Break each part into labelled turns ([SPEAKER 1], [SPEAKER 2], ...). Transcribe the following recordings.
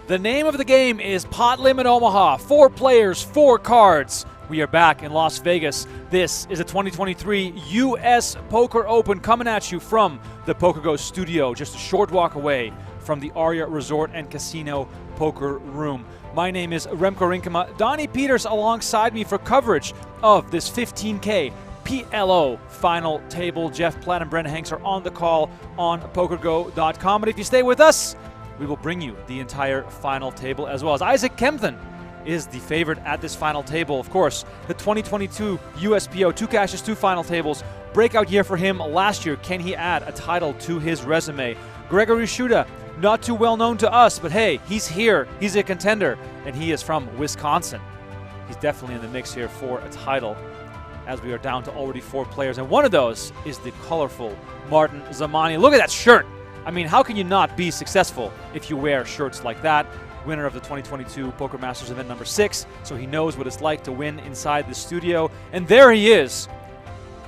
[SPEAKER 1] The name of the game is Pot Limit Omaha. 4 players, 4 cards. We are back in Las Vegas. This is a 2023 U.S. Poker Open coming at you from the PokerGO studio, just a short walk away from the Aria Resort and Casino Poker Room. My name is Remko Rinkema. Donnie Peters alongside me for coverage of this 15K PLO final table. Jeff Platt and Brendan Hanks are on the call on PokerGO.com. But if you stay with us, we will bring you the entire final table, as well as Isaac Kemptoin is the favorite at this final table. Of course, the 2022 USPO, 2 cashes, 2 final tables. Breakout year for him last year. Can he add a title to his resume? Gregory Shuda, not too well known to us, but hey, he's here. He's a contender, and he is from Wisconsin. He's definitely in the mix here for a title, as we are down to already 4 players. And one of those is the colorful Martin Zamani. Look at that shirt. I mean, how can you not be successful if you wear shirts like that? Winner of the 2022 Poker Masters event number 6, so he knows what it's like to win inside the studio. And there he is.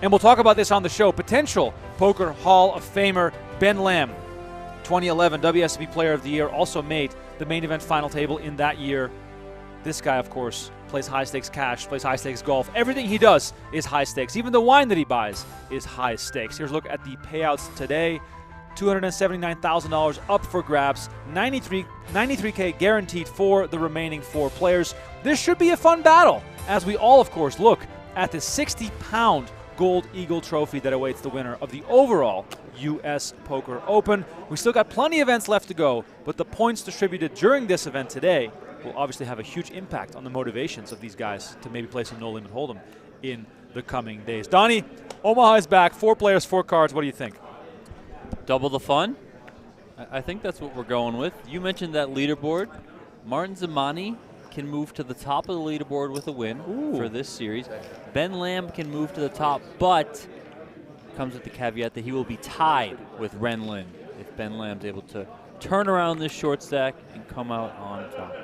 [SPEAKER 1] And we'll talk about this on the show. Potential Poker Hall of Famer Ben Lamb, 2011 WSOP Player of the Year, also made the main event final table in that year. This guy, of course, plays high-stakes cash, plays high-stakes golf. Everything he does is high stakes. Even the wine that he buys is high stakes. Here's a look at the payouts today. $279,000 up for grabs, 93K guaranteed for the remaining 4 players. This should be a fun battle, as we all, of course, look at the 60-pound Gold Eagle trophy that awaits the winner of the overall U.S. Poker Open. We still got plenty of events left to go, but the points distributed during this event today will obviously have a huge impact on the motivations of these guys to maybe play some no-limit hold'em in the coming days. Donnie, Omaha is back. 4 players, 4 cards. What do you think?
[SPEAKER 2] Double the fun. I think that's what we're going with. You mentioned that leaderboard. Martin Zamani can move to the top of the leaderboard with a win for this series. Ben Lamb can move to the top, but comes with the caveat that he will be tied with Ren Lin if Ben Lamb's able to turn around this short stack and come out on top.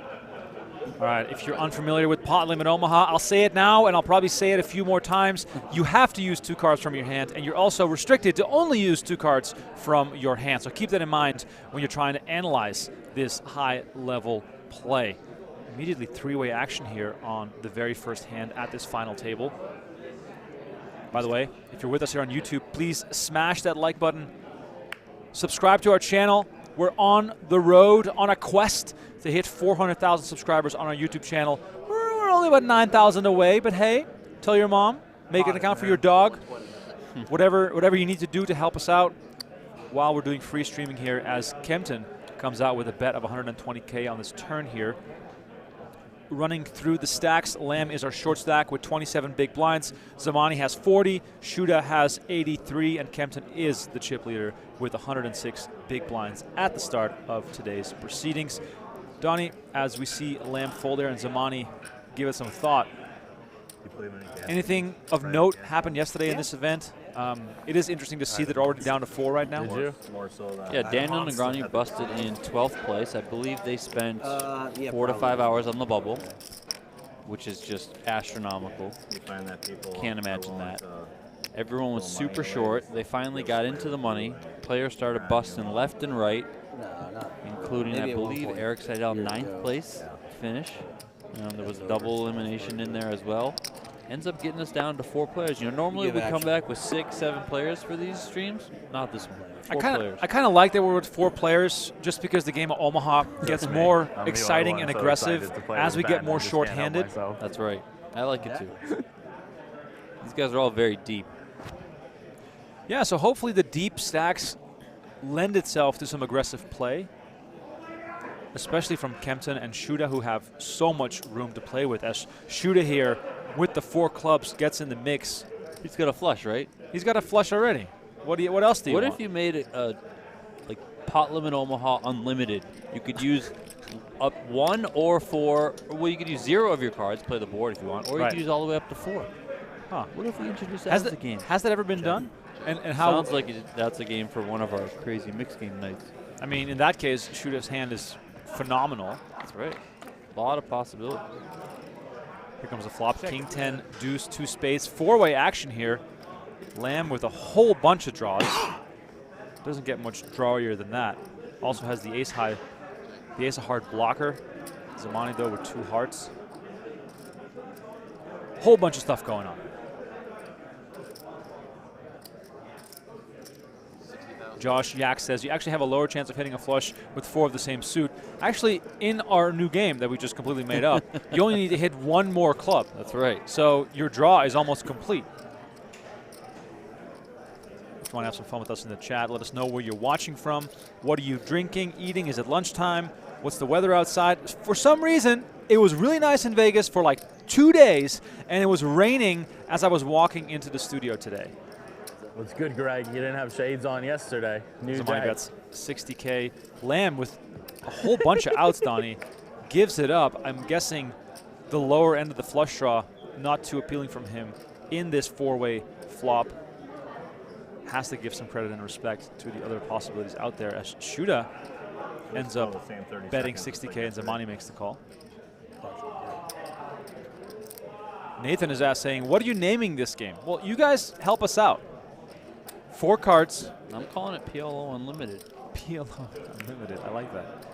[SPEAKER 1] All right, if you're unfamiliar with Pot Limit Omaha, I'll say it now, and I'll probably say it a few more times. You have to use 2 cards from your hand, and you're also restricted to only use 2 cards from your hand. So keep that in mind when you're trying to analyze this high-level play. Immediately 3-way action here on the very first hand at this final table. By the way, if you're with us here on YouTube, please smash that like button. Subscribe to our channel. We're on the road, on a quest to hit 400,000 subscribers on our YouTube channel. We're only about 9,000 away, but hey, tell your mom, make an account for your dog, whatever you need to do to help us out while we're doing free streaming here, as Kemptoin comes out with a bet of 120K on this turn here. Running through the stacks, Lamb is our short stack with 27 big blinds. Zamani has 40, Shuda has 83, and Kemptoin is the chip leader with 106 big blinds at the start of today's proceedings. Donnie, as we see Lamb fold there and Zamani give it some thought, anything of note happened yesterday in this event? It is interesting to see that they're already down to 4 right now.
[SPEAKER 3] Did you?
[SPEAKER 2] Yeah, Daniel Negreanu busted in 12th place. I believe they spent 4 to 5 hours on the bubble, which is just astronomical. Can't imagine that. Everyone was super short. They finally got into the money. Players started busting left and right, including, I believe, Eric Seidel, 9th place finish. There was a double elimination in there as well. Ends up getting us down to 4 players. You know, normally we come back with 6, 7 players for these streams. Not this one. 4 players.
[SPEAKER 1] I kind of like that we're with 4 players, just because the game of Omaha gets more exciting and aggressive as we get more short-handed.
[SPEAKER 2] That's right. I like it too. These guys are all very deep.
[SPEAKER 1] Yeah, so hopefully the deep stacks lend itself to some aggressive play, especially from Kemptoin and Shuda, who have so much room to play with. As Shuda here with the 4 clubs gets in the mix.
[SPEAKER 2] He's got a flush, right?
[SPEAKER 1] He's got a flush already. What else do you want?
[SPEAKER 2] What if you made it like Pot Limit Omaha Unlimited? You could use up 1 or 4, well, you could use 0 of your cards, play the board if you want, or you could use all the way up to 4.
[SPEAKER 1] Huh.
[SPEAKER 2] What if we introduce that as a game?
[SPEAKER 1] Has that ever been done? And how?
[SPEAKER 2] Sounds like that's a game for one of our crazy mixed game nights.
[SPEAKER 1] I mean, in that case, Shuda's hand is phenomenal.
[SPEAKER 2] That's right. A lot of possibility.
[SPEAKER 1] Here comes a flop. King 10, deuce, 2 spades. 4-way action here. Lamb with a whole bunch of draws. Doesn't get much drawier than that. Also has the ace high The ace a hard blocker. Zamani, though, with 2 hearts. Whole bunch of stuff going on. Josh Yak says you actually have a lower chance of hitting a flush with 4 of the same suit. Actually, in our new game that we just completely made up, you only need to hit 1 more club.
[SPEAKER 2] That's right.
[SPEAKER 1] So your draw is almost complete. If you want to have some fun with us in the chat, let us know where you're watching from. What are you drinking, eating? Is it lunchtime? What's the weather outside? For some reason, it was really nice in Vegas for like 2 days, and it was raining as I was walking into the studio today.
[SPEAKER 3] What's good, Greg? You didn't have shades on yesterday. New
[SPEAKER 1] Zamani
[SPEAKER 3] day.
[SPEAKER 1] bets 60K. Lamb with a whole bunch of outs, Donnie, gives it up. I'm guessing the lower end of the flush draw, not too appealing from him in this 4-way flop. Has to give some credit and respect to the other possibilities out there as Shuda ends up betting 60K and Zamani makes the call. Nathan is saying, what are you naming this game? Well, you guys help us out. 4 cards.
[SPEAKER 2] I'm calling it PLO Unlimited.
[SPEAKER 1] PLO Unlimited. I like that.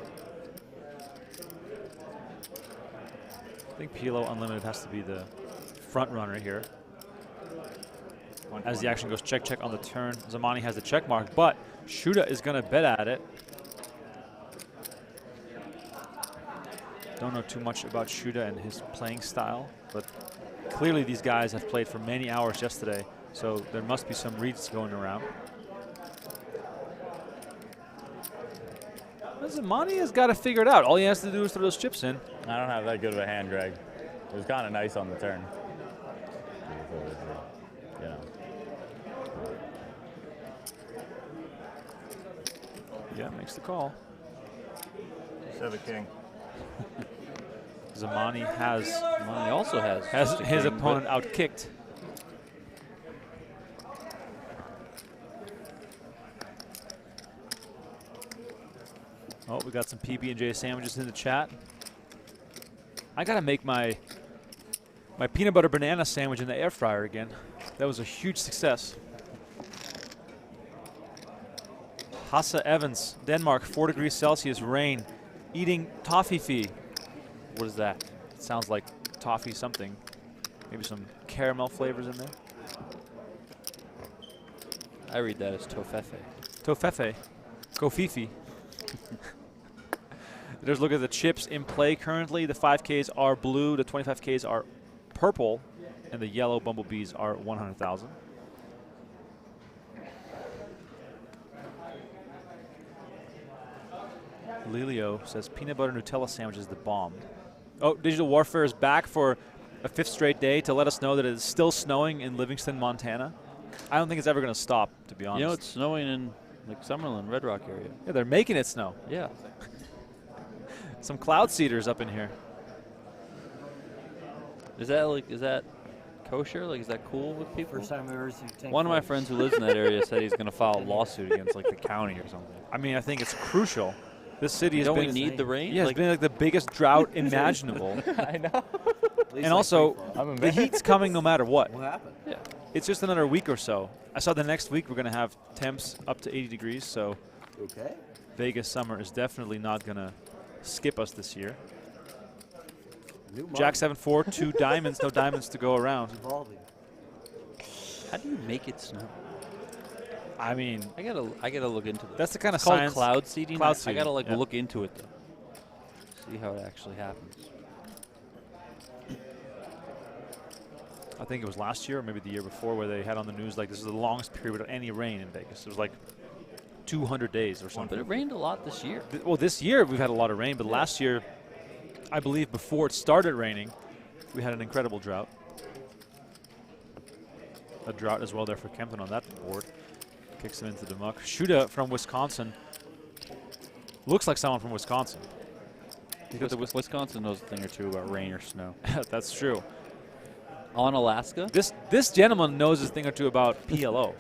[SPEAKER 1] I think PLO Unlimited has to be the front runner here. As the action goes check, check on the turn. Zamani has the check mark, but Shuda is going to bet at it. Don't know too much about Shuda and his playing style, but clearly these guys have played for many hours yesterday. So there must be some reads going around. Zamani has got to figure it out. All he has to do is throw those chips in.
[SPEAKER 3] I don't have that good of a hand, Greg. It was kind of nice on the turn. You know.
[SPEAKER 1] Yeah, makes the call.
[SPEAKER 4] 7 king.
[SPEAKER 1] Zamani has.
[SPEAKER 2] Zamani also has
[SPEAKER 1] His opponent outkicked. Oh, we got some PB&J sandwiches in the chat. I gotta make my peanut butter banana sandwich in the air fryer again. That was a huge success. Hasse Evans, Denmark, 4 degrees Celsius, rain, eating toffee. What is that? It sounds like toffee something. Maybe some caramel flavors in there.
[SPEAKER 2] I read that as tofefe.
[SPEAKER 1] Tofefe. Kofifi. There's a look at the chips in play currently. The 5Ks are blue, the 25Ks are purple, and the yellow bumblebees are 100,000. Lelio says peanut butter Nutella sandwich is the bomb. Oh, Digital Warfare is back for a 5th straight day to let us know that it is still snowing in Livingston, Montana. I don't think it's ever going to stop, to be honest.
[SPEAKER 2] You know, it's snowing in like Summerlin, Red Rock area.
[SPEAKER 1] Yeah, they're making it snow.
[SPEAKER 2] Yeah.
[SPEAKER 1] Some cloud seeders up in here.
[SPEAKER 2] Is that kosher? Like, is that cool with people?
[SPEAKER 5] First time I've ever seen tank
[SPEAKER 2] One of my
[SPEAKER 5] flames.
[SPEAKER 2] friends who lives in that area said he's going to file a lawsuit against like the county or something.
[SPEAKER 1] I mean, I think it's crucial. This city has
[SPEAKER 2] Don't we
[SPEAKER 1] been
[SPEAKER 2] need the rain?
[SPEAKER 1] Yeah, it's been like the biggest drought imaginable.
[SPEAKER 3] I know.
[SPEAKER 1] And also, the heat's coming no matter what.
[SPEAKER 5] What happened?
[SPEAKER 2] Yeah.
[SPEAKER 1] It's just another week or so. I saw the next week we're going to have temps up to 80 degrees, so
[SPEAKER 5] Okay.
[SPEAKER 1] Vegas summer is definitely not going to skip us this year.
[SPEAKER 5] New
[SPEAKER 1] Jack 7-4, 2 diamonds, no diamonds to go around.
[SPEAKER 5] Evolving.
[SPEAKER 2] How do you make it snow?
[SPEAKER 1] I mean,
[SPEAKER 2] I gotta look into this.
[SPEAKER 1] that's the kind of
[SPEAKER 2] It's called
[SPEAKER 1] science.
[SPEAKER 2] cloud seeding.
[SPEAKER 1] Cloud
[SPEAKER 2] I
[SPEAKER 1] seeding,
[SPEAKER 2] gotta like
[SPEAKER 1] yeah.
[SPEAKER 2] look into it though. See how it actually happens.
[SPEAKER 1] I think it was last year or maybe the year before where they had on the news like this is the longest period without any rain in Vegas. It was like 200 days or
[SPEAKER 2] But
[SPEAKER 1] something.
[SPEAKER 2] it rained a lot this year.
[SPEAKER 1] Well, this year we've had a lot of rain, but last year, I believe before it started raining, we had an incredible drought. A drought as well there for Kemptoin on that board. Kicks him into the muck. Shuda from Wisconsin. Looks like someone from Wisconsin.
[SPEAKER 2] Because Wisconsin knows a thing or two about rain or snow.
[SPEAKER 1] That's true.
[SPEAKER 2] On Alaska?
[SPEAKER 1] This gentleman knows a thing or two about PLO.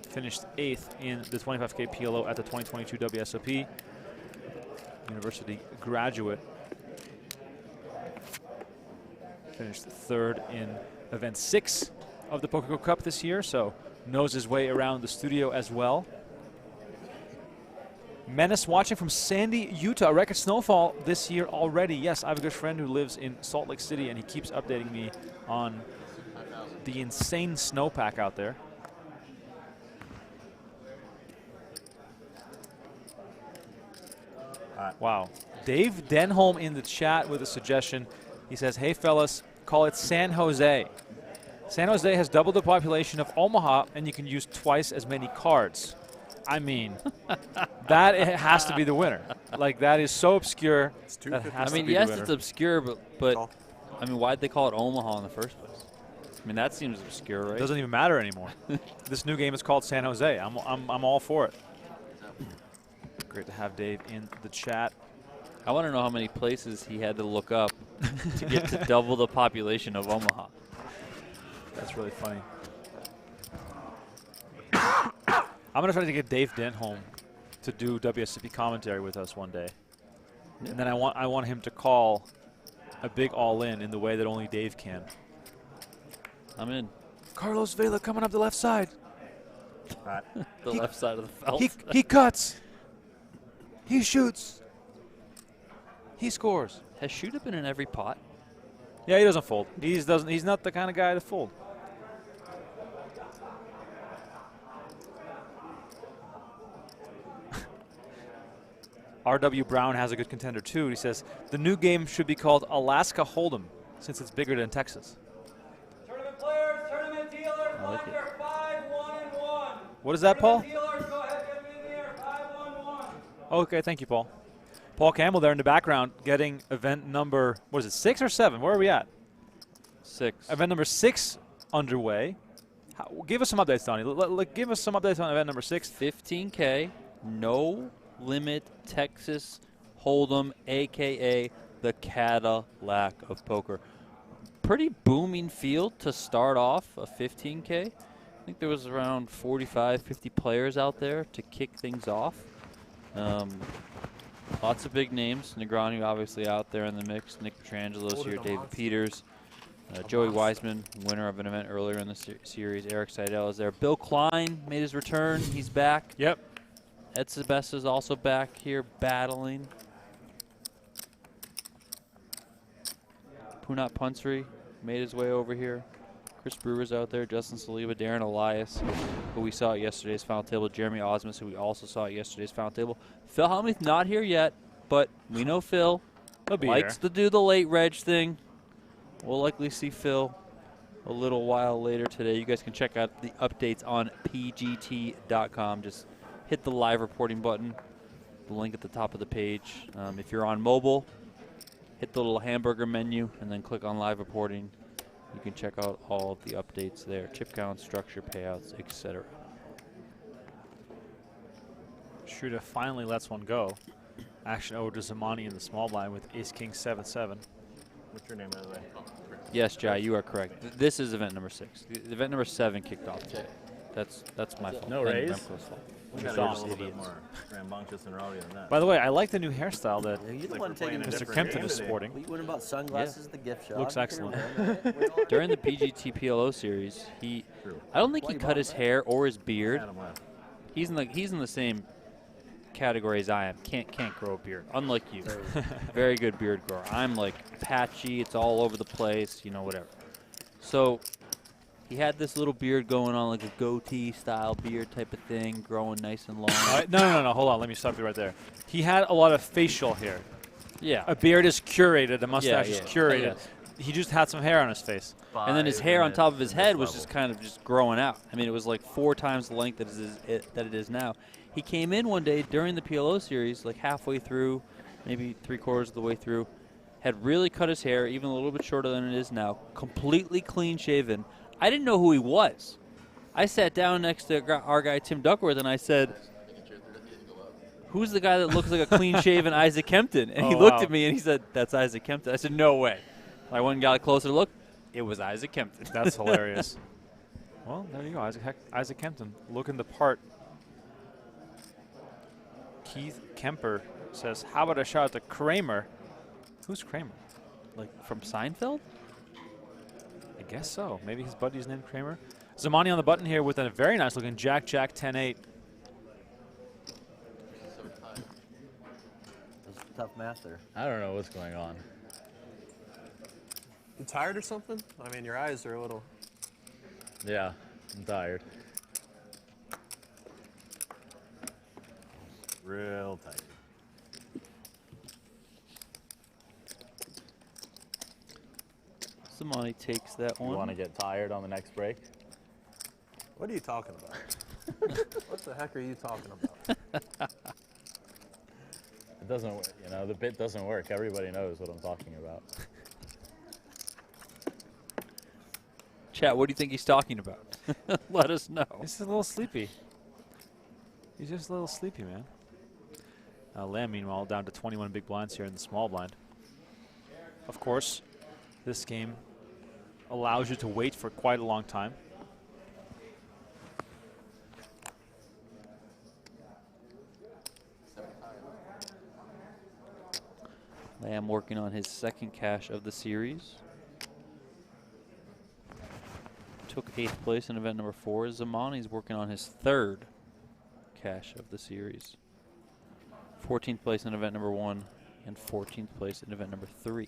[SPEAKER 1] Finished 8th in the 25K PLO at the 2022 WSOP. University graduate. Finished 3rd in event 6 of the PokerGO Cup this year, so knows his way around the studio as well. Menace watching from Sandy, Utah. Record snowfall this year already. Yes, I have a good friend who lives in Salt Lake City, and he keeps updating me on the insane snowpack out there. Wow. Dave Denholm in the chat with a suggestion. He says, hey, fellas, call it San Jose. San Jose has double the population of Omaha, and you can use twice as many cards. I mean, that has to be the winner. Like, that is so obscure. That has to be
[SPEAKER 2] yes,
[SPEAKER 1] the winner.
[SPEAKER 2] it's obscure, but I mean, why'd they call it Omaha in the first place? I mean, that seems obscure, right?
[SPEAKER 1] It doesn't even matter anymore. This new game is called San Jose. I'm all for it. Great to have Dave in the chat.
[SPEAKER 2] I want to know how many places he had to look up to get to double the population of Omaha.
[SPEAKER 1] That's really funny. I'm going to try to get Dave Denholm to do WSCP commentary with us one day. And then I want him to call a big all-in in the way that only Dave can.
[SPEAKER 2] I'm in.
[SPEAKER 1] Carlos Vela coming up the left side.
[SPEAKER 2] The left side of the felt.
[SPEAKER 1] He cuts. He shoots. He scores.
[SPEAKER 2] Has Shuda been in every pot?
[SPEAKER 1] Yeah, he doesn't fold. He's not the kind of guy to fold. R.W. Brown has a good contender, too. He says, the new game should be called Alaska Hold'em, since it's bigger than Texas.
[SPEAKER 6] Tournament players, tournament dealers, go
[SPEAKER 2] like
[SPEAKER 6] after 5-1-1.
[SPEAKER 1] What is that, Paul?
[SPEAKER 6] Tournament dealers, go ahead, get them in here, 5-1-1.
[SPEAKER 1] Okay, thank you, Paul. Paul Campbell there in the background getting event number, what is it, 6 or 7? Where are we at?
[SPEAKER 2] 6.
[SPEAKER 1] Event number 6 underway. Give us some updates, Donnie. Give us some updates on event number 6.
[SPEAKER 2] 15K, no limit Texas Hold'em, a.k.a. the Cadillac of poker. Pretty booming field to start off a 15K. I think there was around 45, 50 players out there to kick things off. Lots of big names. Negroni obviously out there in the mix. Nick Petrangelo's here, David Peters. Joey Wiseman, winner of an event earlier in the series. Eric Seidel is there. Bill Klein made his return. He's back.
[SPEAKER 1] Yep.
[SPEAKER 2] Ed Sebesta is also back here battling. Punat Punsri made his way over here. Chris Brewer's out there. Justin Saliba, Darren Elias, who we saw at yesterday's final table. Jeremy Osmus, who we also saw at yesterday's final table. Phil Hellmuth not here yet, but we know Phil likes to do the late reg thing. We'll likely see Phil a little while later today. You guys can check out the updates on pgt.com. Just hit the live reporting button, the link at the top of the page. If you're on mobile, hit the little hamburger menu and then click on live reporting. You can check out all of the updates there, chip counts, structure, payouts, etc.
[SPEAKER 1] Shuda finally lets one go. Action over to Zamani in the small blind with Ace-King 7-7.
[SPEAKER 4] What's your name, by the way?
[SPEAKER 2] Yes, Jai, you are correct. This is event number 6. The event number 7 kicked off today. That's my fault.
[SPEAKER 3] No raise?
[SPEAKER 2] Remko's fault.
[SPEAKER 4] We got a little bit more rambunctious and rowdy than that.
[SPEAKER 1] By the way, I like the new hairstyle that
[SPEAKER 5] Yeah, you're the one taking
[SPEAKER 1] Mr.
[SPEAKER 5] the
[SPEAKER 1] Kempton is sporting.
[SPEAKER 5] What about sunglasses, the gift shop?
[SPEAKER 1] Looks excellent.
[SPEAKER 2] During the PGT PLO series, I don't think he cut his hair or his beard.
[SPEAKER 4] Adam left.
[SPEAKER 2] He's in the same category as I am. Can't grow a beard. Unlike you. Very good beard grower. I'm like patchy, it's all over the place, you know, whatever. So he had this little beard going on, like a goatee style beard type of thing, growing nice and long.
[SPEAKER 1] No, hold on. Let me stop you right there. He had a lot of facial hair.
[SPEAKER 2] Yeah.
[SPEAKER 1] A beard is curated. A mustache is
[SPEAKER 2] yeah.
[SPEAKER 1] curated.
[SPEAKER 2] Yes.
[SPEAKER 1] He just had some hair on his face.
[SPEAKER 2] And then his hair on top of his head was just kind of just growing out. I mean, it was like 4 times the length that it is now. He came in one day during the PLO series, like halfway through, maybe 3/4 of the way through, had really cut his hair, even a little bit shorter than it is now, completely clean shaven. I didn't know who he was. I sat down next to our guy Tim Duckworth and I said, who's the guy that looks like a clean-shaven Isaac Kempton? And he looked at me and he said, that's Isaac Kempton. I said, no way. I went and got a closer look. It was Isaac Kempton.
[SPEAKER 1] That's hilarious. Well, there you go. Isaac Kempton looking the part. Keith Kemper says, how about a shout out to Kramer? Who's Kramer?
[SPEAKER 2] Like from Seinfeld?
[SPEAKER 1] I guess so. Maybe his buddy's named Kramer. Zamani on the button here with a very nice looking Jack 10-8.
[SPEAKER 5] tough math there.
[SPEAKER 3] I don't know what's going on.
[SPEAKER 7] You tired or something? I mean, your eyes are a little.
[SPEAKER 3] Yeah, I'm tired.
[SPEAKER 4] Real tight.
[SPEAKER 2] Zamani takes that
[SPEAKER 3] You
[SPEAKER 2] one.
[SPEAKER 3] want to get tired on the next break?
[SPEAKER 7] What are you talking about? What the heck are you talking about?
[SPEAKER 3] It doesn't work. You know, the bit doesn't work. Everybody knows what I'm talking about.
[SPEAKER 2] Chat, what do you think he's talking about? Let us know.
[SPEAKER 1] He's a little sleepy. He's just a little sleepy, man. Lamb, meanwhile, down to 21 big blinds here in the small blind. Of course, this game allows you to wait for quite a long time.
[SPEAKER 2] Lamb working on his second cash of the series. Took 8th place in event number 4. Zamani's working on his third cash of the series. 14th place in event number 1 and 14th place in event number 3.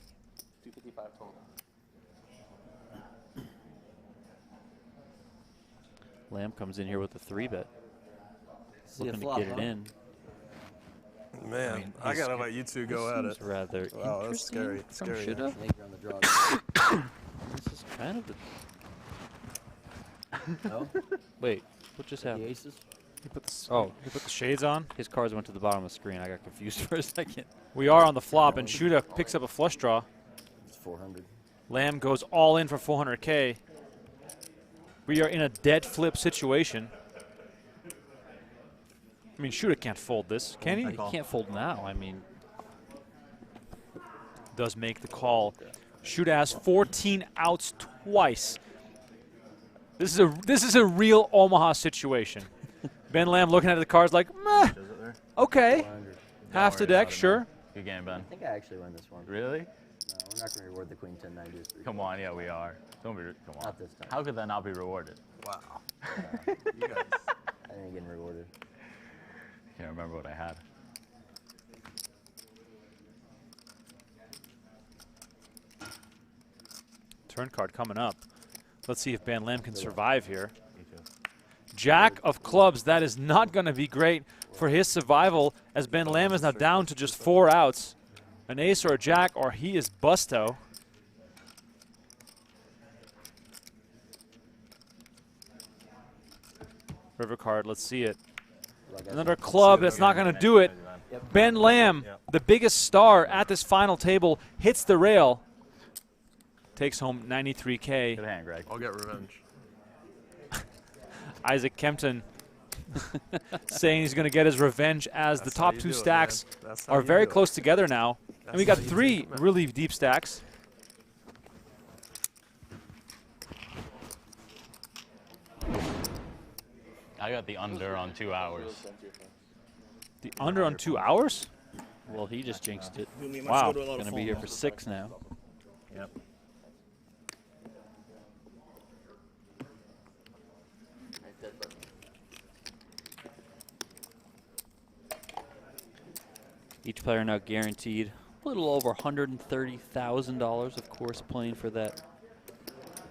[SPEAKER 7] 255 total.
[SPEAKER 2] Lamb comes in here with a 3-bet.
[SPEAKER 5] See
[SPEAKER 2] Looking
[SPEAKER 5] a flop,
[SPEAKER 2] to get it
[SPEAKER 5] huh?
[SPEAKER 2] in.
[SPEAKER 7] Man, I gotta let you two go at it.
[SPEAKER 2] Rather
[SPEAKER 7] Wow, that's scary.
[SPEAKER 2] from
[SPEAKER 7] Scary.
[SPEAKER 2] Shuda.
[SPEAKER 5] I think you're on the draw.
[SPEAKER 2] This is kind of the.
[SPEAKER 5] No?
[SPEAKER 2] Wait, what just
[SPEAKER 5] The
[SPEAKER 2] happened?
[SPEAKER 5] aces?
[SPEAKER 1] He put the,
[SPEAKER 2] Oh.
[SPEAKER 1] he put the shades on.
[SPEAKER 2] His cards went to the bottom of the screen. I got confused for a second.
[SPEAKER 1] We are on the flop, and Shuda picks up a flush draw.
[SPEAKER 5] It's 400.
[SPEAKER 1] Lamb goes all in for 400K. We are in a dead flip situation. I mean, Shuda can't fold this, can he?
[SPEAKER 2] He can't fold now. I mean,
[SPEAKER 1] Does make the call. Shuda has 14 outs twice. This is a real Omaha situation. Ben Lamb looking at the cards like, meh,
[SPEAKER 4] Is it there?
[SPEAKER 1] okay.
[SPEAKER 5] 400.
[SPEAKER 1] Half the
[SPEAKER 3] worry
[SPEAKER 1] deck,
[SPEAKER 3] about it,
[SPEAKER 1] sure.
[SPEAKER 3] man. Good game, Ben.
[SPEAKER 5] I think I actually win this one.
[SPEAKER 3] Really?
[SPEAKER 5] No, we're not going to reward the queen 1090 as 3.
[SPEAKER 3] Come on, yeah, we are. Don't be. Come on.
[SPEAKER 5] Not this time.
[SPEAKER 3] How could that not be rewarded?
[SPEAKER 7] Wow. You guys.
[SPEAKER 5] I ain't getting rewarded.
[SPEAKER 3] Can't remember what I had.
[SPEAKER 1] Turn card coming up. Let's see if Ben Lamb can survive here.
[SPEAKER 4] Me too.
[SPEAKER 1] Jack of clubs, that is not going to be great for his survival, as Ben Lamb is now down to just 4 outs. An ace or a jack, or he is busto. River card, let's see it. Another club, that's not going to do it. Ben Lamb, the biggest star at this final table, hits the rail. Takes home 93K.
[SPEAKER 3] Good hand, Greg.
[SPEAKER 7] I'll get revenge.
[SPEAKER 1] Isaac Kemptoin saying he's going to get his revenge as
[SPEAKER 7] That's
[SPEAKER 1] the
[SPEAKER 7] how
[SPEAKER 1] top
[SPEAKER 7] you
[SPEAKER 1] 2
[SPEAKER 7] do it,
[SPEAKER 1] stacks
[SPEAKER 7] man. That's how
[SPEAKER 1] are
[SPEAKER 7] you
[SPEAKER 1] very
[SPEAKER 7] do it.
[SPEAKER 1] close together now. And we got
[SPEAKER 7] That's how you
[SPEAKER 1] 3
[SPEAKER 7] do it, man.
[SPEAKER 1] really deep stacks.
[SPEAKER 3] I got the under on 2 hours.
[SPEAKER 1] The under on 2 hours?
[SPEAKER 2] well, he just jinxed it.
[SPEAKER 1] Wow.
[SPEAKER 2] Going to be here for 6 now.
[SPEAKER 4] Yep.
[SPEAKER 2] Each player now guaranteed a little over $130,000, of course, playing for that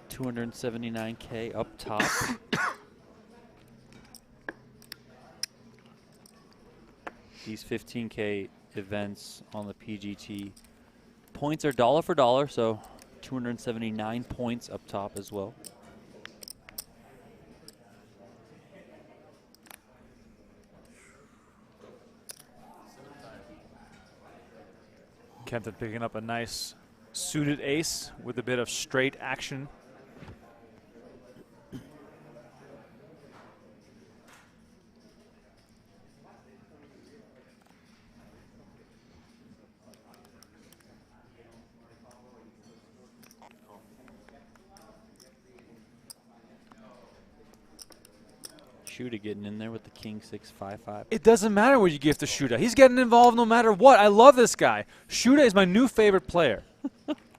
[SPEAKER 2] 279K up top. These 15K events on the PGT points are dollar for dollar, so 279 points up top as well.
[SPEAKER 1] Kempton picking up a nice suited ace with a bit of straight action.
[SPEAKER 2] Shuda getting in there with the king 6-5-5.
[SPEAKER 1] It doesn't matter what you give to Shuda. He's getting involved no matter what. I love this guy. Shuda is my new favorite player.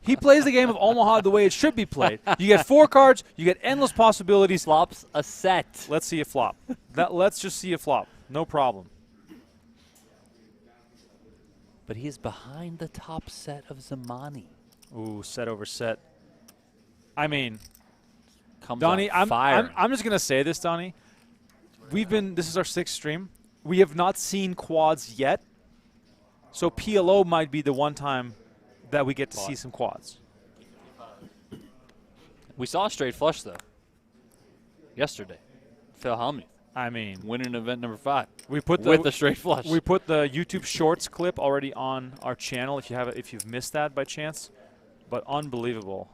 [SPEAKER 1] He plays the game of Omaha the way it should be played. You get 4 cards. You get endless possibilities.
[SPEAKER 2] Flops a set.
[SPEAKER 1] Let's see a flop. Let's just see a flop. No problem.
[SPEAKER 2] But he is behind the top set of Zamani.
[SPEAKER 1] Ooh, set over set. I mean,
[SPEAKER 2] Comes
[SPEAKER 1] Donnie,
[SPEAKER 2] out firing.
[SPEAKER 1] I'm just gonna say this, Donnie. This is our 6th stream. We have not seen quads yet, so PLO might be the one time that we get to see some quads.
[SPEAKER 2] We saw a straight flush, though, yesterday. Phil Hellmuth
[SPEAKER 1] I mean,
[SPEAKER 2] winning event number 5
[SPEAKER 1] we put
[SPEAKER 2] with a straight flush.
[SPEAKER 1] We put the YouTube Shorts clip already on our channel if you've missed that by chance. But unbelievable.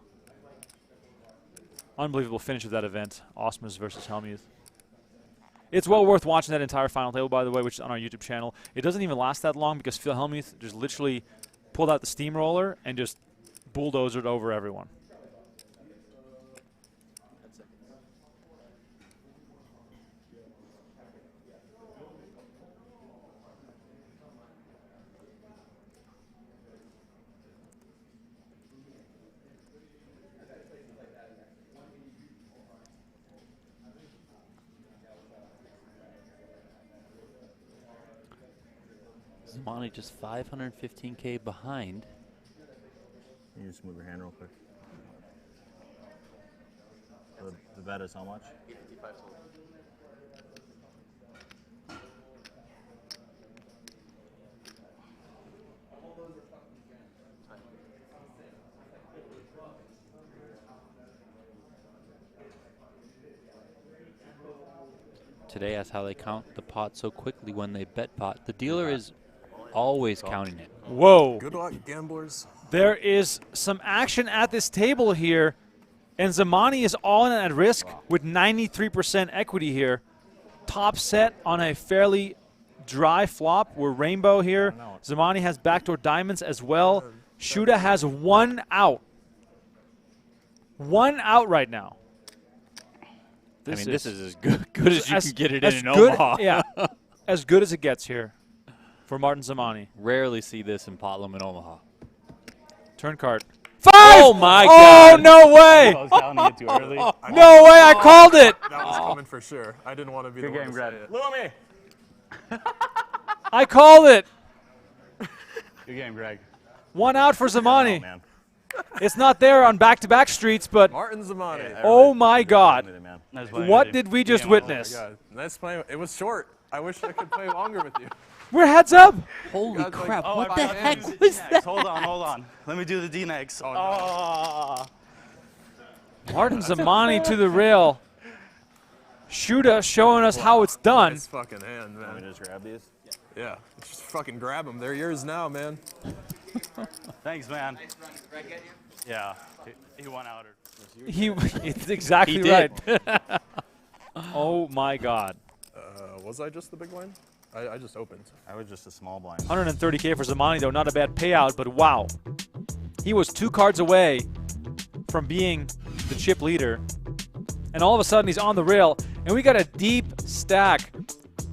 [SPEAKER 1] Unbelievable finish of that event. Osmus versus Hellmuth. It's well worth watching that entire final table, by the way, which is on our YouTube channel. It doesn't even last that long because Phil Hellmuth just literally pulled out the steamroller and just bulldozed over everyone.
[SPEAKER 2] Zamani just 515K behind.
[SPEAKER 4] Can you just move your hand real quick? The bet is how much?
[SPEAKER 5] 855 total.
[SPEAKER 2] Today, that's how they count the pot so quickly when they bet pot. The dealer is always counting it.
[SPEAKER 1] Whoa.
[SPEAKER 7] Good luck, gamblers.
[SPEAKER 1] There is some action at this table here, and Zamani is all in at risk with 93% equity here. Top set on a fairly dry flop. We're rainbow here. Zamani has backdoor diamonds as well. Shuda has 1 out. 1 out right now.
[SPEAKER 2] This is as good as you can get it in
[SPEAKER 1] good,
[SPEAKER 2] Omaha.
[SPEAKER 1] Yeah, as good as it gets here for Martin Zamani.
[SPEAKER 2] Rarely see this in Pot Limit Omaha.
[SPEAKER 1] Turn card. 5! Oh,
[SPEAKER 2] my
[SPEAKER 1] God. Oh, no way.
[SPEAKER 3] I was counting it too early.
[SPEAKER 1] No way, I called it.
[SPEAKER 7] That was coming for sure. I didn't want to be the one to say it.
[SPEAKER 3] Lumi!
[SPEAKER 1] I called it.
[SPEAKER 3] Good game, Greg.
[SPEAKER 1] 1 out for Zamani.
[SPEAKER 4] Oh, man.
[SPEAKER 1] It's not there on back-to-back streets, but
[SPEAKER 7] Martin Zamani.
[SPEAKER 1] oh my God.
[SPEAKER 3] Nice playing,
[SPEAKER 1] What
[SPEAKER 3] buddy.
[SPEAKER 1] did we just
[SPEAKER 3] Good game, man.
[SPEAKER 1] witness?
[SPEAKER 7] God, nice play. It was short. I wish I could play longer with you.
[SPEAKER 1] We're heads up.
[SPEAKER 2] Holy
[SPEAKER 7] Guys, like-
[SPEAKER 2] crap,
[SPEAKER 3] Oh,
[SPEAKER 2] what
[SPEAKER 3] I
[SPEAKER 2] the
[SPEAKER 3] forgot
[SPEAKER 2] heck
[SPEAKER 3] to do
[SPEAKER 2] was
[SPEAKER 3] D-next.
[SPEAKER 2] that?
[SPEAKER 3] Hold on. Let me do the D next.
[SPEAKER 7] Oh, no.
[SPEAKER 1] Martin Zamani to the rail. Shuda showing us how it's done.
[SPEAKER 7] Nice fucking hand,
[SPEAKER 4] Let me
[SPEAKER 7] man.
[SPEAKER 4] just grab these.
[SPEAKER 7] Yeah, just fucking grab them. They're yours now, man.
[SPEAKER 3] Thanks, man. Yeah, he won out.
[SPEAKER 1] It's exactly
[SPEAKER 2] He did.
[SPEAKER 1] right. Oh my God.
[SPEAKER 7] Was I just the big blind? I just opened.
[SPEAKER 4] I was just a small blind.
[SPEAKER 1] 130K for Zamani, though. Not a bad payout, but wow. He was 2 cards away from being the chip leader. And all of a sudden, he's on the rail. And we got a deep stack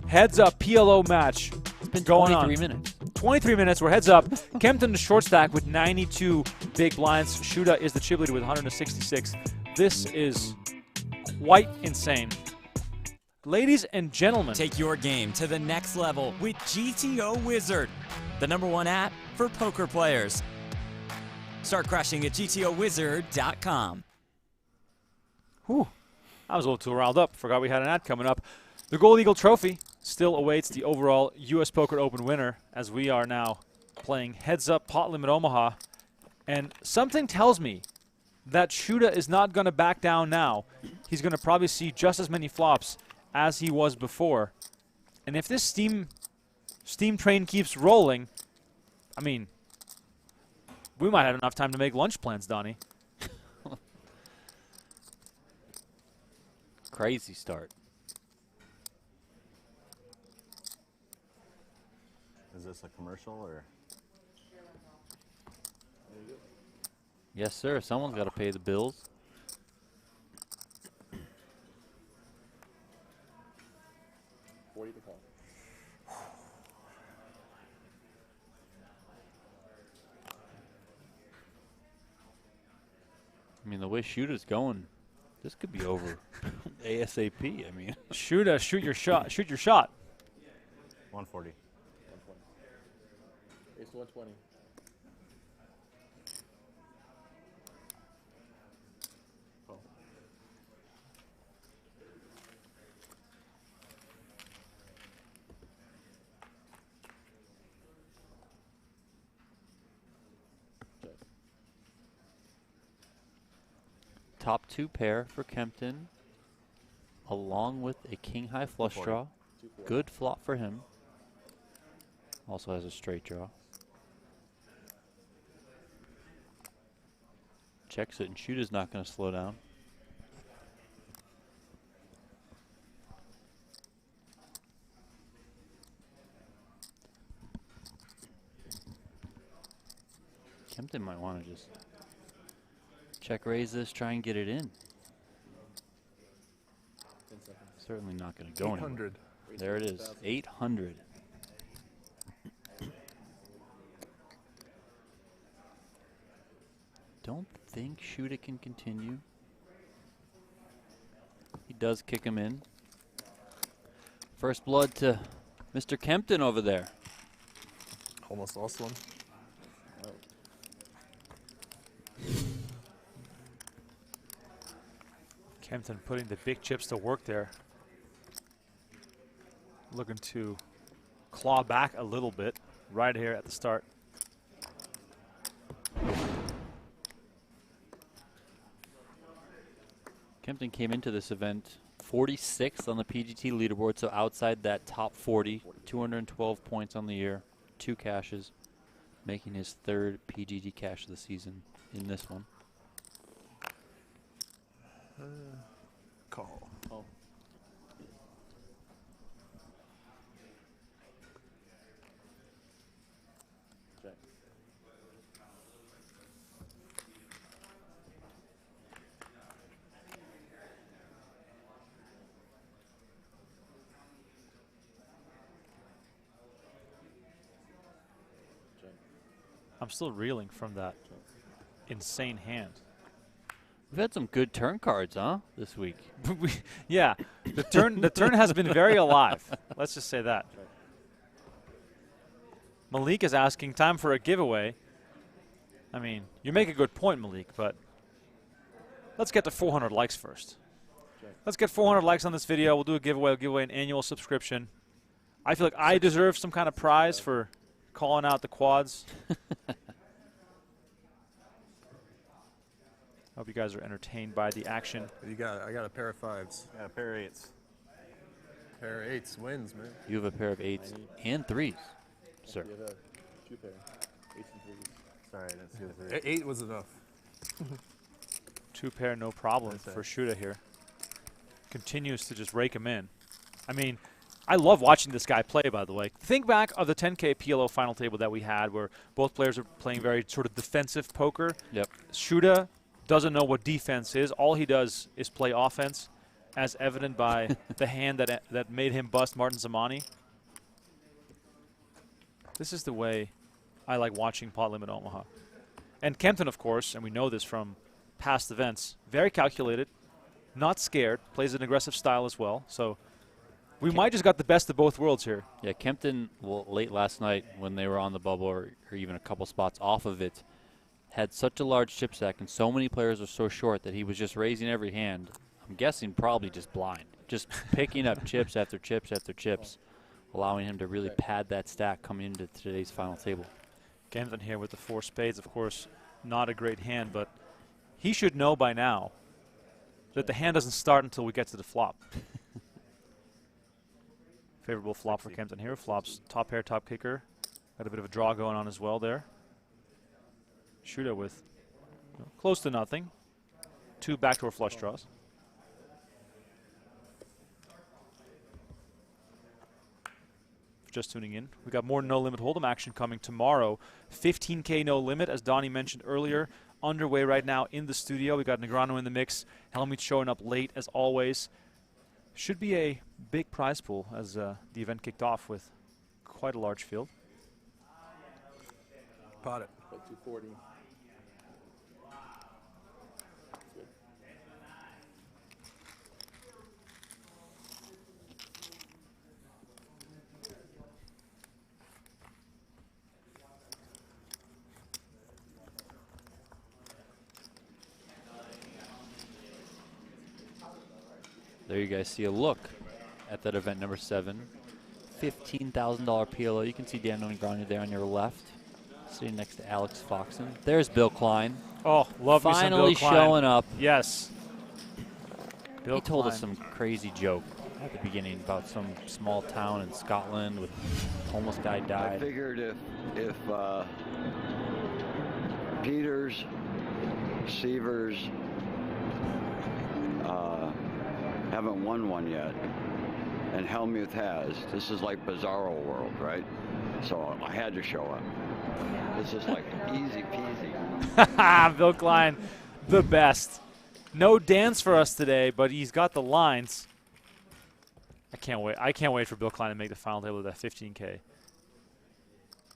[SPEAKER 1] heads up PLO match.
[SPEAKER 2] It's been
[SPEAKER 1] going
[SPEAKER 2] 23
[SPEAKER 1] on.
[SPEAKER 2] minutes.
[SPEAKER 1] 23 minutes, we're heads up. Kemptoin the short stack with 92 big blinds. Shuda is the chip leader with 166. This is quite insane. Ladies and gentlemen,
[SPEAKER 8] Take your game to the next level with GTO Wizard, the #1 app for poker players. Start crushing at GTOWizard.com.
[SPEAKER 1] whew, I was a little too riled up. Forgot we had an ad coming up. The Gold Eagle Trophy still awaits the overall U.S. Poker Open winner as we are now playing Heads Up Pot Limit Omaha. And something tells me that Shuda is not going to back down now. He's going to probably see just as many flops as he was before. And if this steam train keeps rolling, I mean, we might have enough time to make lunch plans, Donnie.
[SPEAKER 2] Crazy start.
[SPEAKER 4] Is this a commercial or?
[SPEAKER 2] Yes, sir. Someone's got to pay the bills. I mean, the way Shooter's going, this could be over ASAP. I mean,
[SPEAKER 1] Shoot your shot. Shoot your shot.
[SPEAKER 4] 140.
[SPEAKER 7] Ace 120. Oh.
[SPEAKER 2] Top 2 pair for Kempton, along with a king high flush draw. Good flop for him. Also has a straight draw. Checks it, and Shuda's not going to slow down. Kempton might want to just check raise this, try and get it in. Certainly not going to go anywhere. There it is, 800. Don't think Shuda can continue. He does kick him in. First blood to Mr. Kempton over there.
[SPEAKER 7] Almost lost one.
[SPEAKER 1] Kempton putting the big chips to work there. Looking to claw back a little bit right here at the start.
[SPEAKER 2] Kempton came into this event 46th on the PGT leaderboard, so outside that top 40, 212 points on the year, 2 cashes, making his 3rd PGT cash of the season in this one.
[SPEAKER 7] Call. Oh.
[SPEAKER 3] Check.
[SPEAKER 1] I'm still reeling from that insane hand.
[SPEAKER 2] We've had some good turn cards, huh, this week?
[SPEAKER 1] Yeah, the turn has been very alive. Let's just say that. Malik is asking, time for a giveaway. I mean, you make a good point, Malik, but let's get to 400 likes first. Let's get 400 likes on this video. We'll do a giveaway. We'll give away an annual subscription. I feel like I deserve some kind of prize for calling out the quads. Hope you guys are entertained by the action.
[SPEAKER 7] I got a pair of 5s.
[SPEAKER 4] Yeah, pair of 8s.
[SPEAKER 7] Pair of 8s wins, man.
[SPEAKER 2] You have a pair of 8s and 3s, sir.
[SPEAKER 3] You have a 2 pair. 8s and 3s.
[SPEAKER 4] Sorry, I didn't see the 3.
[SPEAKER 7] 8 was enough.
[SPEAKER 1] 2 pair, no problem for Shuda here. Continues to just rake him in. I mean, I love watching this guy play, by the way. Think back of the 10K PLO final table that we had where both players are playing very sort of defensive poker.
[SPEAKER 2] Yep.
[SPEAKER 1] Shuda doesn't know what defense is. All he does is play offense, as evident by the hand that made him bust Martin Zamani. This is the way I like watching Pot Limit Omaha. And Kempton, of course, and we know this from past events, very calculated, not scared, plays an aggressive style as well. So we might just got the best of both worlds here.
[SPEAKER 2] Yeah, Kempton, late last night when they were on the bubble or even a couple spots off of it, had such a large chip stack and so many players were so short that he was just raising every hand. I'm guessing probably just blind, just picking up chips after chips after chips, allowing him to really pad that stack coming into today's final table.
[SPEAKER 1] Kempton here with the 4 spades, of course, not a great hand, but he should know by now that the hand doesn't start until we get to the flop. Favorable flop for Kempton here. Flops top pair, top kicker. Got a bit of a draw going on as well there. Shuda with close to nothing. 2 backdoor flush draws. Just tuning in, we got more no limit hold'em action coming tomorrow. 15K no limit, as Donnie mentioned earlier, underway right now in the studio. We got Negreanu in the mix. Helmut showing up late as always. Should be a big prize pool as the event kicked off with quite a large field.
[SPEAKER 7] Pot it.
[SPEAKER 3] About 240.
[SPEAKER 2] There you guys see a look at that event number 7. $15,000 PLO. You can see Daniel Negreanu there on your left, sitting next to Alex Foxen. There's Bill Klein.
[SPEAKER 1] Oh, love me some Bill
[SPEAKER 2] finally
[SPEAKER 1] Klein.
[SPEAKER 2] showing up.
[SPEAKER 1] Yes. Bill
[SPEAKER 2] He told
[SPEAKER 1] Klein.
[SPEAKER 2] us some crazy joke at the beginning about some small town in Scotland with a homeless guy
[SPEAKER 9] I
[SPEAKER 2] died.
[SPEAKER 9] figured if Peters, Severs haven't won one yet, and Helmuth has, this is like Bizarro World, right? So I had to show up. This is like easy peasy.
[SPEAKER 1] Bill Klein, the best. No dance for us today, but he's got the lines. I can't wait. I can't wait for Bill Klein to make the final table of that 15K.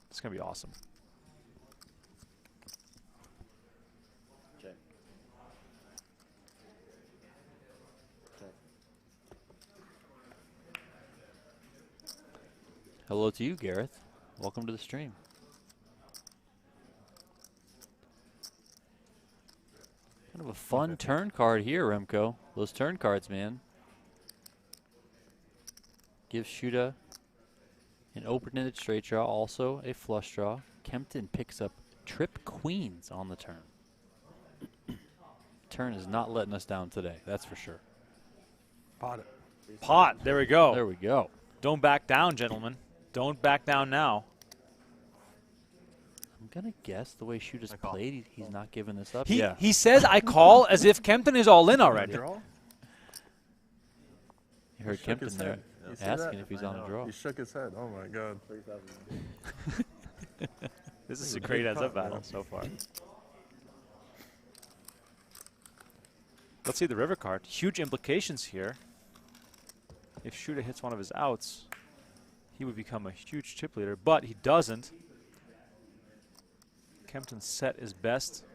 [SPEAKER 1] It's going to be awesome.
[SPEAKER 2] Hello to you, Gareth. Welcome to the stream. Kind of a fun turn card here, Remko. Those turn cards, man. Gives Shuda an open-ended straight draw, also a flush draw. Kempton picks up trip queens on the turn. Turn is not letting us down today, that's for sure.
[SPEAKER 7] Pot it.
[SPEAKER 1] Pot. There we go.
[SPEAKER 2] There we go.
[SPEAKER 1] Don't back down, gentlemen. Don't back down now.
[SPEAKER 2] I'm going to guess the way Shuda's played, he's not giving this up.
[SPEAKER 1] He says I call as if Kempton is all in already.
[SPEAKER 2] You heard Kempton there asking if he's on a draw.
[SPEAKER 7] He shook his head. Oh, my God.
[SPEAKER 1] This is a great heads-up battle so far. Let's see the river card. Huge implications here. If Shuda hits one of his outs, he would become a huge chip leader, but he doesn't. Kempton's set is best.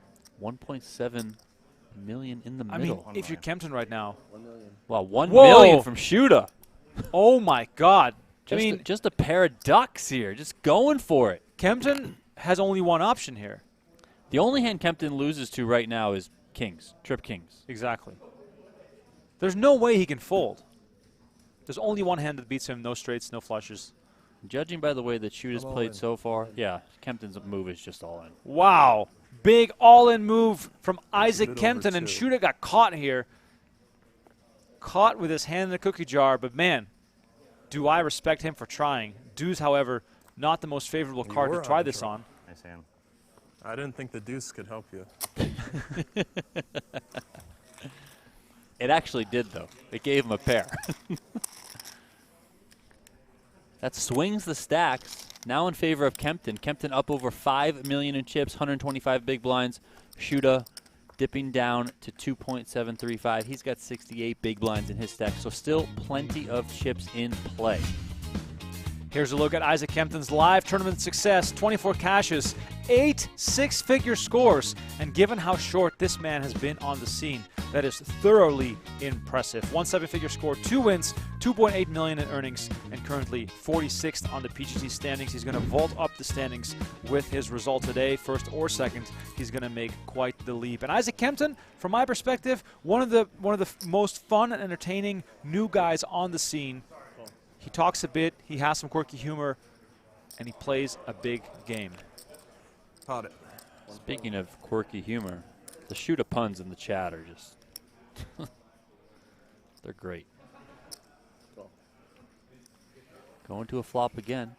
[SPEAKER 2] 1.7 million in the
[SPEAKER 1] I
[SPEAKER 2] middle.
[SPEAKER 1] mean, if you're Kempton right now.
[SPEAKER 5] 1 million.
[SPEAKER 2] Wow, 1
[SPEAKER 1] Whoa.
[SPEAKER 2] million from Shuda.
[SPEAKER 1] Oh, my God.
[SPEAKER 2] Just a pair of ducks here, just going for it.
[SPEAKER 1] Kempton has only one option here.
[SPEAKER 2] The only hand Kempton loses to right now is kings, trip kings.
[SPEAKER 1] Exactly. There's no way he can fold. There's only one hand that beats him, no straights, no flushes.
[SPEAKER 2] Judging by the way that Shuda's
[SPEAKER 7] I'm all
[SPEAKER 2] played
[SPEAKER 7] in.
[SPEAKER 2] so far, yeah, Kempton's move is just all in.
[SPEAKER 1] Wow. Big all-in move from Isaac
[SPEAKER 7] Bit over
[SPEAKER 1] Kempton, and
[SPEAKER 7] 2.
[SPEAKER 1] Shuda got caught here. Caught with his hand in the cookie jar, but man, do I respect him for trying. Deuce, however, not the most favorable
[SPEAKER 7] You
[SPEAKER 1] card to
[SPEAKER 7] were
[SPEAKER 1] try
[SPEAKER 7] on
[SPEAKER 1] this
[SPEAKER 7] draw.
[SPEAKER 1] on.
[SPEAKER 4] Nice hand.
[SPEAKER 7] I didn't think the deuce could help you.
[SPEAKER 2] It actually did, though. It gave him a pair. That swings the stacks. Now in favor of Kempton. Kempton up over 5 million in chips, 125 big blinds. Shuda dipping down to 2.735. He's got 68 big blinds in his stack, so still plenty of chips in play.
[SPEAKER 1] Here's a look at Isaac Kempton's live tournament success. 24 cashes, 8 six-figure scores, and given how short this man has been on the scene, that is thoroughly impressive. 1 seven-figure score, 2 wins, 2.8 million in earnings, and currently 46th on the PGT standings. He's going to vault up the standings with his result today, first or second. He's going to make quite the leap. And Isaac Kempton, from my perspective, one of the most fun and entertaining new guys on the scene. He talks a bit, he has some quirky humor, and he plays a big game.
[SPEAKER 7] Pot it.
[SPEAKER 2] Speaking of quirky humor, the Shuda puns in the chat are just, they're great. Going to a flop again.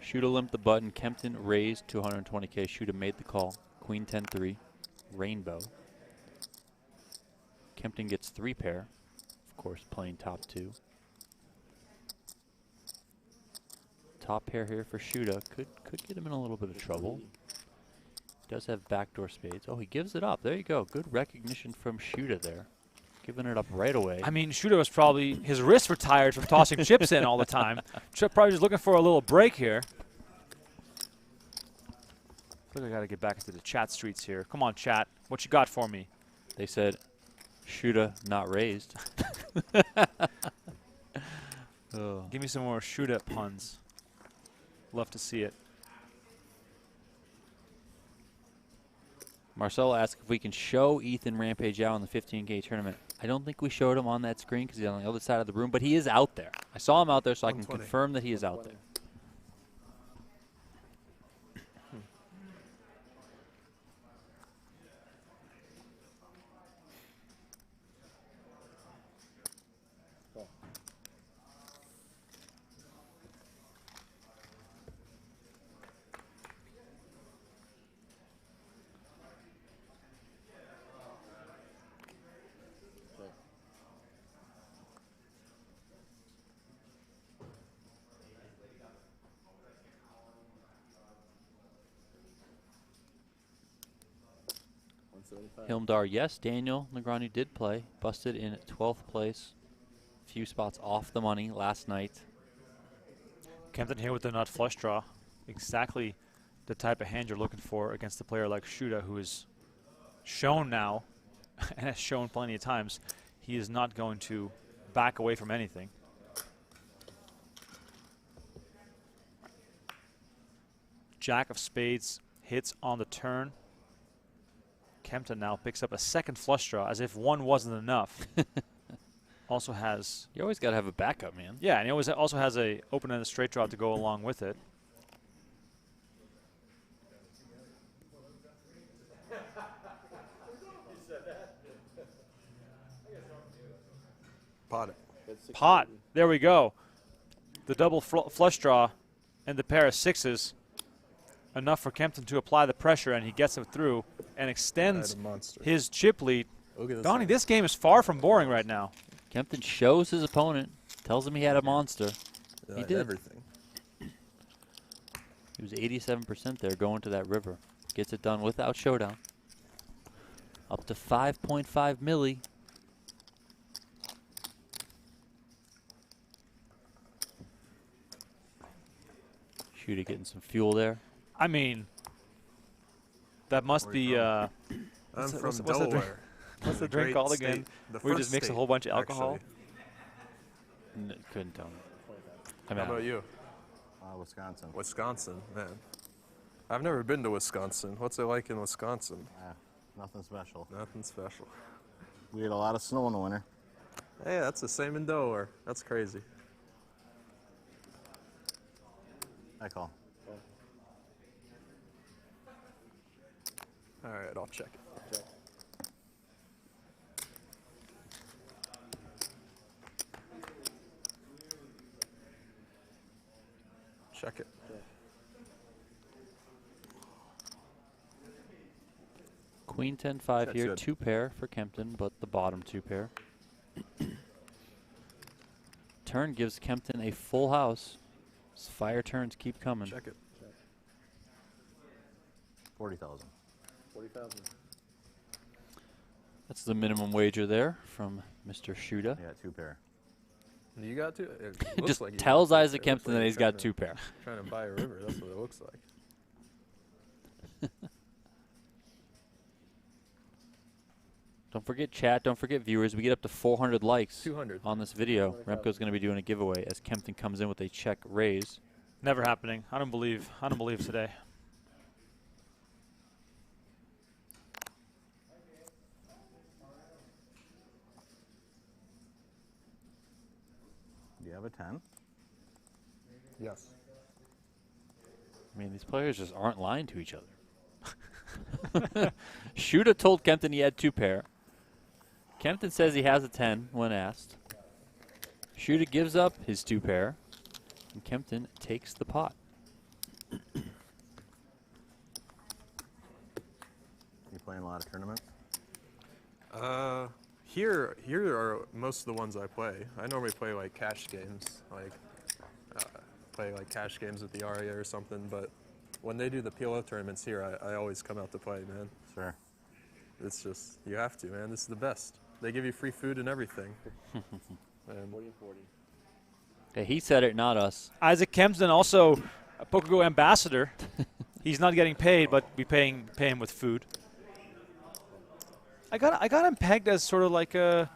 [SPEAKER 2] Shuda limped the button. Kempton raised to 120K. Shuda made the call. Queen 10-3. Rainbow. Kempton gets 3 pair. Of course, playing top 2. Top pair here for Shuda. Could get him in a little bit of trouble. Does have backdoor spades. Oh, he gives it up. There you go. Good recognition from Shuda there. Giving it up right away.
[SPEAKER 1] I mean, Shuda was probably, his wrists were tired from tossing chips in all the time. Probably just looking for a little break here. I think I got to get back into the chat streets here. Come on, chat. What you got for me?
[SPEAKER 2] They said, Shuda not raised. Oh.
[SPEAKER 1] Give me some more Shuda puns. Love to see it.
[SPEAKER 2] Marcelo asked if we can show Ethan Rampage out in the 15K tournament. I don't think we showed him on that screen because he's on the other side of the room, but he is out there. I saw him out there, so I can confirm that he is out there. Hilmdar, yes, Daniel Negreanu did play. Busted in 12th place. A few spots off the money last night.
[SPEAKER 1] Kempton here with the nut flush draw. Exactly the type of hand you're looking for against a player like Shuda, who is shown now, and has shown plenty of times, he is not going to back away from anything. Jack of spades hits on the turn. Kempton now picks up a second flush draw, as if one wasn't enough. Also has...
[SPEAKER 2] You always got to have a backup, man.
[SPEAKER 1] Yeah, and he always also has a open-ended straight draw to go along with it.
[SPEAKER 7] Pot it.
[SPEAKER 1] Pot. There we go. The double flush draw and the pair of sixes. Enough for Kempton to apply the pressure, and he gets it through and extends his chip lead. Donnie, this game is far from boring right now.
[SPEAKER 2] Kempton shows his opponent, tells him he had a monster. He did
[SPEAKER 7] everything.
[SPEAKER 2] He was 87% there going to that river. Gets it done without showdown. Up to 5.5 milli. Shuda getting some fuel there.
[SPEAKER 1] I mean, that must be.
[SPEAKER 7] I'm from Delaware.
[SPEAKER 1] What's the drink called again? We just mix a whole bunch of alcohol.
[SPEAKER 2] Couldn't tell me.
[SPEAKER 7] How about you?
[SPEAKER 4] Wisconsin.
[SPEAKER 7] Wisconsin, man. I've never been to Wisconsin. What's it like in Wisconsin?
[SPEAKER 4] Nothing special.
[SPEAKER 7] Nothing special.
[SPEAKER 4] We had a lot of snow in the winter.
[SPEAKER 7] Hey, that's the same in Delaware. That's crazy.
[SPEAKER 4] I call.
[SPEAKER 7] All right, I'll check it. Check it.
[SPEAKER 2] Queen 10-5 here,
[SPEAKER 4] good.
[SPEAKER 2] 2 pair for Kempton, but the bottom 2 pair. Turn gives Kempton a full house. His fire turns keep coming.
[SPEAKER 7] Check it.
[SPEAKER 4] 40,000.
[SPEAKER 7] 40,000.
[SPEAKER 2] That's the minimum wager there from Mr. Shuda.
[SPEAKER 4] Yeah, 2 pair.
[SPEAKER 7] You got to? It looks
[SPEAKER 2] Just
[SPEAKER 7] like you
[SPEAKER 2] tells
[SPEAKER 7] got
[SPEAKER 2] Isaac
[SPEAKER 7] it looks
[SPEAKER 2] Kempton
[SPEAKER 7] like
[SPEAKER 2] that
[SPEAKER 7] you're
[SPEAKER 2] he's got
[SPEAKER 7] trying
[SPEAKER 2] 2 pair.
[SPEAKER 7] Trying to buy a river. That's what it looks like.
[SPEAKER 2] Don't forget chat. Don't forget viewers. We get up to 400 likes
[SPEAKER 7] 200
[SPEAKER 2] on this video. Remko's going to be doing a giveaway as Kempton comes in with a check raise.
[SPEAKER 1] Never happening. I don't believe today.
[SPEAKER 4] Do you have a 10?
[SPEAKER 7] Yes.
[SPEAKER 2] I mean, these players just aren't lying to each other. Shuda told Kempton he had 2 pair. Kempton says he has a 10 when asked. Shuda gives up his 2 pair, and Kempton takes the pot.
[SPEAKER 4] You playing a lot of tournaments?
[SPEAKER 7] Here are most of the ones I play. I normally play like cash games, play like cash games with the Aria or something. But when they do the PLO tournaments here, I always come out to play, man.
[SPEAKER 4] Sure.
[SPEAKER 7] It's just, you have to, man. This is the best. They give you free food and everything. And
[SPEAKER 5] 40 and 40.
[SPEAKER 2] Yeah, he said it, not us.
[SPEAKER 1] Isaac Kempton, also a PokerGO ambassador. He's not getting paid, but we pay him with food. I got him pegged as sort of like a,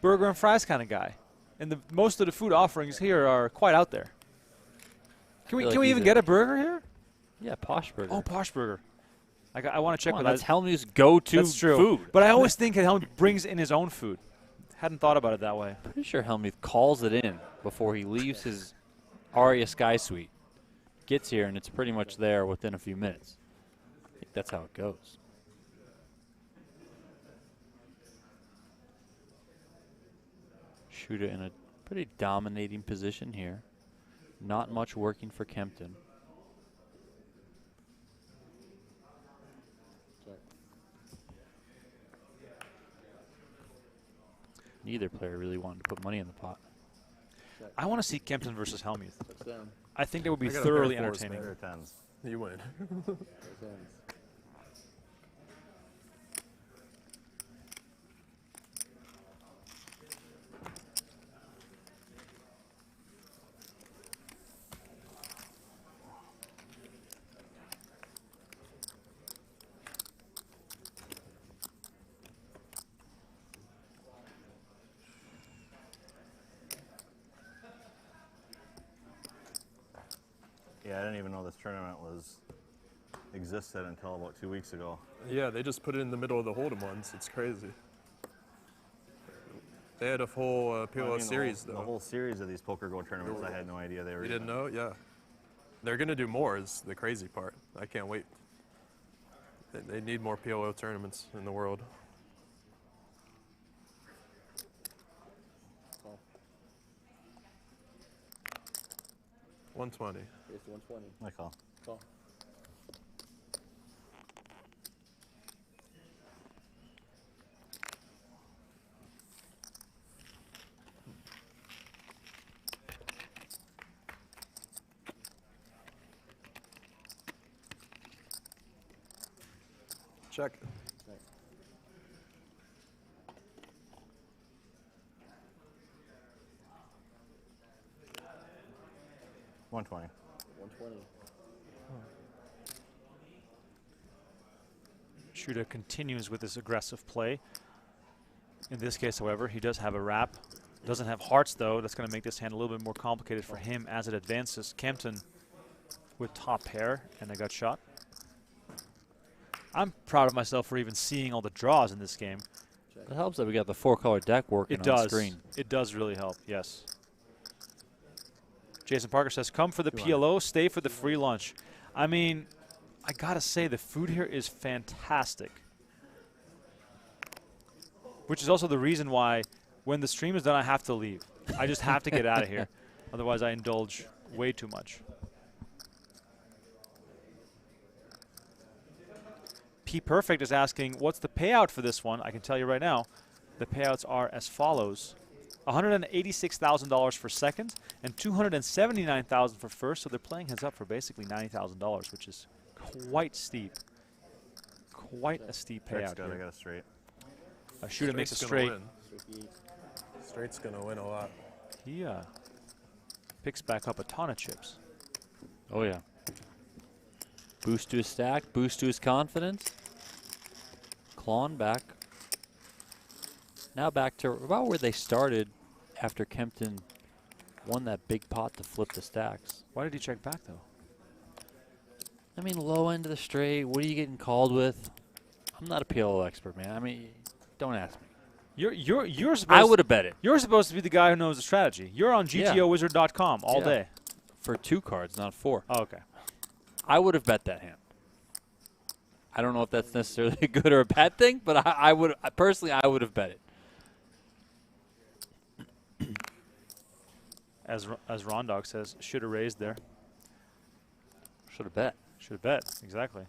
[SPEAKER 1] burger and fries kind of guy. And most of the food offerings here are quite out there. Can we even get a burger here?
[SPEAKER 2] Yeah, Posh Burger.
[SPEAKER 1] Oh, Posh Burger. I want to check.
[SPEAKER 2] Come on,
[SPEAKER 1] with
[SPEAKER 2] that's Helmuth's go-to
[SPEAKER 1] That's true.
[SPEAKER 2] food.
[SPEAKER 1] But I always think that Helmuth brings in his own food. Hadn't thought about it that way.
[SPEAKER 2] Pretty sure Helmuth calls it in before he leaves his Aria Sky Suite. Gets here, and it's pretty much there within a few minutes. I think that's how it goes. Shuda in a pretty dominating position here. Not much working for Kemptoin. Neither player really wanted to put money in the pot.
[SPEAKER 1] I want to see Kemptoin versus Helmuth.
[SPEAKER 5] Touchdown.
[SPEAKER 1] I think that would be
[SPEAKER 7] I got a
[SPEAKER 1] thoroughly
[SPEAKER 7] pair of fours,
[SPEAKER 1] entertaining.
[SPEAKER 7] man.
[SPEAKER 4] Pair of tens.
[SPEAKER 7] You win.
[SPEAKER 4] Yeah, I didn't even know this tournament existed until about 2 weeks ago.
[SPEAKER 7] Yeah, they just put it in the middle of the Hold'em ones. It's crazy. They had a whole PLO series,
[SPEAKER 4] the
[SPEAKER 7] though.
[SPEAKER 4] whole series of these PokerGO tournaments, I had no idea they were.
[SPEAKER 7] You didn't know? Yeah. They're going to do more is the crazy part. I can't wait. They need more PLO tournaments in the world.
[SPEAKER 5] Call.
[SPEAKER 7] 120.
[SPEAKER 5] It's 120.
[SPEAKER 4] I call.
[SPEAKER 5] Call.
[SPEAKER 7] Check.
[SPEAKER 5] Check.
[SPEAKER 4] $120.
[SPEAKER 5] 120.
[SPEAKER 1] Shuda continues with this aggressive play. In this case, however, he does have a wrap. Doesn't have hearts, though. That's going to make this hand a little bit more complicated for him as it advances. Kemptoin with top pair and a gut shot. I'm proud of myself for even seeing all the draws in this game.
[SPEAKER 2] It helps that we got the 4-color deck working on screen.
[SPEAKER 1] It does really help, yes. Jason Parker says, come for the PLO, stay for the free lunch. I mean, I gotta say, the food here is fantastic. Which is also the reason why when the stream is done, I have to leave. I just have to get out of here. Otherwise, I indulge way too much. P Perfect is asking, what's the payout for this one? I can tell you right now, the payouts are as follows. $186,000 for second and $279,000 for first, so they're playing heads up for basically $90,000, which is quite steep. Quite a steep payout
[SPEAKER 4] I
[SPEAKER 1] here.
[SPEAKER 4] got a straight.
[SPEAKER 1] Shuda makes a
[SPEAKER 7] Straight's
[SPEAKER 1] straight.
[SPEAKER 7] gonna win. Straight's going to win a lot.
[SPEAKER 1] He picks back up a ton of chips.
[SPEAKER 2] Oh, yeah. Boost to his stack, boost to his confidence. Clawing back. Now back to about where they started after Kemptoin won that big pot to flip the stacks.
[SPEAKER 1] Why did he check back, though?
[SPEAKER 2] I mean, low end of the straight. What are you getting called with? I'm not a PLO expert, man. I mean, don't ask me.
[SPEAKER 1] You're supposed
[SPEAKER 2] I would have bet it.
[SPEAKER 1] You're supposed to be the guy who knows the strategy. You're on GTOwizard.com all day.
[SPEAKER 2] For 2 cards, not 4.
[SPEAKER 1] Oh, okay.
[SPEAKER 2] I would have bet that hand. I don't know if that's necessarily a good or a bad thing, but I would personally I would have bet it.
[SPEAKER 1] As Rondog says, should have raised there.
[SPEAKER 2] Should have bet.
[SPEAKER 1] Should have bet, exactly.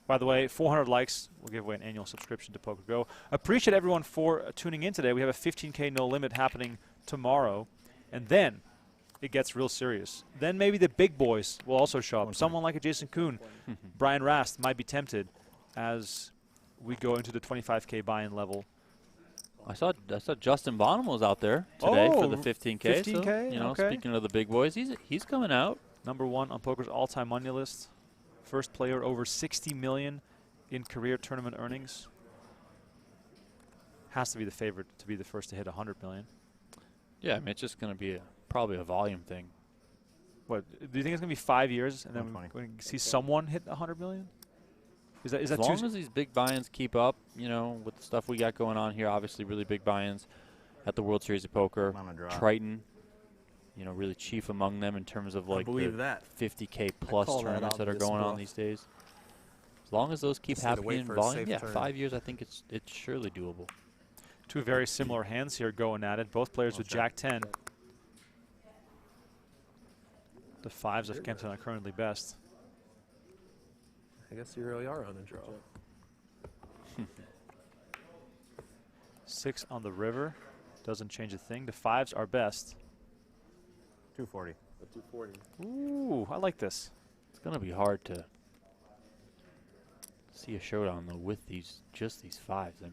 [SPEAKER 1] By the way, 400 likes will give away an annual subscription to PokerGO. Appreciate everyone for tuning in today. We have a 15K no limit happening tomorrow, and then it gets real serious. Then maybe the big boys will also show up. Someone like a Jason Kuhn, Brian Rast might be tempted as we go into the 25K buy-in level.
[SPEAKER 2] I saw Justin Bonham was out there today for the 15K.
[SPEAKER 1] 15K,
[SPEAKER 2] So, you know,
[SPEAKER 1] okay.
[SPEAKER 2] speaking of the big boys, he's coming out.
[SPEAKER 1] #1 on Poker's all-time money list. First player over 60 million in career tournament earnings. Has to be the favorite to be the first to hit 100 million.
[SPEAKER 2] Yeah, I mean, it's just going to be probably a volume thing.
[SPEAKER 1] What do you think it's gonna be 5 years, and then we're
[SPEAKER 4] 120.
[SPEAKER 1] going to see someone hit 100 million? Is that
[SPEAKER 2] As
[SPEAKER 1] too?
[SPEAKER 2] long as these big buy-ins keep up, you know, with the stuff we got going on here, obviously really big buy-ins at the World Series of Poker.
[SPEAKER 4] I'm on a draw.
[SPEAKER 2] Triton, you know, really chief among them in terms of like
[SPEAKER 7] believe
[SPEAKER 2] the
[SPEAKER 7] that.
[SPEAKER 2] 50K plus
[SPEAKER 7] call that
[SPEAKER 2] tournaments that are
[SPEAKER 7] obvious
[SPEAKER 2] going on
[SPEAKER 7] bluff.
[SPEAKER 2] these days. As long as those keep
[SPEAKER 7] Just need to wait
[SPEAKER 2] happening in
[SPEAKER 7] for a
[SPEAKER 2] volume,
[SPEAKER 7] safe
[SPEAKER 2] yeah,
[SPEAKER 7] turn.
[SPEAKER 2] 5 years, I think it's surely doable.
[SPEAKER 1] Two very similar hands here going at it. Both players with Jack 10. The fives of Kemptoin are currently best.
[SPEAKER 7] I guess you really are on a draw.
[SPEAKER 1] 6 on the river. Doesn't change a thing. The fives are best.
[SPEAKER 4] 240.
[SPEAKER 5] 240.
[SPEAKER 1] Ooh, I like this.
[SPEAKER 2] It's going to be hard to see a showdown, though, with just these fives. I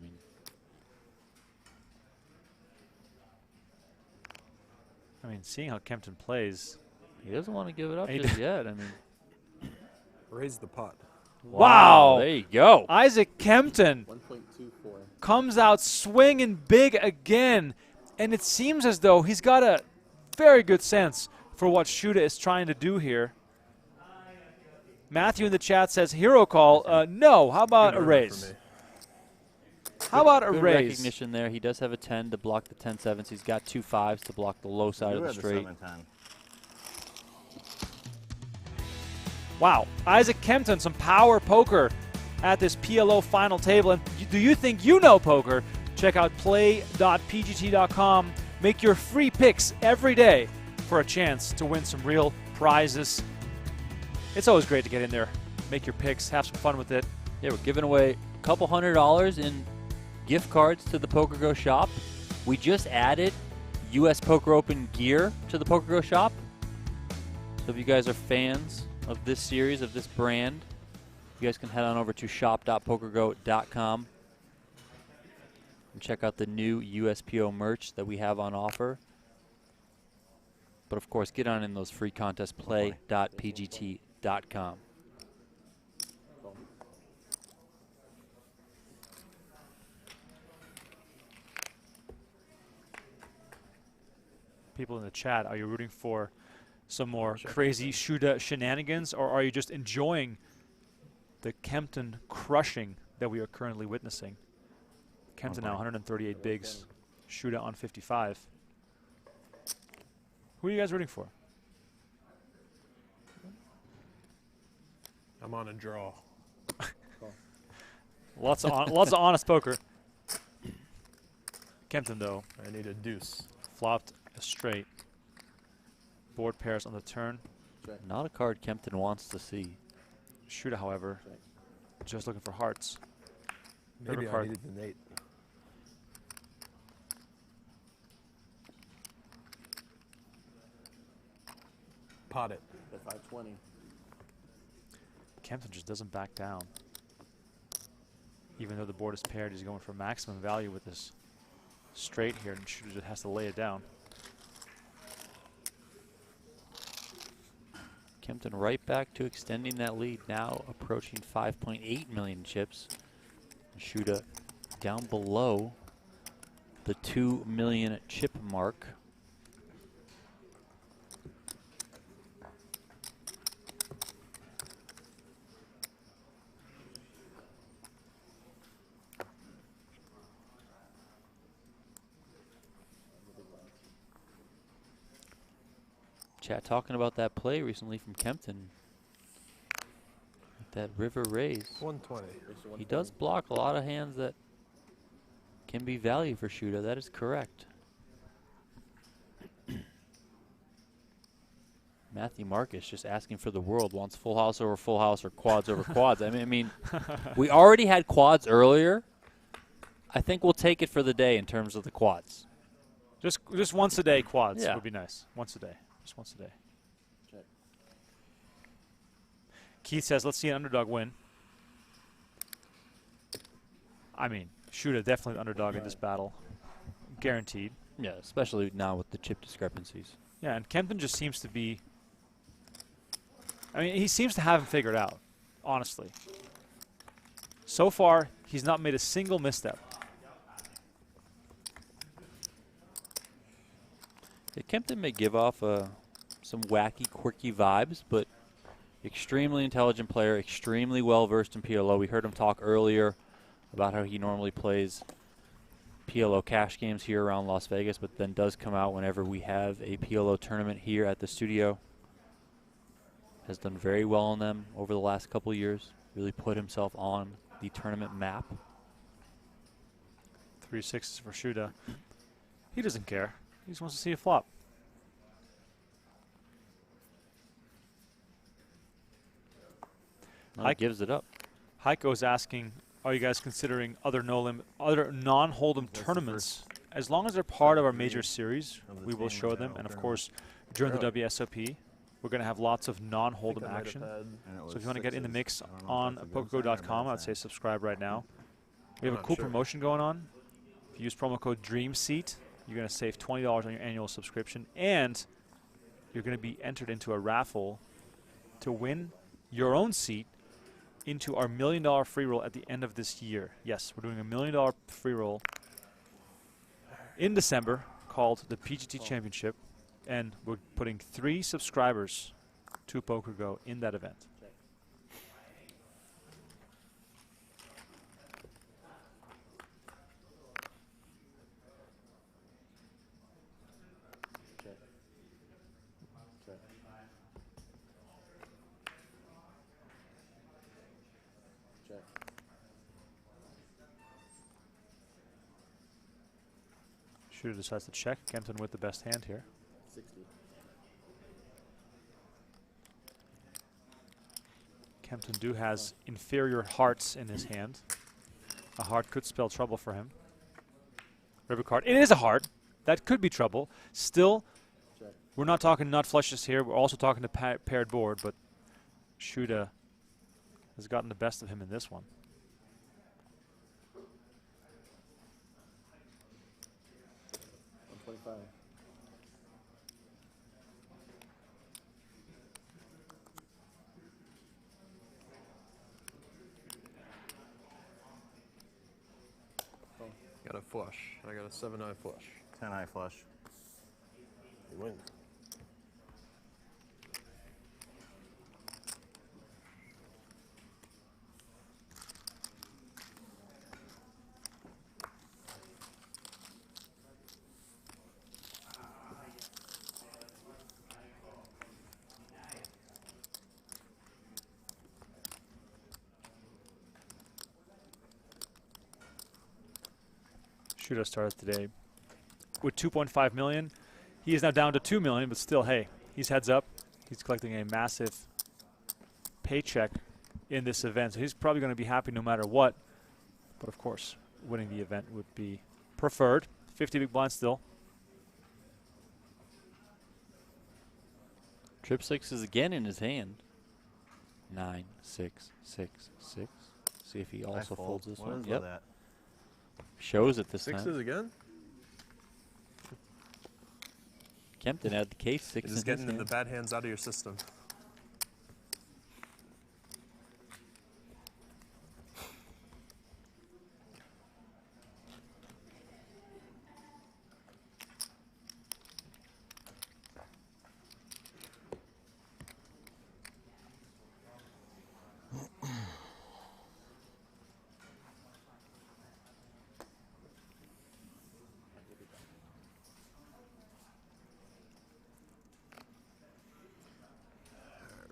[SPEAKER 2] mean,
[SPEAKER 1] seeing how Kemptoin plays.
[SPEAKER 2] He doesn't want to give it up just yet. I mean,
[SPEAKER 7] Raise the pot.
[SPEAKER 1] Wow.
[SPEAKER 2] There you go.
[SPEAKER 1] Isaac Kemptoin
[SPEAKER 5] 1.24.
[SPEAKER 1] comes out swinging big again. And it seems as though he's got a very good sense for what Shuda is trying to do here. Matthew in the chat says, hero call. No, how about a raise? How about a
[SPEAKER 2] Good
[SPEAKER 1] raise?
[SPEAKER 2] recognition there. He does have a 10 to block the 10-7s. He's got 2 5s to block the low side of the straight.
[SPEAKER 1] Wow, Isaac Kemptoin, some power poker at this PLO final table. And do you think you know poker? Check out play.pgt.com. Make your free picks every day for a chance to win some real prizes. It's always great to get in there, make your picks, have some fun with it.
[SPEAKER 2] Yeah, we're giving away a couple $100 in gift cards to the PokerGO shop. We just added U.S. Poker Open gear to the PokerGO shop. So if you guys are fans of this series, of this brand, you guys can head on over to shop.pokergo.com and check out the new USPO merch that we have on offer. But of course, get on in those free contests, play.pgt.com.
[SPEAKER 1] People in the chat, are you rooting for some more crazy Shuda shenanigans, or are you just enjoying the Kemptoin crushing that we are currently witnessing? Kemptoin now 138 bigs, Shuda on 55. Who are you guys rooting for?
[SPEAKER 7] I'm on a draw.
[SPEAKER 1] Lots of honest poker. Kemptoin, though,
[SPEAKER 7] I need a deuce.
[SPEAKER 1] flopped a straight. Board pairs on the turn.
[SPEAKER 2] Not a card Kemptoin wants to see.
[SPEAKER 1] Shuda, however, just looking for hearts.
[SPEAKER 7] Maybe
[SPEAKER 1] River
[SPEAKER 7] I
[SPEAKER 1] card.
[SPEAKER 7] needed an 8. Pot it.
[SPEAKER 5] At 520.
[SPEAKER 1] Kemptoin just doesn't back down. Even though the board is paired, he's going for maximum value with this straight here, and Shuda just has to lay it down.
[SPEAKER 2] Kemptoin right back to extending that lead, now approaching 5.8 million chips. Shuda down below the 2 million chip mark. Chat talking about that play recently from Kemptoin. That river raise.
[SPEAKER 7] 120.
[SPEAKER 2] He does block a lot of hands that can be value for Shuda. That is correct. Matthew Marcus just asking for the world, wants full house over full house or quads over quads. I mean, we already had quads earlier. I think we'll take it for the day in terms of the quads.
[SPEAKER 1] Just once a day quads
[SPEAKER 2] Yeah.
[SPEAKER 1] would be nice. Once a day. Just once a day.
[SPEAKER 5] Check.
[SPEAKER 1] Keith says, let's see an underdog win. I mean, Shuda definitely the underdog in this battle. Guaranteed.
[SPEAKER 2] Yeah, especially now with the chip discrepancies.
[SPEAKER 1] Yeah, and Kemptoin just seems to be... I mean, he seems to have him figured out, honestly. So far, he's not made a single misstep.
[SPEAKER 2] Yeah, Kemptoin may give off a some wacky, quirky vibes, but extremely intelligent player, extremely well-versed in PLO. We heard him talk earlier about how he normally plays PLO cash games here around Las Vegas, but then does come out whenever we have a PLO tournament here at the studio. Has done very well in them over the last couple of years. Really put himself on the tournament map.
[SPEAKER 1] 3 6s for Shuda. He doesn't care. He just wants to see a flop.
[SPEAKER 2] He gives it up.
[SPEAKER 1] Heiko's asking, are you guys considering other non-hold'em tournaments? As long as they're part of our major series, we will show them. And of course, during the WSOP, we're going to have lots of non-hold'em action. So if you want to get in the mix on PokerGO.com, I'd say subscribe right now. We have a cool promotion going on. If you use promo code DREAMSEAT, you're going to save $20 on your annual subscription, and you're going to be entered into a raffle to win your own seat into our $1 million free roll at the end of this year. Yes, we're doing a $1 million free roll in December called the PGT Championship, and we're putting 3 subscribers to PokerGO in that event. Shooter decides to check. Kemptoin with the best hand here.
[SPEAKER 5] 60.
[SPEAKER 1] Kemptoin has inferior hearts in his hand. A heart could spell trouble for him. River card. It is a heart. That could be trouble. Still, we're not talking nut flushes here. We're also talking to paired board, but Shuda has gotten the best of him in this one.
[SPEAKER 7] Got a flush. I got a 7-eye flush.
[SPEAKER 4] 10-eye flush.
[SPEAKER 5] You win.
[SPEAKER 1] Shuda started today with 2.5 million. He is now down to 2 million, but still, hey, he's heads up. He's collecting a massive paycheck in this event, so he's probably going to be happy no matter what. But of course, winning the event would be preferred. 50 big blinds still.
[SPEAKER 2] Trip 6 is again in his hand. 9, 6, 6, 6. See if he also folds this one. Yep.
[SPEAKER 4] That?
[SPEAKER 2] Shows it this
[SPEAKER 7] Sixes
[SPEAKER 2] time.
[SPEAKER 7] again?
[SPEAKER 2] Kemptoin had the case 6
[SPEAKER 7] You're just getting the bad hands out of your system.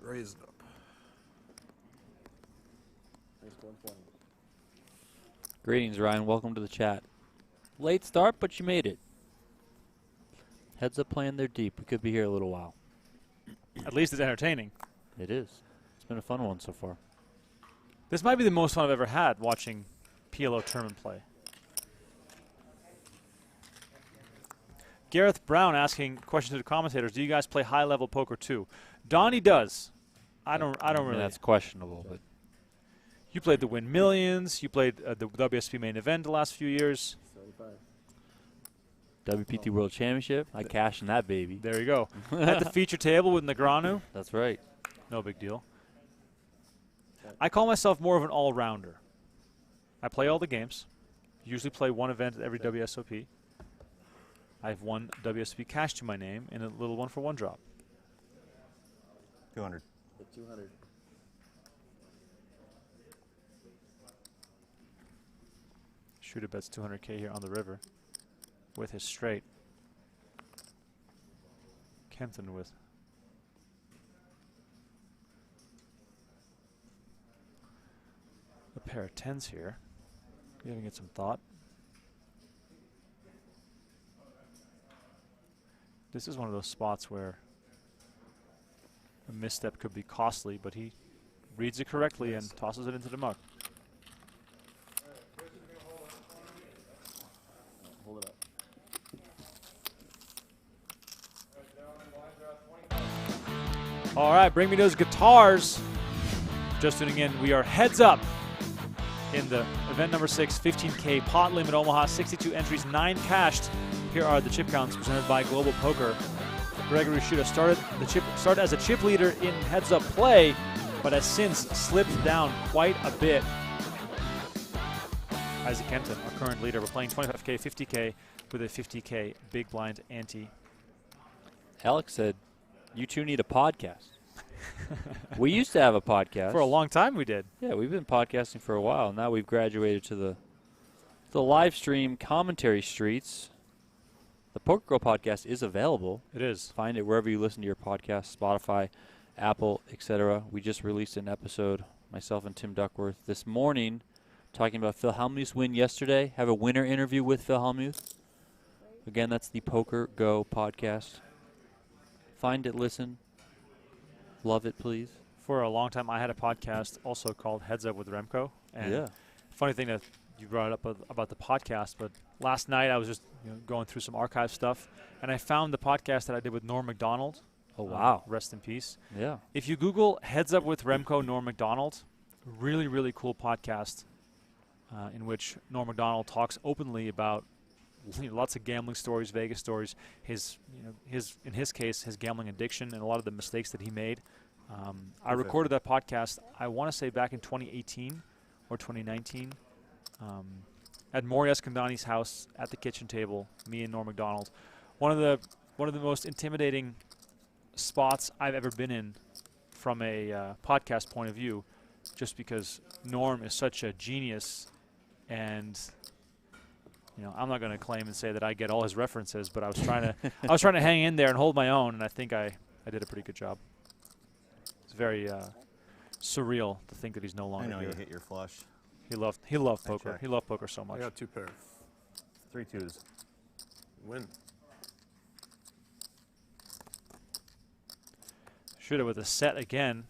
[SPEAKER 7] Raise it up.
[SPEAKER 5] Raise 120.
[SPEAKER 2] Greetings, Ryan. Welcome to the chat. Late start, but you made it. Heads up playing there deep. We could be here a little while.
[SPEAKER 1] At least it's entertaining.
[SPEAKER 2] It is. It's been a fun one so far.
[SPEAKER 1] This might be the most fun I've ever had watching PLO tournament play. Gareth Brown asking question to the commentators: do you guys play high-level poker too? Donnie does. I don't really.
[SPEAKER 2] That's questionable, but
[SPEAKER 1] you played the Win Millions. You played the WSP main event the last few years.
[SPEAKER 5] 75.
[SPEAKER 2] WPT World Championship. I cashed in that baby.
[SPEAKER 1] There you go. At the feature table with Negreanu.
[SPEAKER 2] That's right.
[SPEAKER 1] No big deal. I call myself more of an all-rounder. I play all the games. Usually play one event at every WSOP. I have one WSP cash to my name and a little one for one drop.
[SPEAKER 4] 200.
[SPEAKER 5] Hit 200.
[SPEAKER 1] Shuda bets 200K here on the river with his straight. Kemptoin with a pair of 10s here. Giving it some thought. This is one of those spots where a misstep could be costly, but he reads it correctly and tosses it into the muck.
[SPEAKER 5] Hold it up.
[SPEAKER 1] All right, bring me those guitars. Just tuning in, we are heads up in the event number 6, 15K Pot Limit Omaha, 62 entries, 9 cashed. Here are the chip counts presented by Global Poker. Gregory Shuda started as a chip leader in heads-up play, but has since slipped down quite a bit. Isaac Kemptoin, our current leader, we're playing 25K, 50K with a 50K big blind ante.
[SPEAKER 2] Alex said, "You two need a podcast." We used to have a podcast
[SPEAKER 1] For a long time we did.
[SPEAKER 2] Yeah, we've been podcasting for a while. Now we've graduated to the live stream commentary streets. The PokerGO podcast is available.
[SPEAKER 1] It is.
[SPEAKER 2] Find it wherever you listen to your podcast, Spotify, Apple, etc. We just released an episode, myself and Tim Duckworth, this morning, talking about Phil Hellmuth's win yesterday. Have a winner interview with Phil Hellmuth. Again, that's the PokerGO podcast. Find it, listen. Love it, please.
[SPEAKER 1] For a long time, I had a podcast also called Heads Up with Remko. And
[SPEAKER 2] Yeah.
[SPEAKER 1] funny thing that you brought up about the podcast, but last night I was just going through some archive stuff, and I found the podcast that I did with Norm Macdonald.
[SPEAKER 2] Oh, wow.
[SPEAKER 1] Rest in peace.
[SPEAKER 2] Yeah.
[SPEAKER 1] If you Google Heads Up with Remko, Norm Macdonald, really, really cool podcast in which Norm Macdonald talks openly about lots of gambling stories, Vegas stories, in his case, his gambling addiction and a lot of the mistakes that he made. I recorded that podcast, I want to say back in 2018 or 2019, at Maury Escondani's house at the kitchen table, me and Norm Macdonald. One of the most intimidating spots I've ever been in from a podcast point of view, just because Norm is such a genius, and I'm not going to claim and say that I get all his references, but I was trying to hang in there and hold my own, and I think I did a pretty good job. It's very surreal to think that he's no longer
[SPEAKER 4] I know
[SPEAKER 1] here.
[SPEAKER 4] you hit your flush.
[SPEAKER 1] He loved poker. He loved poker so much.
[SPEAKER 7] I got 2 pair.
[SPEAKER 4] 3 twos.
[SPEAKER 7] Win.
[SPEAKER 1] Shuda with a set again,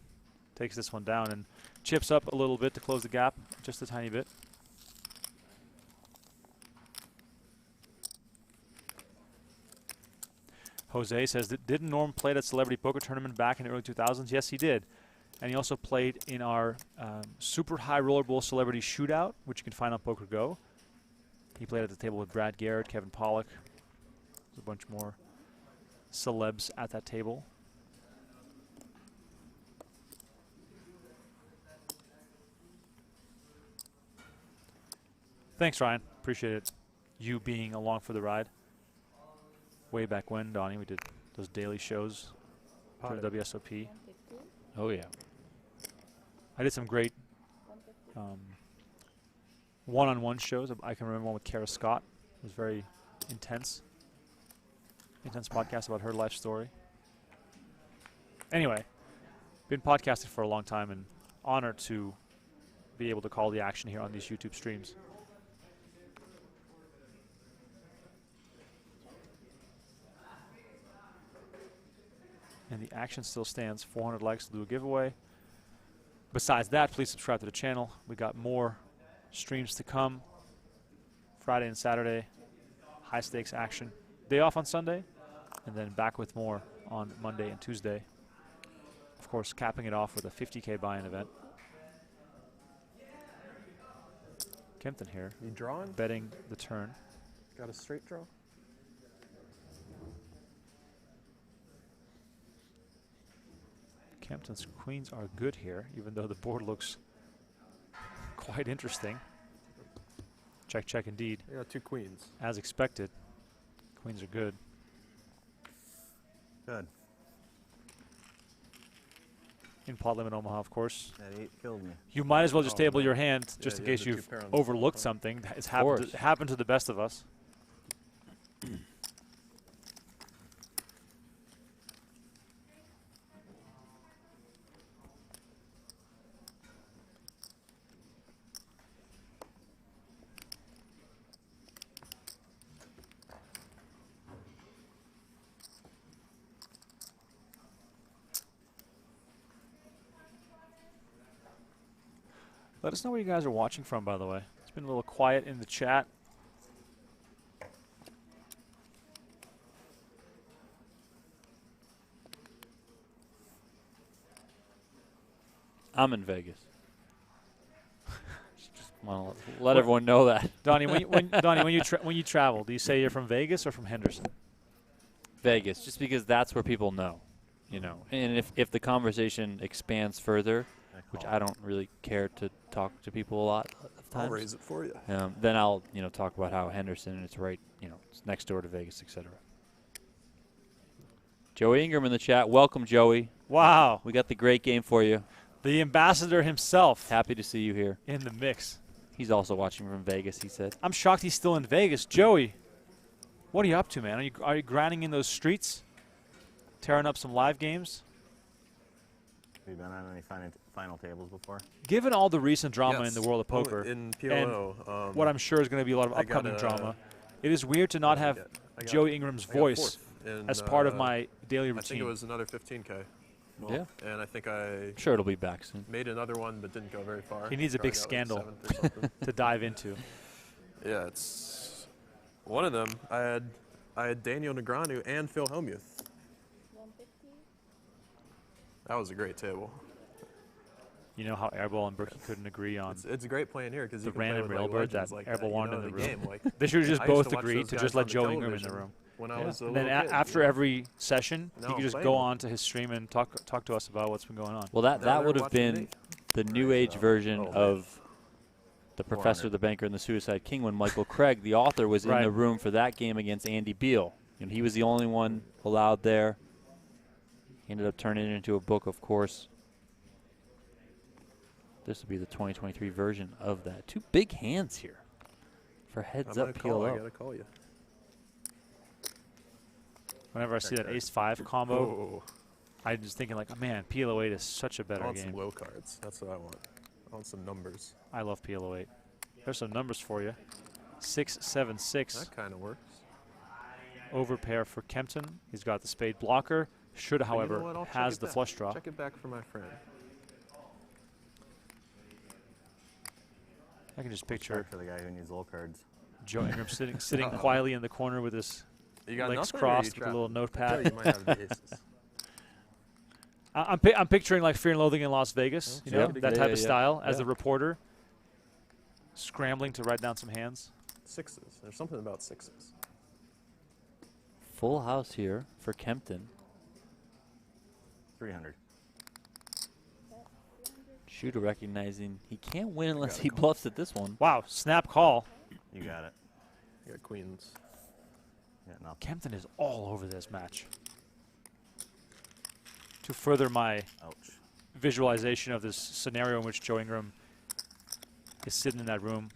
[SPEAKER 1] takes this one down and chips up a little bit to close the gap, just a tiny bit. Jose says, didn't Norm play that celebrity poker tournament back in the early 2000s? Yes, he did. And he also played in our super high rollerball celebrity shootout, which you can find on PokerGO. He played at the table with Brad Garrett, Kevin Pollak. There's a bunch more celebs at that table. Thanks, Ryan. Appreciate it. You being along for the ride. Way back when, Donnie, we did those daily shows for the WSOP.
[SPEAKER 2] Oh, yeah.
[SPEAKER 1] I did some great one-on-one shows. I can remember one with Kara Scott. It was very intense. Intense podcast about her life story. Anyway, been podcasting for a long time and honored to be able to call the action here on these YouTube streams. And the action still stands. 400 likes to do a giveaway. Besides that, please subscribe to the channel. We got more streams to come. Friday and Saturday, high stakes action. Day off on Sunday, and then back with more on Monday and Tuesday. Of course, capping it off with a 50K buy-in event. Kemptoin here.
[SPEAKER 7] You drawing?
[SPEAKER 1] Betting the turn.
[SPEAKER 7] Got a straight draw?
[SPEAKER 1] Kempton's queens are good here, even though the board looks quite interesting. Check, check, indeed.
[SPEAKER 7] I got 2 queens.
[SPEAKER 1] As expected, queens are good.
[SPEAKER 4] Good.
[SPEAKER 1] in Pot Limit Omaha, of course.
[SPEAKER 4] That 8 killed me.
[SPEAKER 1] You might as well just table
[SPEAKER 7] no.
[SPEAKER 1] your hand just in
[SPEAKER 7] Yeah,
[SPEAKER 1] case
[SPEAKER 7] the
[SPEAKER 1] you've
[SPEAKER 7] 2 pair on the
[SPEAKER 1] overlooked
[SPEAKER 7] top.
[SPEAKER 1] something. It's
[SPEAKER 2] course.
[SPEAKER 1] happened to the best of us. Let us know where you guys are watching from, by the way. It's been a little quiet in the chat.
[SPEAKER 2] I'm in Vegas. Just want to let everyone know that.
[SPEAKER 1] Donnie, Donnie, when you travel, do you say you're from Vegas or from Henderson?
[SPEAKER 2] Vegas, just because that's where people know, you know. And if the conversation expands further, which I don't really care to talk to people a lot of times.
[SPEAKER 7] I'll raise it for you.
[SPEAKER 2] Then I'll, talk about how Henderson, it's right, it's next door to Vegas, etc. Joey Ingram in the chat. Welcome, Joey.
[SPEAKER 1] Wow.
[SPEAKER 2] We got the great game for you.
[SPEAKER 1] The ambassador himself.
[SPEAKER 2] Happy to see you here.
[SPEAKER 1] In the mix.
[SPEAKER 2] He's also watching from Vegas, he said.
[SPEAKER 1] I'm shocked he's still in Vegas. Joey, what are you up to, man? Are you grinding in those streets? Tearing up some live games?
[SPEAKER 4] Have you been on any final tables before?
[SPEAKER 1] Given all the recent drama
[SPEAKER 7] Yes.
[SPEAKER 1] in the world of poker,
[SPEAKER 7] in PLO,
[SPEAKER 1] and what I'm sure is going to be a lot of upcoming drama, it is weird to not have Joey Ingram's voice as part of my daily routine.
[SPEAKER 7] I think it was another 15K.
[SPEAKER 2] Yeah.
[SPEAKER 7] And I think I
[SPEAKER 2] sure it'll be back soon.
[SPEAKER 7] Made another one, but didn't go very far.
[SPEAKER 1] He needs a big scandal to dive into.
[SPEAKER 7] Yeah, it's one of them. I had Daniel Negreanu and Phil Hellmuth. That was a great table.
[SPEAKER 1] You know how Airball and Brookie couldn't agree on
[SPEAKER 7] it's great playing here because
[SPEAKER 1] the random railbird that
[SPEAKER 7] like
[SPEAKER 1] Airball wanted in the room.
[SPEAKER 7] Game. Like,
[SPEAKER 1] they should have just
[SPEAKER 7] I used
[SPEAKER 1] both
[SPEAKER 7] to watch
[SPEAKER 1] agreed
[SPEAKER 7] those
[SPEAKER 1] to
[SPEAKER 7] guys
[SPEAKER 1] just
[SPEAKER 7] on
[SPEAKER 1] let
[SPEAKER 7] the
[SPEAKER 1] Joey Ingram in the
[SPEAKER 7] television
[SPEAKER 1] room.
[SPEAKER 7] when I was a
[SPEAKER 1] and then
[SPEAKER 7] little kid,
[SPEAKER 1] after every session,
[SPEAKER 7] Now
[SPEAKER 1] he could
[SPEAKER 7] I'm
[SPEAKER 1] just
[SPEAKER 7] playing
[SPEAKER 1] go
[SPEAKER 7] them.
[SPEAKER 1] on to his stream and talk to us about what's been going on.
[SPEAKER 2] Well, that
[SPEAKER 7] they're
[SPEAKER 2] would have
[SPEAKER 7] watching
[SPEAKER 2] been
[SPEAKER 7] me.
[SPEAKER 2] the new age version of the
[SPEAKER 4] 400.
[SPEAKER 2] Professor, the Banker, and the Suicide King when Michael Craig, the author, was in the room for that game against Andy Beal. And he was the only one allowed there. He ended up turning it into a book, of course. This will be the 2023 version of that. Two big hands here for heads up
[SPEAKER 7] I
[SPEAKER 2] PLO.
[SPEAKER 7] gotta call you.
[SPEAKER 1] Whenever I see that ace-5 combo, I'm just thinking like, man, PLO 8 is such a better
[SPEAKER 7] I want
[SPEAKER 1] game.
[SPEAKER 7] some low cards. That's what I want. I want some numbers.
[SPEAKER 1] I love PLO 8. There's some numbers for you. 6, 7, 6.
[SPEAKER 7] That kind of works.
[SPEAKER 1] Overpair for Kemptoin. He's got the spade blocker. Should, however,
[SPEAKER 7] You know what? I'll check
[SPEAKER 1] has
[SPEAKER 7] it
[SPEAKER 1] the
[SPEAKER 7] back.
[SPEAKER 1] flush draw.
[SPEAKER 7] Check it back for my friend.
[SPEAKER 1] I can just picture
[SPEAKER 4] for the guy who needs low cards.
[SPEAKER 1] Joe Ingram sitting quietly in the corner with his
[SPEAKER 7] You got
[SPEAKER 1] legs
[SPEAKER 7] nothing, or
[SPEAKER 1] crossed
[SPEAKER 7] you
[SPEAKER 1] with a little
[SPEAKER 7] trapped?
[SPEAKER 1] notepad.
[SPEAKER 7] You might have the aces.
[SPEAKER 1] I'm picturing like Fear and Loathing in Las Vegas, you know,
[SPEAKER 2] Yeah.
[SPEAKER 1] that
[SPEAKER 2] Yeah,
[SPEAKER 1] type
[SPEAKER 2] yeah,
[SPEAKER 1] of
[SPEAKER 2] yeah.
[SPEAKER 1] style, as
[SPEAKER 2] Yeah.
[SPEAKER 1] a reporter, scrambling to write down some hands.
[SPEAKER 7] Sixes. There's something about sixes.
[SPEAKER 2] Full house here for Kemptoin.
[SPEAKER 4] 300.
[SPEAKER 2] Shooter recognizing he can't win unless he bluffs at this one.
[SPEAKER 1] Wow, snap call.
[SPEAKER 4] You got it.
[SPEAKER 7] You got queens.
[SPEAKER 4] Yeah, no.
[SPEAKER 1] Kemptoin is all over this match. To further my visualization of this scenario in which Joe Ingram is sitting in that room,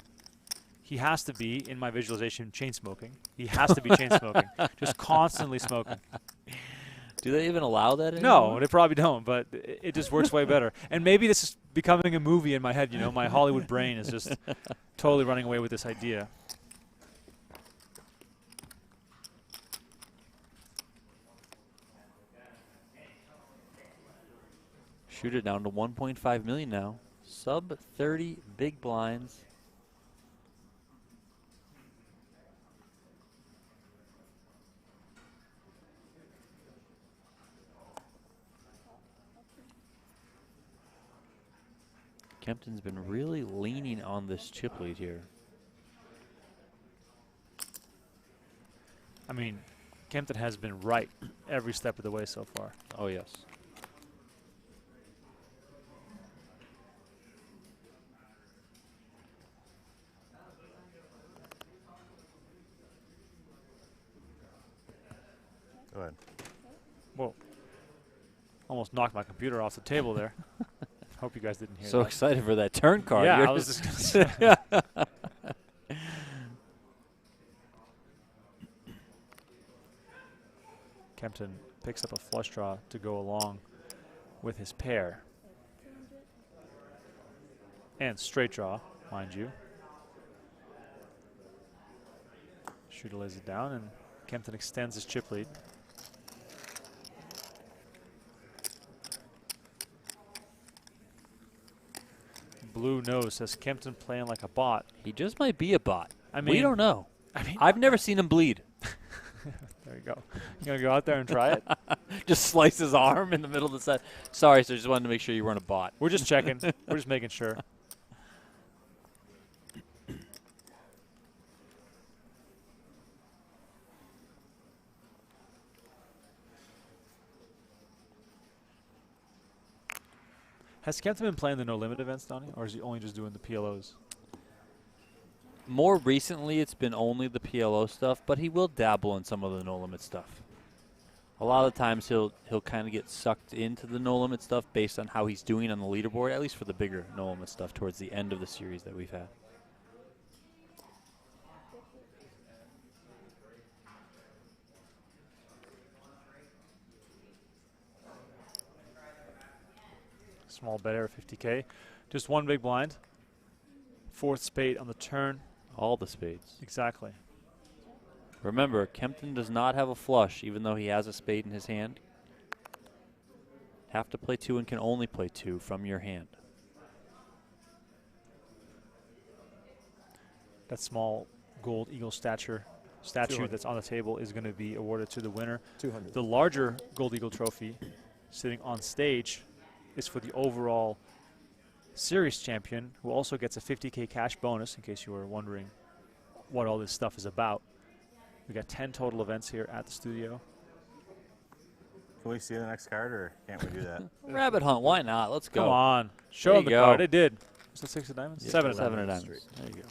[SPEAKER 1] he has to be, in my visualization, chain smoking. He has to be chain smoking, just constantly smoking.
[SPEAKER 2] Do they even allow that anymore?
[SPEAKER 1] No, they probably don't, but it just works way better. And maybe this is becoming a movie in my head, you know, my Hollywood brain is just totally running away with this idea.
[SPEAKER 2] Shooter down to 1.5 million now. Sub 30 big blinds. Kempton's been really leaning on this chip lead here.
[SPEAKER 1] I mean, Kemptoin has been right every step of the way so far.
[SPEAKER 2] Oh, yes.
[SPEAKER 4] Go ahead.
[SPEAKER 1] Whoa. Almost knocked my computer off the table there. Hope you guys didn't hear
[SPEAKER 2] So
[SPEAKER 1] that.
[SPEAKER 2] excited for that turn card.
[SPEAKER 1] Yeah,
[SPEAKER 2] You're
[SPEAKER 1] I was just going to say. Kempton picks up a flush draw to go along with his pair. And straight draw, mind you. Shuda lays it down, and Kempton extends his chip lead. Blue nose says Kempton playing like a bot.
[SPEAKER 2] He just might be a bot.
[SPEAKER 1] I mean,
[SPEAKER 2] we don't know.
[SPEAKER 1] I mean,
[SPEAKER 2] I've never seen him bleed.
[SPEAKER 1] there you go. You gonna go out there and try it?
[SPEAKER 2] Just slice his arm in the middle of the set. Sorry, sir. Just wanted to make sure you weren't a bot.
[SPEAKER 1] We're just checking. We're just making sure. Has Kempton been playing the No Limit events, Donnie, or is he only just doing the PLOs?
[SPEAKER 2] More recently, it's been only the PLO stuff, but he will dabble in some of the No Limit stuff. A lot of times he'll kind of get sucked into the No Limit stuff based on how he's doing on the leaderboard, at least for the bigger No Limit stuff towards the end of the series that we've had.
[SPEAKER 1] Small bet error, 50K. Just one big blind. Fourth spade on the turn.
[SPEAKER 2] All the spades.
[SPEAKER 1] Exactly.
[SPEAKER 2] Remember, Kempton does not have a flush, even though he has a spade in his hand. Have to play 2 and can only play 2 from your hand.
[SPEAKER 1] That small gold eagle statue
[SPEAKER 7] 200.
[SPEAKER 1] that's on the table is going to be awarded to the winner.
[SPEAKER 7] 200.
[SPEAKER 1] The larger gold eagle trophy sitting on stage is for the overall series champion, who also gets a 50K cash bonus, in case you were wondering what all this stuff is about. We got 10 total events here at the studio.
[SPEAKER 4] Can we see the next card, or can't we do that?
[SPEAKER 2] Rabbit hunt, why not? Let's go.
[SPEAKER 1] Come on. Show
[SPEAKER 2] There
[SPEAKER 1] them the
[SPEAKER 2] you go.
[SPEAKER 1] card. It did. Was it 6 of diamonds?
[SPEAKER 2] Yeah,
[SPEAKER 1] 7 of
[SPEAKER 2] 7 of
[SPEAKER 1] diamonds.
[SPEAKER 2] diamonds.
[SPEAKER 1] There you go.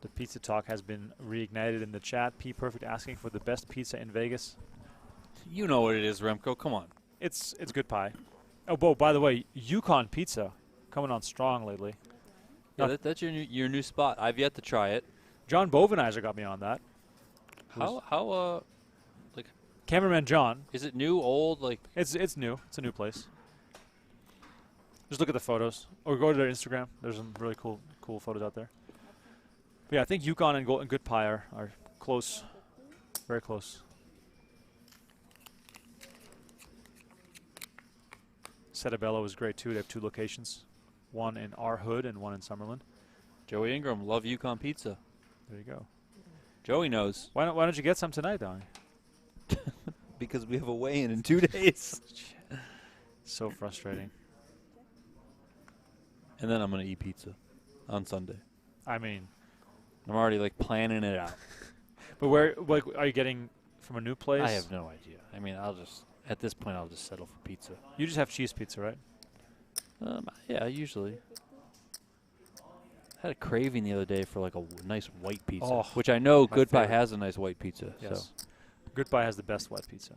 [SPEAKER 1] The pizza talk has been reignited in the chat. P Perfect asking for the best pizza in Vegas.
[SPEAKER 2] You know what it is, Remko. Come on.
[SPEAKER 1] It's good pie. Oh, Bo, by the way, Yukon Pizza coming on strong lately.
[SPEAKER 2] Yeah, that's your new spot. I've yet to try it.
[SPEAKER 1] John Bovenizer got me on that.
[SPEAKER 2] How like
[SPEAKER 1] Cameraman John.
[SPEAKER 2] is it new, old? Like
[SPEAKER 1] It's new. It's a new place. Just look at the photos, or go to their Instagram. There's some really cool photos out there. But yeah, I think Yukon and Good Pie are close, very close. Setabello is great too. They have 2 locations, one in our hood and one in Summerlin.
[SPEAKER 2] Joey Ingram, love Yukon Pizza.
[SPEAKER 1] There you go.
[SPEAKER 2] Joey knows.
[SPEAKER 1] Why don't you get some tonight, Donnie?
[SPEAKER 2] Because we have a weigh-in in 2 days.
[SPEAKER 1] So frustrating.
[SPEAKER 2] And then I'm going to eat pizza on Sunday.
[SPEAKER 1] I mean,
[SPEAKER 2] I'm already like planning it out.
[SPEAKER 1] but where are you getting from a new place?
[SPEAKER 2] I have no idea. I mean, at this point, I'll just settle for pizza.
[SPEAKER 1] You just have cheese pizza, right?
[SPEAKER 2] Yeah, usually. I had a craving the other day for like a nice white pizza, which I know Good Pie has a nice white pizza.
[SPEAKER 1] Yes.
[SPEAKER 2] So
[SPEAKER 1] Good Pie has the best white pizza.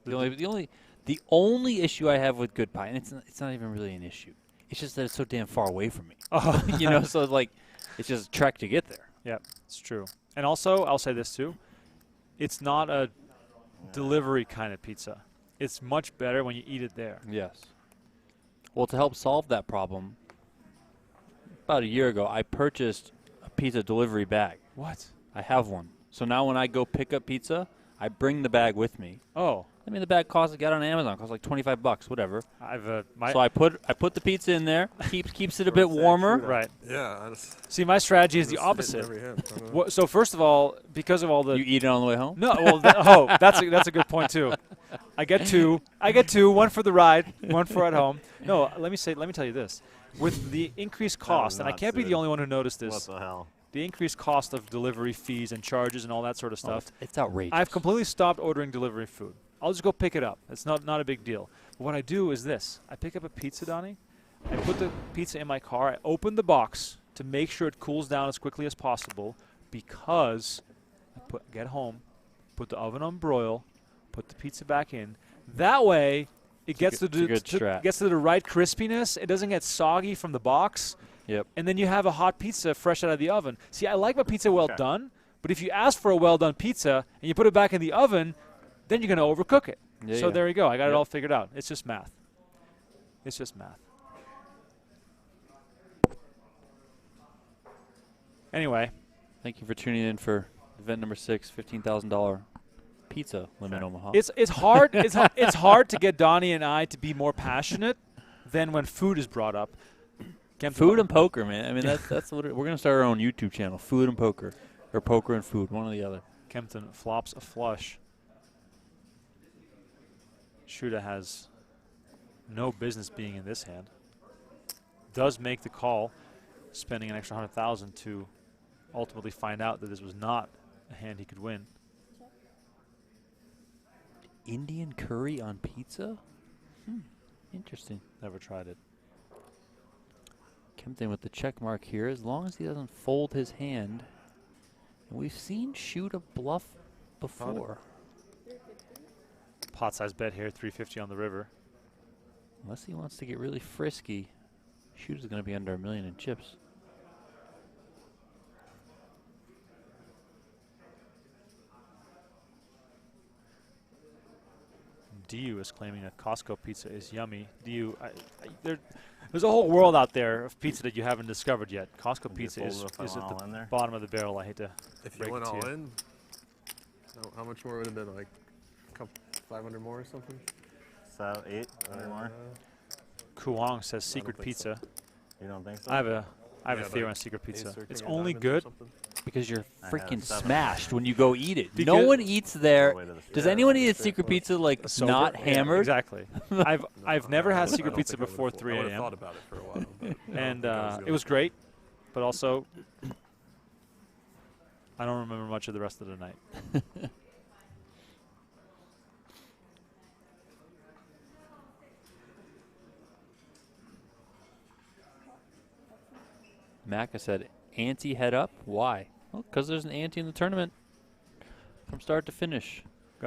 [SPEAKER 2] the only issue I have with Good Pie, and it's not even really an issue. It's just that it's so damn far away from me.
[SPEAKER 1] Oh.
[SPEAKER 2] You know, so like it's just a trek to get there.
[SPEAKER 1] Yeah, it's true. And also, I'll say this too. It's not a delivery kind of pizza. It's much better when you eat it there.
[SPEAKER 2] Yes. Well, to help solve that problem, about a year ago, I purchased a pizza delivery bag.
[SPEAKER 1] What?
[SPEAKER 2] I have one. So now when I go pick up pizza, I bring the bag with me.
[SPEAKER 1] Oh.
[SPEAKER 2] I mean, the bag got on Amazon, costs like $25, whatever.
[SPEAKER 1] So
[SPEAKER 2] I put the pizza in there, keeps it a bit warmer.
[SPEAKER 1] Right.
[SPEAKER 7] Yeah.
[SPEAKER 1] See, my strategy is the opposite. So first of all, because of all the
[SPEAKER 2] you eat it on the way home.
[SPEAKER 1] No, well, that's a good point too. I get two, one for the ride, one for at home. No, let me tell you this. With the increased cost, and I can't be the only one who noticed this.
[SPEAKER 4] What the hell?
[SPEAKER 1] the increased cost of delivery fees and charges and all that sort of
[SPEAKER 2] Oh,
[SPEAKER 1] stuff,
[SPEAKER 2] it's outrageous.
[SPEAKER 1] I've completely stopped ordering delivery food. I'll just go pick it up. It's not a big deal. But what I do is this. I pick up a pizza, Donnie. I put the pizza in my car. I open the box to make sure it cools down as quickly as possible because I get home, put the oven on broil, put the pizza back in. That way, it gets to the right crispiness. It doesn't get soggy from the box.
[SPEAKER 2] Yep.
[SPEAKER 1] And then you have a hot pizza fresh out of the oven. See, I like my pizza well done, but if you ask for a well-done pizza and you put it back in the oven, then you're going to overcook it.
[SPEAKER 2] Yeah,
[SPEAKER 1] so
[SPEAKER 2] yeah.
[SPEAKER 1] there you go. I got it all figured out. It's just math. It's just math. Anyway.
[SPEAKER 2] Thank you for tuning in for event number 6, $15,000 pizza limit Omaha.
[SPEAKER 1] It's hard. It's hard to get Donnie and I to be more passionate than when food is brought up.
[SPEAKER 2] Food and poker, man. I mean, that's what we're gonna start our own YouTube channel. Food and poker, or poker and food, one or the other.
[SPEAKER 1] Kemptoin flops a flush. Shuda has no business being in this hand. Does make the call, spending an extra $100,000 to ultimately find out that this was not a hand he could win.
[SPEAKER 2] Indian curry on pizza? Interesting.
[SPEAKER 1] Never tried it.
[SPEAKER 2] Kemptoin with the check mark here, as long as he doesn't fold his hand. And we've seen Shuda bluff before.
[SPEAKER 1] Pot size bet here, 350 on the river.
[SPEAKER 2] Unless he wants to get really frisky, Shuda's going to be under $1 million in chips.
[SPEAKER 1] DU is claiming that Costco pizza is yummy. DU, there's a whole world out there of pizza that you haven't discovered yet. Costco pizza is at the bottom of the barrel. I hate to
[SPEAKER 7] If
[SPEAKER 1] break
[SPEAKER 7] you went
[SPEAKER 1] it to
[SPEAKER 7] all
[SPEAKER 1] you.
[SPEAKER 7] in, how much more would it have been? Like a couple, 500 more or something?
[SPEAKER 4] 7, 8, more.
[SPEAKER 1] Kuang says secret pizza.
[SPEAKER 4] You don't think so?
[SPEAKER 1] I have a theory on secret pizza. It's only good
[SPEAKER 2] because you're freaking smashed when you go eat it.
[SPEAKER 1] Because
[SPEAKER 2] No one eats there. Does anyone eat secret pizza like
[SPEAKER 1] sober?
[SPEAKER 2] not
[SPEAKER 1] Yeah,
[SPEAKER 2] hammered?
[SPEAKER 1] exactly. I've never had secret pizza before 3
[SPEAKER 7] I
[SPEAKER 1] a.m.
[SPEAKER 7] would have thought about it for a while. But
[SPEAKER 1] And it was great, but also I don't remember much of the rest of the night.
[SPEAKER 2] Macca said, ante head up. Why? Well, because there's an ante in the tournament from start to finish.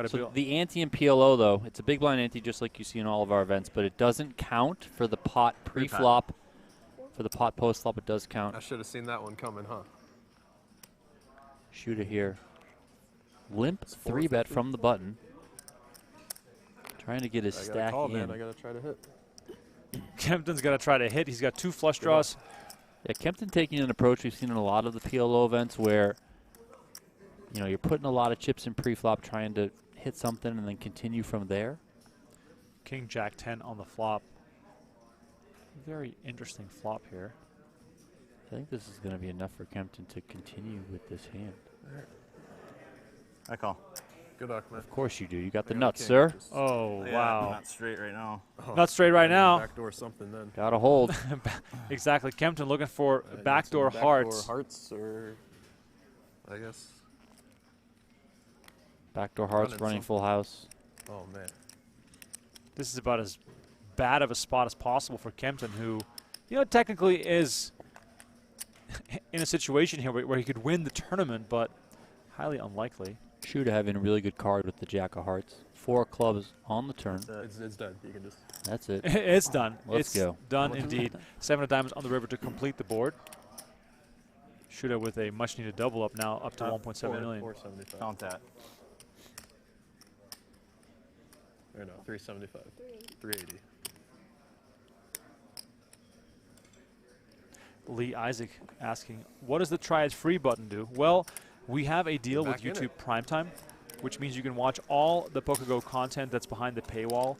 [SPEAKER 2] So the ante in PLO, though, it's a big blind ante just like you see in all of our events, but it doesn't count for the pot pre-flop. For the pot post-flop, it does count.
[SPEAKER 7] I should have seen that one coming, huh?
[SPEAKER 2] Shuda here. Limp 3-bet from the button. Trying to get his stack in.
[SPEAKER 7] Man. I got to try to hit.
[SPEAKER 1] Kempton's got to try to hit. He's got 2 flush draws.
[SPEAKER 2] Yeah, Kemptoin taking an approach we've seen in a lot of the PLO events where, you know, you're putting a lot of chips in pre-flop, trying to hit something and then continue from there.
[SPEAKER 1] King Jack 10 on the flop. Very interesting flop here.
[SPEAKER 2] I think this is going to be enough for Kemptoin to continue with this hand.
[SPEAKER 4] I call.
[SPEAKER 7] Good luck, man.
[SPEAKER 2] Of course you do. You got the nuts, sir.
[SPEAKER 1] Oh,
[SPEAKER 4] Yeah,
[SPEAKER 1] wow.
[SPEAKER 4] not straight right now.
[SPEAKER 1] Not straight right now.
[SPEAKER 7] Backdoor something then.
[SPEAKER 2] Got to hold.
[SPEAKER 1] Exactly. Kemptoin looking for backdoor hearts.
[SPEAKER 7] Backdoor hearts or, I guess.
[SPEAKER 2] Backdoor hearts
[SPEAKER 7] Running
[SPEAKER 2] running
[SPEAKER 7] some-
[SPEAKER 2] full house.
[SPEAKER 7] Oh, man.
[SPEAKER 1] This is about as bad of a spot as possible for Kemptoin, who, you know, technically is in a situation here where he could win the tournament, but highly unlikely.
[SPEAKER 2] Shuda having a really good card with the Jack of Hearts. 4 clubs on the turn.
[SPEAKER 7] It's dead. You can just.
[SPEAKER 2] That's it.
[SPEAKER 1] It's done.
[SPEAKER 2] Let's
[SPEAKER 1] it's
[SPEAKER 2] go.
[SPEAKER 1] done indeed. 7 of diamonds on the river to complete the board. Shuda with a much-needed double up now, up to 1.7 million.
[SPEAKER 7] 475.
[SPEAKER 4] Count that.
[SPEAKER 7] Or no, 375. 380.
[SPEAKER 1] Lee Isaac asking, what does the try as free button do? Well, we have a deal with
[SPEAKER 7] back in
[SPEAKER 1] YouTube Primetime, which means you can watch all the PokerGO content that's behind the paywall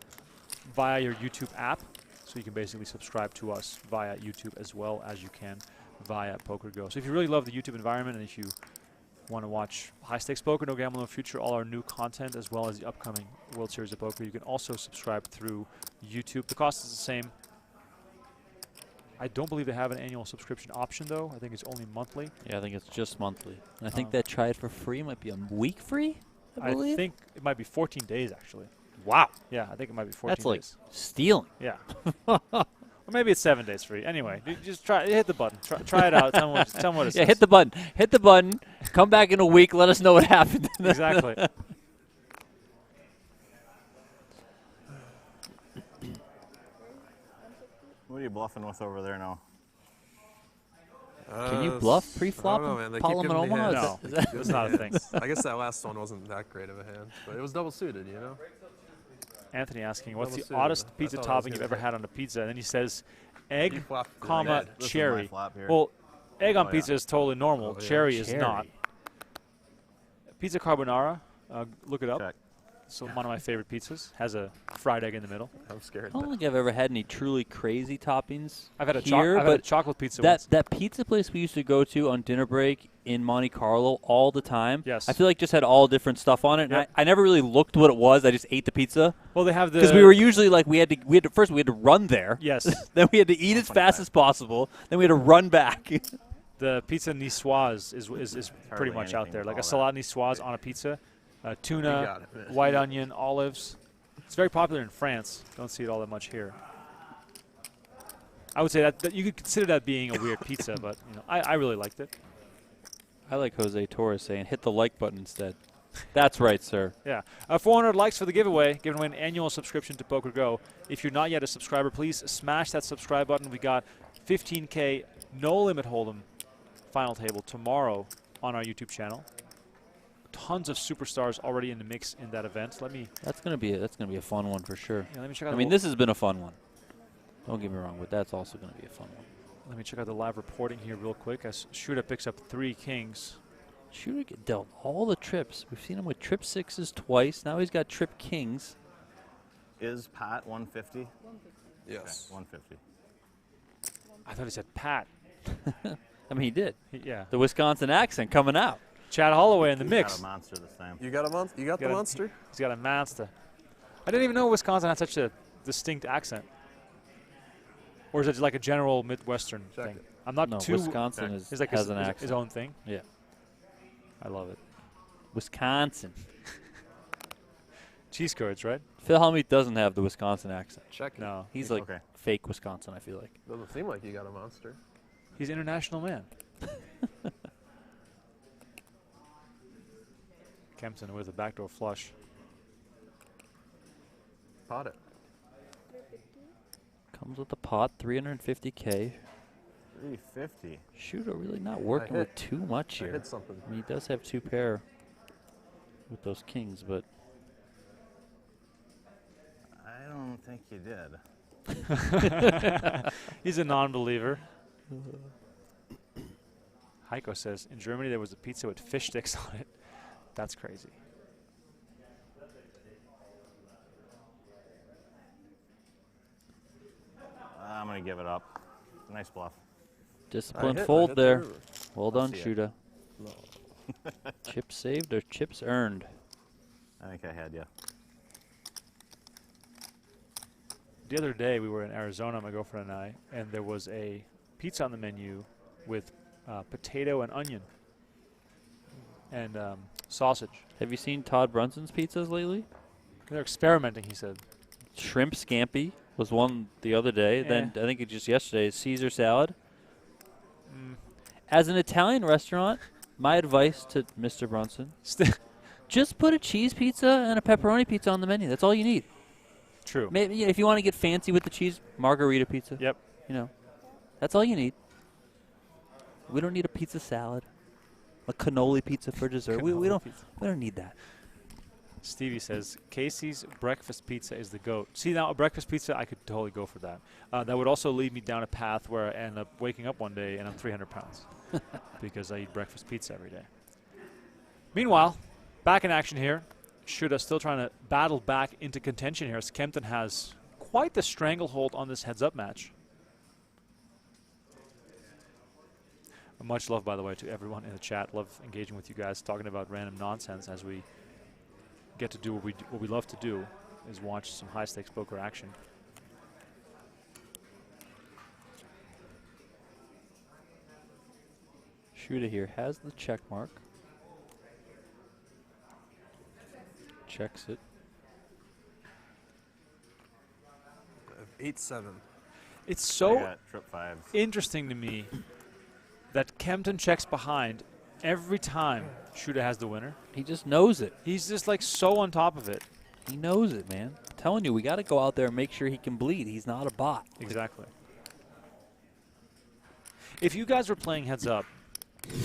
[SPEAKER 1] via your YouTube app. So you can basically subscribe to us via YouTube as well as you can via PokerGO. So if you really love the YouTube environment and if you want to watch High Stakes Poker, No Gamble, No Future, all our new content as well as the upcoming World Series of Poker, you can also subscribe through YouTube. The cost is the same. I don't believe they have an annual subscription option, though. I think it's only monthly.
[SPEAKER 2] Yeah, I think it's just monthly. And I think that try it for free might be a week free, I
[SPEAKER 1] I
[SPEAKER 2] believe.
[SPEAKER 1] think it might be 14 days, actually.
[SPEAKER 2] Wow.
[SPEAKER 1] Yeah, I think it might be 14
[SPEAKER 2] That's like
[SPEAKER 1] days.
[SPEAKER 2] stealing.
[SPEAKER 1] Yeah. Or maybe it's 7 days free. Anyway, just try. Hit the button. Try it out. Tell me what it says.
[SPEAKER 2] Yeah, hit the button. Hit the button. Come back in a week. Let us know what happened.
[SPEAKER 1] Exactly.
[SPEAKER 4] What are you bluffing with over there now?
[SPEAKER 2] Can you bluff pre-flop
[SPEAKER 7] I don't know, man. They
[SPEAKER 2] Pot
[SPEAKER 7] keep
[SPEAKER 2] Limit
[SPEAKER 7] giving me
[SPEAKER 2] Omaha?
[SPEAKER 7] hands.
[SPEAKER 1] No,
[SPEAKER 7] They keep
[SPEAKER 1] that's
[SPEAKER 7] giving
[SPEAKER 1] not
[SPEAKER 7] me
[SPEAKER 1] a thing.
[SPEAKER 7] hands. I guess that last one wasn't that great of a hand, but it was double suited, you know?
[SPEAKER 1] Anthony asking, what's
[SPEAKER 7] Double
[SPEAKER 1] the
[SPEAKER 7] suited.
[SPEAKER 1] oddest
[SPEAKER 7] I
[SPEAKER 1] pizza
[SPEAKER 7] thought I was
[SPEAKER 1] topping you've
[SPEAKER 7] gonna
[SPEAKER 1] ever
[SPEAKER 7] hit.
[SPEAKER 1] had on a pizza? And then he says,
[SPEAKER 7] You
[SPEAKER 1] egg,
[SPEAKER 7] flopped
[SPEAKER 1] comma,
[SPEAKER 7] red.
[SPEAKER 4] This is my
[SPEAKER 1] cherry.
[SPEAKER 4] flop here.
[SPEAKER 1] Well, egg on
[SPEAKER 4] Oh,
[SPEAKER 1] pizza
[SPEAKER 4] yeah.
[SPEAKER 1] is totally normal.
[SPEAKER 7] Oh, yeah.
[SPEAKER 1] Cherry is
[SPEAKER 2] Cherry.
[SPEAKER 1] not. Pizza carbonara, look it up.
[SPEAKER 4] Check.
[SPEAKER 1] So one of my favorite pizzas. Has a fried egg in the middle.
[SPEAKER 7] I'm scared.
[SPEAKER 2] I don't think I've ever had any truly crazy toppings
[SPEAKER 1] I've had a,
[SPEAKER 2] here,
[SPEAKER 1] I've had a
[SPEAKER 2] but
[SPEAKER 1] chocolate pizza
[SPEAKER 2] that
[SPEAKER 1] once.
[SPEAKER 2] that pizza place we used to go to on dinner break in Monte Carlo all the time.
[SPEAKER 1] Yes.
[SPEAKER 2] I feel like just had all different stuff on it. And
[SPEAKER 1] Yep.
[SPEAKER 2] I never really looked what it was. I just ate the pizza
[SPEAKER 1] Well, they have the
[SPEAKER 2] because we were usually like we had to first we had to run there.
[SPEAKER 1] yes.
[SPEAKER 2] Then we had to eat as fast as possible. Then we had to run back.
[SPEAKER 1] The pizza niçoise is pretty
[SPEAKER 4] hardly
[SPEAKER 1] much out
[SPEAKER 4] anything
[SPEAKER 1] there.
[SPEAKER 4] to
[SPEAKER 1] Like a
[SPEAKER 4] call
[SPEAKER 1] salad niçoise on a pizza,
[SPEAKER 7] You
[SPEAKER 1] tuna,
[SPEAKER 7] got it, man.
[SPEAKER 1] white onion, olives. It's very popular in France. Don't see it all that much here. I would say that you could consider that being a weird pizza, but I really liked it.
[SPEAKER 2] I like Jose Torres saying, hit the like button instead. That's right, sir.
[SPEAKER 1] Yeah. 400 likes for the giveaway. Giving away an annual subscription to PokerGO. If you're not yet a subscriber, please smash that subscribe button. We got 15K no limit hold'em final table tomorrow on our YouTube channel. Tons of superstars already in the mix in that event.
[SPEAKER 2] That's gonna be a fun one for sure.
[SPEAKER 1] Let me check out.
[SPEAKER 2] I mean, this has been a fun one. Don't get me wrong, but that's also gonna be a fun one.
[SPEAKER 1] Let me check out the live reporting here real quick as Shuda picks up 3 kings.
[SPEAKER 2] Shuda dealt all the trips. We've seen him with trip sixes twice. Now he's got trip kings.
[SPEAKER 4] Is Pat 150?
[SPEAKER 7] Yes.
[SPEAKER 4] Okay, 150.
[SPEAKER 1] I thought he said Pat.
[SPEAKER 2] I mean, he did.
[SPEAKER 1] Yeah.
[SPEAKER 2] The Wisconsin accent coming out.
[SPEAKER 1] Chad Holloway in the
[SPEAKER 4] Got
[SPEAKER 1] mix.
[SPEAKER 4] a monster this time.
[SPEAKER 7] You got a monster? You got the
[SPEAKER 1] Got a-
[SPEAKER 7] monster?
[SPEAKER 1] He's got a monster. I didn't even know Wisconsin had such a distinct accent. Or is it like a general Midwestern
[SPEAKER 7] Check
[SPEAKER 1] thing?
[SPEAKER 7] it.
[SPEAKER 1] I'm not
[SPEAKER 2] No,
[SPEAKER 1] too.
[SPEAKER 2] Wisconsin
[SPEAKER 1] It's like
[SPEAKER 2] has an
[SPEAKER 1] his
[SPEAKER 2] accent.
[SPEAKER 1] own thing.
[SPEAKER 2] Yeah,
[SPEAKER 1] I love it.
[SPEAKER 2] Wisconsin.
[SPEAKER 1] Cheese curds, right?
[SPEAKER 2] Phil Hellmuth doesn't have the Wisconsin accent.
[SPEAKER 7] Check it.
[SPEAKER 1] No.
[SPEAKER 2] He's like
[SPEAKER 4] Okay.
[SPEAKER 2] fake Wisconsin, I feel like.
[SPEAKER 7] Doesn't seem like you got a monster.
[SPEAKER 1] He's an international man. Kemptoin with a backdoor flush.
[SPEAKER 7] Pot it.
[SPEAKER 2] Comes with the pot, 350K.
[SPEAKER 4] 350.
[SPEAKER 2] Shuda really not working
[SPEAKER 7] hit.
[SPEAKER 2] with too much
[SPEAKER 7] I
[SPEAKER 2] here.
[SPEAKER 7] hit something.
[SPEAKER 2] I mean, he does have 2 pair with those kings, but
[SPEAKER 4] I don't think you did.
[SPEAKER 1] He's a non-believer. Heiko says, in Germany there was a pizza with fish sticks on it. That's crazy.
[SPEAKER 4] I'm going to give it up. Nice bluff.
[SPEAKER 2] disciplined
[SPEAKER 7] I
[SPEAKER 2] fold
[SPEAKER 7] hit the
[SPEAKER 2] there.
[SPEAKER 7] river.
[SPEAKER 2] Well done,
[SPEAKER 4] see it.
[SPEAKER 2] Shuda. Chips saved or chips earned?
[SPEAKER 4] I think I had you.
[SPEAKER 1] The other day we were in Arizona, my girlfriend and I, and there was a pizza on the menu with potato and onion and sausage.
[SPEAKER 2] Have you seen Todd Brunson's pizzas lately?
[SPEAKER 1] They're experimenting, he said.
[SPEAKER 2] Shrimp scampi was one the other day. Then I think it's just yesterday, Caesar salad. As an Italian restaurant, my advice to Mr. Brunson, just put a cheese pizza and a pepperoni pizza on the menu. That's all you need.
[SPEAKER 1] True.
[SPEAKER 2] Maybe if you want to get fancy with the cheese, margarita pizza.
[SPEAKER 1] Yep.
[SPEAKER 2] You know, that's all you need. We don't need a pizza salad, a cannoli pizza for dessert. We don't need that.
[SPEAKER 1] Stevie says, Casey's breakfast pizza is the GOAT. See, now, a breakfast pizza, I could totally go for that. That would also lead me down a path where I end up waking up one day and I'm 300 pounds because I eat breakfast pizza every day. Meanwhile, back in action here. Shuda still trying to battle back into contention here as Kemptoin has quite the stranglehold on this heads-up match. Much love, by the way, to everyone in the chat. Love engaging with you guys, talking about random nonsense as we get to do what we love to do, is watch some high-stakes poker action.
[SPEAKER 2] Shuda here has the check mark. Checks it.
[SPEAKER 7] 8-7.
[SPEAKER 1] It's
[SPEAKER 4] I
[SPEAKER 1] so
[SPEAKER 4] got trip fives.
[SPEAKER 1] interesting to me that Kempton checks behind every time Shuda has the winner.
[SPEAKER 2] He just knows it.
[SPEAKER 1] He's just like so on top of it.
[SPEAKER 2] He knows it, man. I'm telling you, we got to go out there and make sure he can bleed. He's not a bot.
[SPEAKER 1] Exactly. If you guys were playing heads up,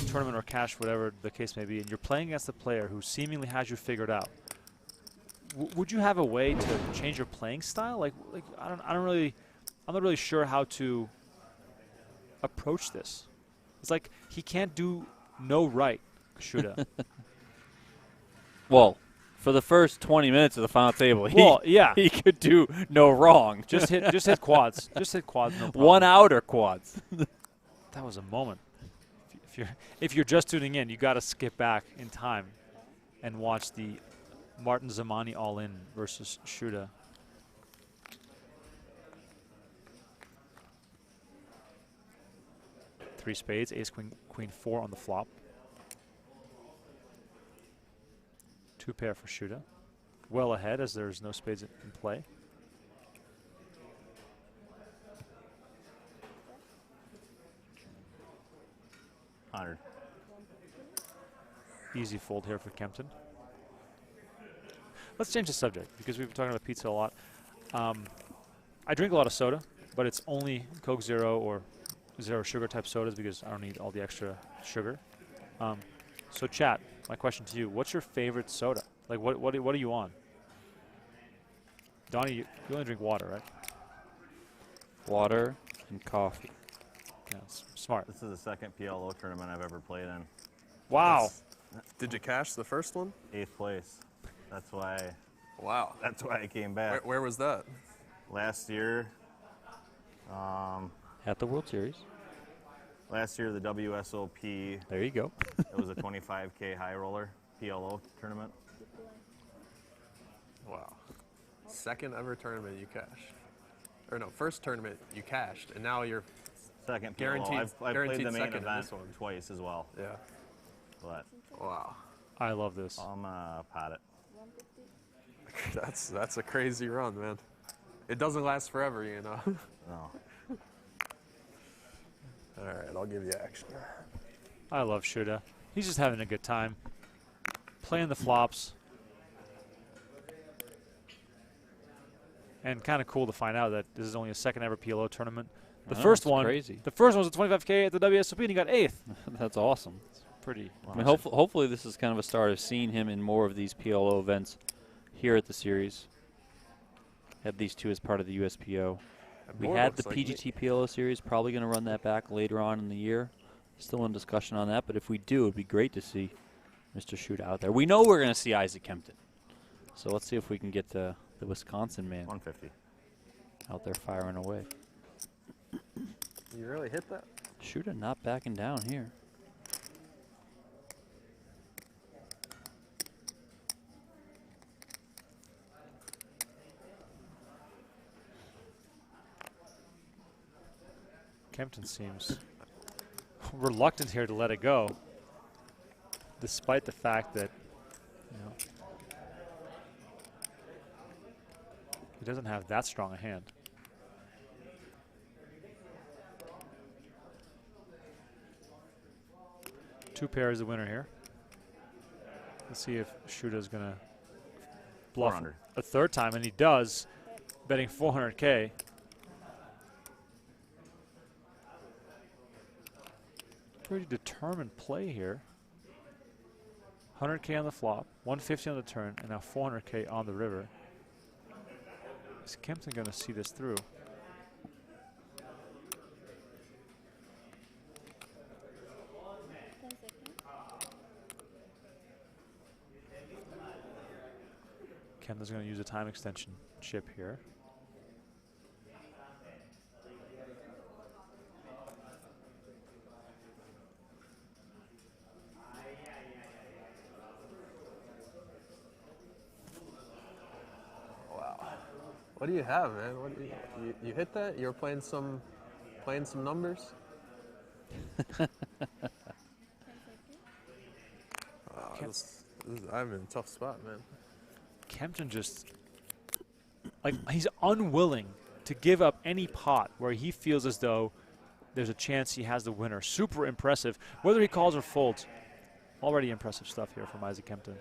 [SPEAKER 1] tournament or cash, whatever the case may be, and you're playing against a player who seemingly has you figured out, would you have a way to change your playing style? Like I'm not really sure how to approach this. It's like he can't do no right, Shuda.
[SPEAKER 2] Well, for the first 20 minutes of the final table,
[SPEAKER 1] he
[SPEAKER 2] could do no wrong.
[SPEAKER 1] just hit quads. Just hit quads, no problem.
[SPEAKER 2] One out or quads.
[SPEAKER 1] That was a moment. If you're just tuning in, you got to skip back in time and watch the Martin Zamani all-in versus Shuda. Three spades, ace, queen 4 on the flop. Two pair for Shuda. Well ahead as there's no spades in play.
[SPEAKER 4] $100.
[SPEAKER 1] Easy fold here for Kempton. Let's change the subject because we've been talking about pizza a lot. I drink a lot of soda, but it's only Coke Zero or zero sugar type sodas because I don't need all the extra sugar. So chat, my question to you, what's your favorite soda? Like what are you on? Donnie, you only drink water, right?
[SPEAKER 2] Water and coffee.
[SPEAKER 1] Yeah, smart.
[SPEAKER 4] This is the second PLO tournament I've ever played in.
[SPEAKER 1] Wow.
[SPEAKER 7] Did you cash the first one?
[SPEAKER 4] 8th place. That's why.
[SPEAKER 7] Wow.
[SPEAKER 4] That's why I came back.
[SPEAKER 7] Where was that?
[SPEAKER 4] Last year.
[SPEAKER 2] At the World Series.
[SPEAKER 4] Last year, the WSOP.
[SPEAKER 2] There you go.
[SPEAKER 4] It was a 25K high roller PLO tournament.
[SPEAKER 7] Wow. Second ever tournament you cashed. Or no, first tournament you cashed, and now you're
[SPEAKER 4] Second PLO.
[SPEAKER 7] Guaranteed-
[SPEAKER 4] I've played
[SPEAKER 7] guaranteed
[SPEAKER 4] the main
[SPEAKER 7] second in
[SPEAKER 4] event
[SPEAKER 7] this one.
[SPEAKER 4] twice as well.
[SPEAKER 7] yeah.
[SPEAKER 4] But
[SPEAKER 7] Wow.
[SPEAKER 1] I love this.
[SPEAKER 4] I'm pot it.
[SPEAKER 7] That's a crazy run, man. It doesn't last forever, you know.
[SPEAKER 4] No.
[SPEAKER 7] All right, I'll give you action.
[SPEAKER 1] I love Shuda. He's just having a good time. Playing the flops. And kind of cool to find out that this is only a second ever PLO tournament. The first one,
[SPEAKER 2] crazy.
[SPEAKER 1] The first one was a 25K at the WSOP, and he got 8th.
[SPEAKER 2] That's awesome.
[SPEAKER 1] Pretty.
[SPEAKER 2] I mean, hopefully this is kind of a start of seeing him in more of these PLO events here at the series. Had these two as part of the USPO. We had the PGT PLO series, probably going to run that back later on in the year. Still in discussion on that, but if we do, it would be great to see Mr. Shuda out there. We know we're going to see Isaac Kempton. So let's see if we can get the Wisconsin man
[SPEAKER 4] 150.
[SPEAKER 2] out there firing away.
[SPEAKER 7] You really hit that?
[SPEAKER 2] Shuda not backing down here.
[SPEAKER 1] Kempton seems reluctant here to let it go, despite the fact that, you know, he doesn't have that strong a hand. Two pair is the winner here. Let's see if Shuda's going to bluff
[SPEAKER 4] 400.
[SPEAKER 1] a third time, and he does, betting 400K. Pretty determined play here. 100K on the flop, 150 on the turn, and now 400K on the river. Is Kempton going to see this through? Kempton's going to use a time extension chip here.
[SPEAKER 7] What do you have, man? What do you hit that? You were playing some numbers? I'm in a tough spot, man.
[SPEAKER 1] Kemptoin just, like, he's unwilling to give up any pot where he feels as though there's a chance he has the winner. Super impressive. Whether he calls or folds, already impressive stuff here from Isaac Kemptoin.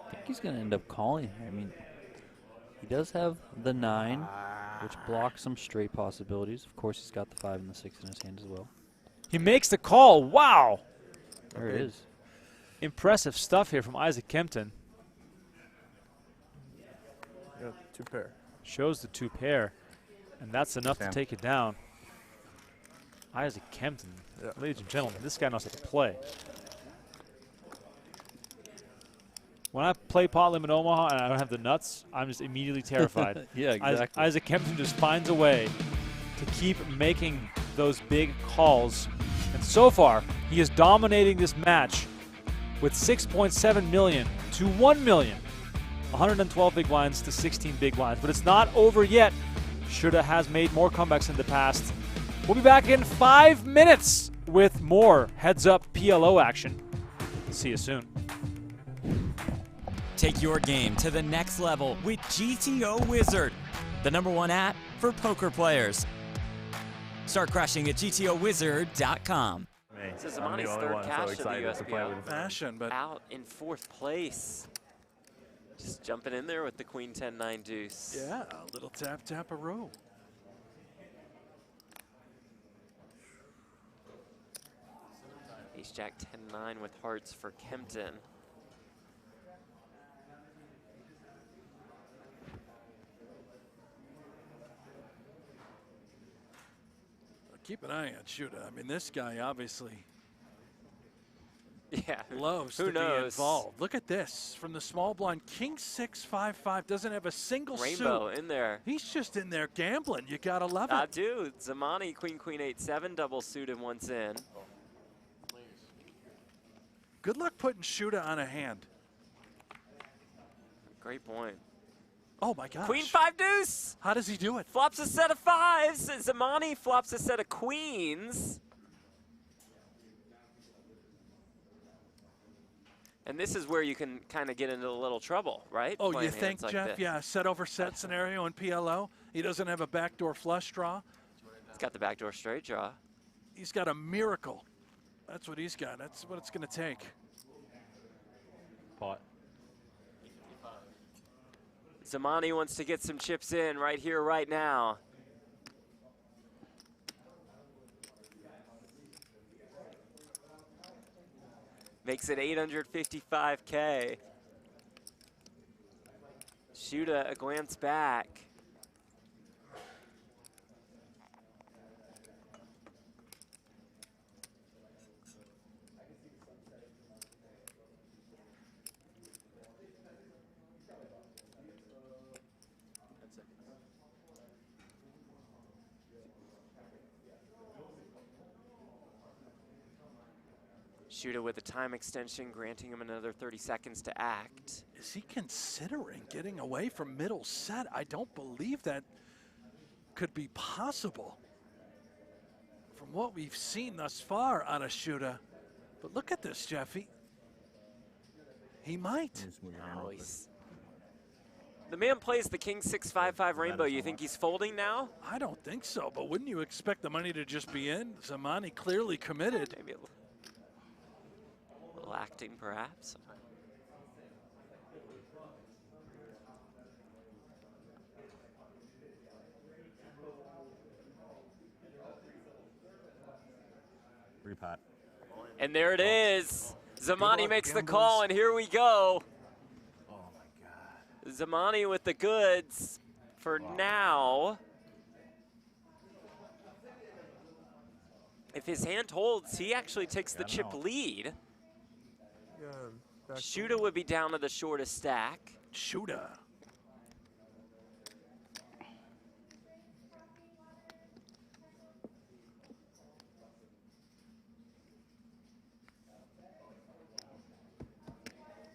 [SPEAKER 2] I think he's going to end up calling here. I mean, he does have the 9, which blocks some straight possibilities. Of course, he's got the 5 and the 6 in his hand as well.
[SPEAKER 1] He makes the call. Wow.
[SPEAKER 2] There it is.
[SPEAKER 1] Impressive stuff here from Isaac Kemptoin.
[SPEAKER 7] Yeah, 2 pair.
[SPEAKER 1] Shows the 2 pair, and that's enough to take it down. Isaac Kemptoin, ladies and gentlemen, this guy knows how to play. When I play Pot Limit Omaha and I don't have the nuts, I'm just immediately terrified.
[SPEAKER 2] Yeah, exactly.
[SPEAKER 1] Isaac Kemptoin just finds a way to keep making those big calls. And so far, he is dominating this match with 6.7 million to 1 million. 112 big blinds to 16 big blinds. But it's not over yet. Shuda has made more comebacks in the past. We'll be back in 5 minutes with more heads-up PLO action. See you soon.
[SPEAKER 8] Take your game to the next level with GTO Wizard, the #1 app for poker players. Start crushing at GTOWizard.com.
[SPEAKER 10] This is Zamani's third cash of the U.S.
[SPEAKER 11] Fashion, but
[SPEAKER 10] out in 4th place. Just jumping in there with the Queen 10-9 deuce.
[SPEAKER 11] yeah, a little tap, tap, a row.
[SPEAKER 10] Ace Jack 10-9 with hearts for Kemptoin.
[SPEAKER 11] Keep an eye on Shuda. I mean, this guy obviously
[SPEAKER 10] Yeah,
[SPEAKER 11] loves to be involved. Look at this. From the small blind, King 6-5-5 doesn't have a single
[SPEAKER 10] Rainbow
[SPEAKER 11] suit.
[SPEAKER 10] in there.
[SPEAKER 11] He's just in there gambling. You got to love it.
[SPEAKER 10] I do. Zamani, Queen 8-7, double suited once in.
[SPEAKER 11] Good luck putting Shuda on a hand.
[SPEAKER 10] Great point.
[SPEAKER 11] Oh, my gosh.
[SPEAKER 10] Queen 5 deuce.
[SPEAKER 11] How does he do it?
[SPEAKER 10] Flops a set of 5s. Zamani flops a set of queens. And this is where you can kind of get into a little trouble, right?
[SPEAKER 11] Oh,
[SPEAKER 10] Playing
[SPEAKER 11] you think,
[SPEAKER 10] like
[SPEAKER 11] Jeff?
[SPEAKER 10] this.
[SPEAKER 11] Yeah, set over set scenario in PLO. He doesn't have a backdoor flush draw.
[SPEAKER 10] He's got the backdoor straight draw.
[SPEAKER 11] He's got a miracle. That's what he's got. That's what it's going to take.
[SPEAKER 3] Pot.
[SPEAKER 10] Zamani wants to get some chips in right here, right now. Makes it 855K. Shuda a glance back. Shuda with a time extension, granting him another 30 seconds to act.
[SPEAKER 11] Is he considering getting away from middle set? I don't believe that could be possible from what we've seen thus far on a Shuda. But look at this, Jeffy. He might.
[SPEAKER 10] Oh, the man plays the King 6-5-5 Rainbow. You think he's folding now?
[SPEAKER 11] I don't think so, but wouldn't you expect the money to just be in? Zamani clearly committed.
[SPEAKER 10] Maybe a little acting, perhaps.
[SPEAKER 4] Repot.
[SPEAKER 10] And there it is. Zamani makes the call, and here we go.
[SPEAKER 4] Oh my God.
[SPEAKER 10] Zamani with the goods for now. If his hand holds, he actually takes the chip lead. Shuda would be down to the shortest stack.
[SPEAKER 11] Shuda.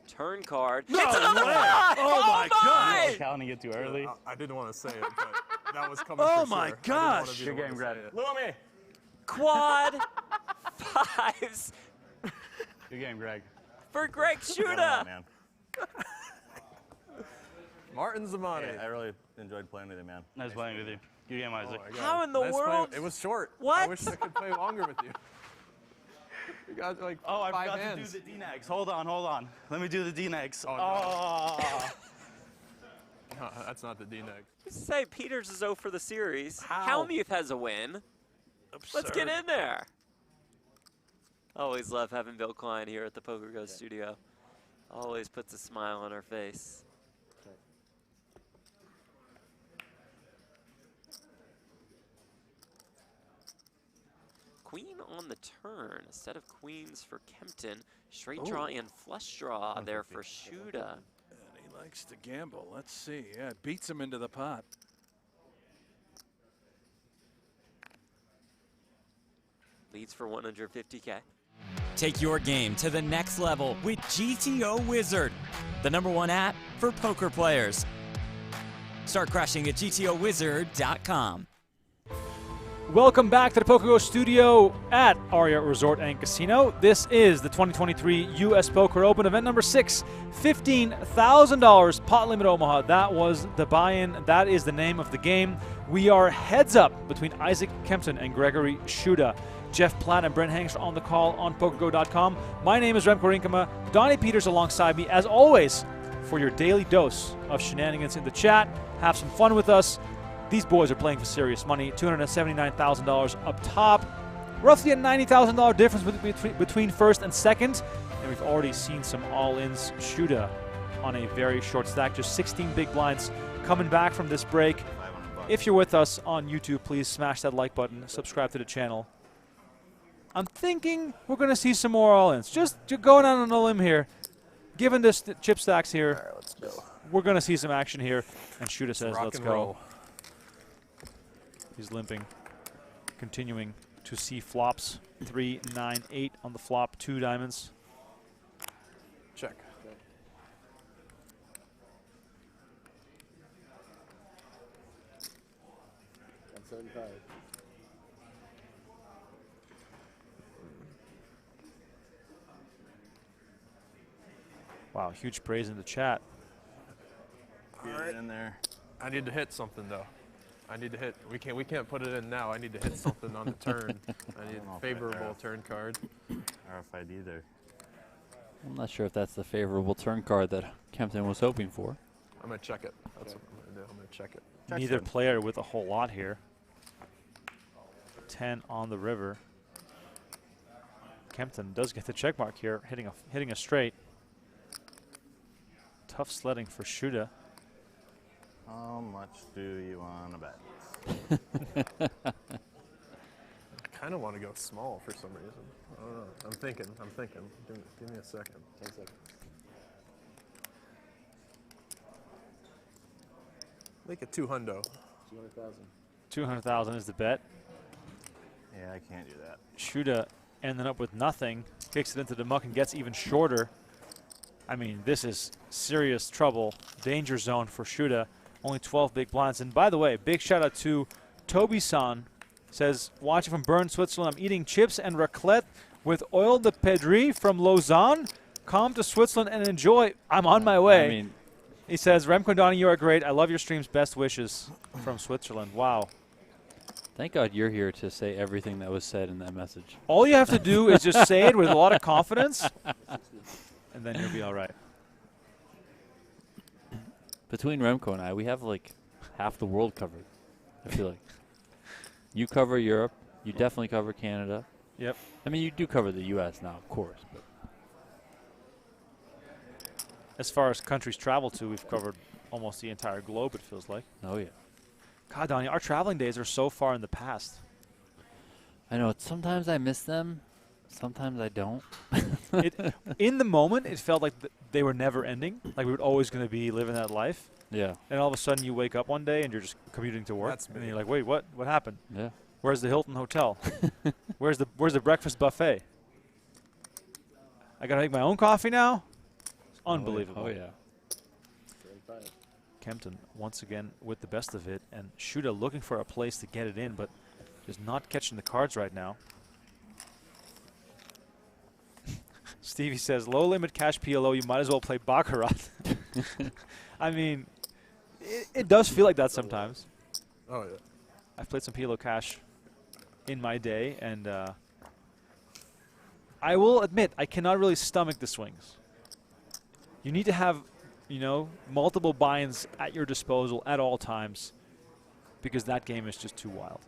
[SPEAKER 10] Turn card.
[SPEAKER 11] No
[SPEAKER 10] it's another
[SPEAKER 11] way.
[SPEAKER 10] one!
[SPEAKER 11] Oh my God.
[SPEAKER 3] You're counting it too early.
[SPEAKER 7] I didn't want to say it, but that was coming
[SPEAKER 11] Oh
[SPEAKER 7] for
[SPEAKER 11] my
[SPEAKER 7] sure.
[SPEAKER 11] gosh.
[SPEAKER 7] Good game, Greg.
[SPEAKER 10] Quad 5s.
[SPEAKER 3] Good game, Greg.
[SPEAKER 10] for Greg Shuda.
[SPEAKER 4] Man.
[SPEAKER 7] Martin Zamani.
[SPEAKER 4] Yeah, I really enjoyed playing with you, man.
[SPEAKER 12] Nice playing with you. Good game, Isaac.
[SPEAKER 7] Oh my God.
[SPEAKER 10] How in the
[SPEAKER 7] Nice
[SPEAKER 10] world?
[SPEAKER 7] It was short.
[SPEAKER 10] What?
[SPEAKER 7] I wish I could play longer with you. You guys are like
[SPEAKER 12] I
[SPEAKER 7] five
[SPEAKER 12] forgot
[SPEAKER 7] hands.
[SPEAKER 12] to do the D-nags. Hold on. Let me do the D-nags.
[SPEAKER 7] Oh, no. No, that's not the D-neg.
[SPEAKER 10] Say Peters is 0 for the series.
[SPEAKER 11] How?
[SPEAKER 10] Helmuth has a win. Let's get in there. Always love having Bill Klein here at the PokerGO studio. Always puts a smile on her face. Queen on the turn. A set of queens for Kempton. Straight draw and flush draw there for Shuda.
[SPEAKER 11] And he likes to gamble. Let's see. Yeah, it beats him into the pot.
[SPEAKER 10] Leads for 150K.
[SPEAKER 8] Take your game to the next level with GTO Wizard, the #1 app for poker players. Start crushing at GTOWizard.com.
[SPEAKER 1] Welcome back to the PokerGO studio at Aria Resort and Casino. This is the 2023 U.S. Poker Open, event number 6, $15,000 Pot Limit Omaha. That was the buy-in. That is the name of the game. We are heads up between Isaac Kemptoin and Gregory Shuda. Jeff Platt and Brent Hanks are on the call on PokerGo.com. My name is Remko Rinkema. Donnie Peters alongside me, as always, for your daily dose of shenanigans in the chat. Have some fun with us. These boys are playing for serious money. $279,000 up top. Roughly a $90,000 difference between first and second. And we've already seen some all-ins. Shuda on a very short stack. Just 16 big blinds coming back from this break. If you're with us on YouTube, please smash that like button. Subscribe to the channel. I'm thinking we're going to see some more all-ins. Just going out on a limb here. Given this chip stacks here,
[SPEAKER 7] All right, let's go.
[SPEAKER 1] we're going to see some action here. And Shuda says,
[SPEAKER 7] Rock
[SPEAKER 1] let's
[SPEAKER 7] and
[SPEAKER 1] go.
[SPEAKER 7] roll.
[SPEAKER 1] He's limping. Continuing to see flops. 3, 9, 8 on the flop. 2 diamonds.
[SPEAKER 7] Check.
[SPEAKER 5] 175.
[SPEAKER 1] Wow, huge praise in the chat.
[SPEAKER 4] Get it in there.
[SPEAKER 7] I need to hit something though. I need to hit. We can't put it in now. I need to hit something on the turn. I need a favorable turn card.
[SPEAKER 4] RFID there.
[SPEAKER 2] I'm not sure if that's the favorable turn card that Kempton was hoping for.
[SPEAKER 7] I'm gonna check it. That's what I'm gonna do. I'm gonna check it.
[SPEAKER 1] Neither player with a whole lot here. 10 on the river. Kempton does get the check mark here, hitting a straight. Tough sledding for Shuda.
[SPEAKER 4] How much do you want to bet?
[SPEAKER 7] I kind of want to go small for some reason. I don't know. I'm thinking. Give me a second.
[SPEAKER 5] 10 seconds.
[SPEAKER 7] Make it 200.
[SPEAKER 5] 200,000.
[SPEAKER 1] 200,000 is the bet.
[SPEAKER 4] Yeah, I can't do that.
[SPEAKER 1] Shuda ending up with nothing. Kicks it into the muck and gets even shorter. I mean, this is serious trouble. Danger zone for Shuda. Only 12 big blinds. And by the way, big shout out to Toby-san. Says, watching from Bern, Switzerland. I'm eating chips and raclette with oil de Pedri from Lausanne. Come to Switzerland and enjoy. I'm on my way.
[SPEAKER 2] I mean,
[SPEAKER 1] he says, Remko and Donnie, you are great. I love your streams. Best wishes from Switzerland. Wow.
[SPEAKER 2] thank God you're here to say everything that was said in that message.
[SPEAKER 1] All you have to do is just say it with a lot of confidence, and then you'll be all right.
[SPEAKER 2] Between Remko and I, we have like half the world covered, I feel like. You cover Europe. You definitely cover Canada.
[SPEAKER 1] Yep.
[SPEAKER 2] I mean, you do cover the U.S. now, of course. But
[SPEAKER 1] As far as countries travel to, we've covered almost the entire globe, it feels like.
[SPEAKER 2] oh, yeah.
[SPEAKER 1] God, Donnie, our traveling days are so far in the past.
[SPEAKER 2] I know. Sometimes I miss them. Sometimes I don't.
[SPEAKER 1] In the moment, it felt like they were never ending. Like we were always going to be living that life.
[SPEAKER 2] Yeah.
[SPEAKER 1] And all of a sudden, you wake up one day and you're just commuting to work.
[SPEAKER 7] That's
[SPEAKER 1] and
[SPEAKER 7] me.
[SPEAKER 1] you're like, wait, what happened?
[SPEAKER 2] Yeah.
[SPEAKER 1] Where's the Hilton Hotel? Where's the breakfast buffet? I got to make my own coffee now? It's unbelievable.
[SPEAKER 2] Oh, yeah.
[SPEAKER 5] 35.
[SPEAKER 1] Kempton once again with the best of it, and Shuda looking for a place to get it in, but just not catching the cards right now. Stevie says, low limit cash PLO, you might as well play Baccarat. I mean, it does feel like that sometimes.
[SPEAKER 7] Oh, yeah.
[SPEAKER 1] I've played some PLO cash in my day, and I will admit, I cannot really stomach the swings. You need to have, you know, multiple binds at your disposal at all times because that game is just too wild.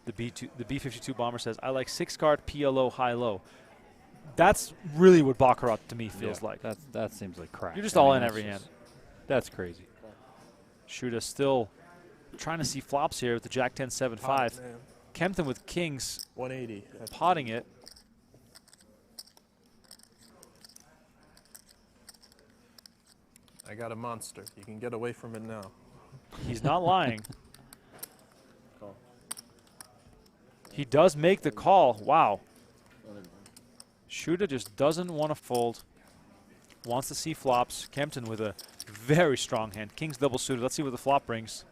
[SPEAKER 1] The B52 bomber says, I like 6-card PLO high-low. That's really what Baccarat to me feels like.
[SPEAKER 2] That seems like crap.
[SPEAKER 1] You're just all in every hand.
[SPEAKER 2] That's crazy.
[SPEAKER 1] Shuda still trying to see flops here with the Jack 10 7 5. Kemptoin with kings.
[SPEAKER 7] 180.
[SPEAKER 1] Potting it.
[SPEAKER 7] I got a monster. You can get away from it now.
[SPEAKER 1] He's not lying. He does make the call. Wow. Shuda just doesn't want to fold. Wants to see flops. Kemptoin with a very strong hand. King's double suited. Let's see what the flop brings.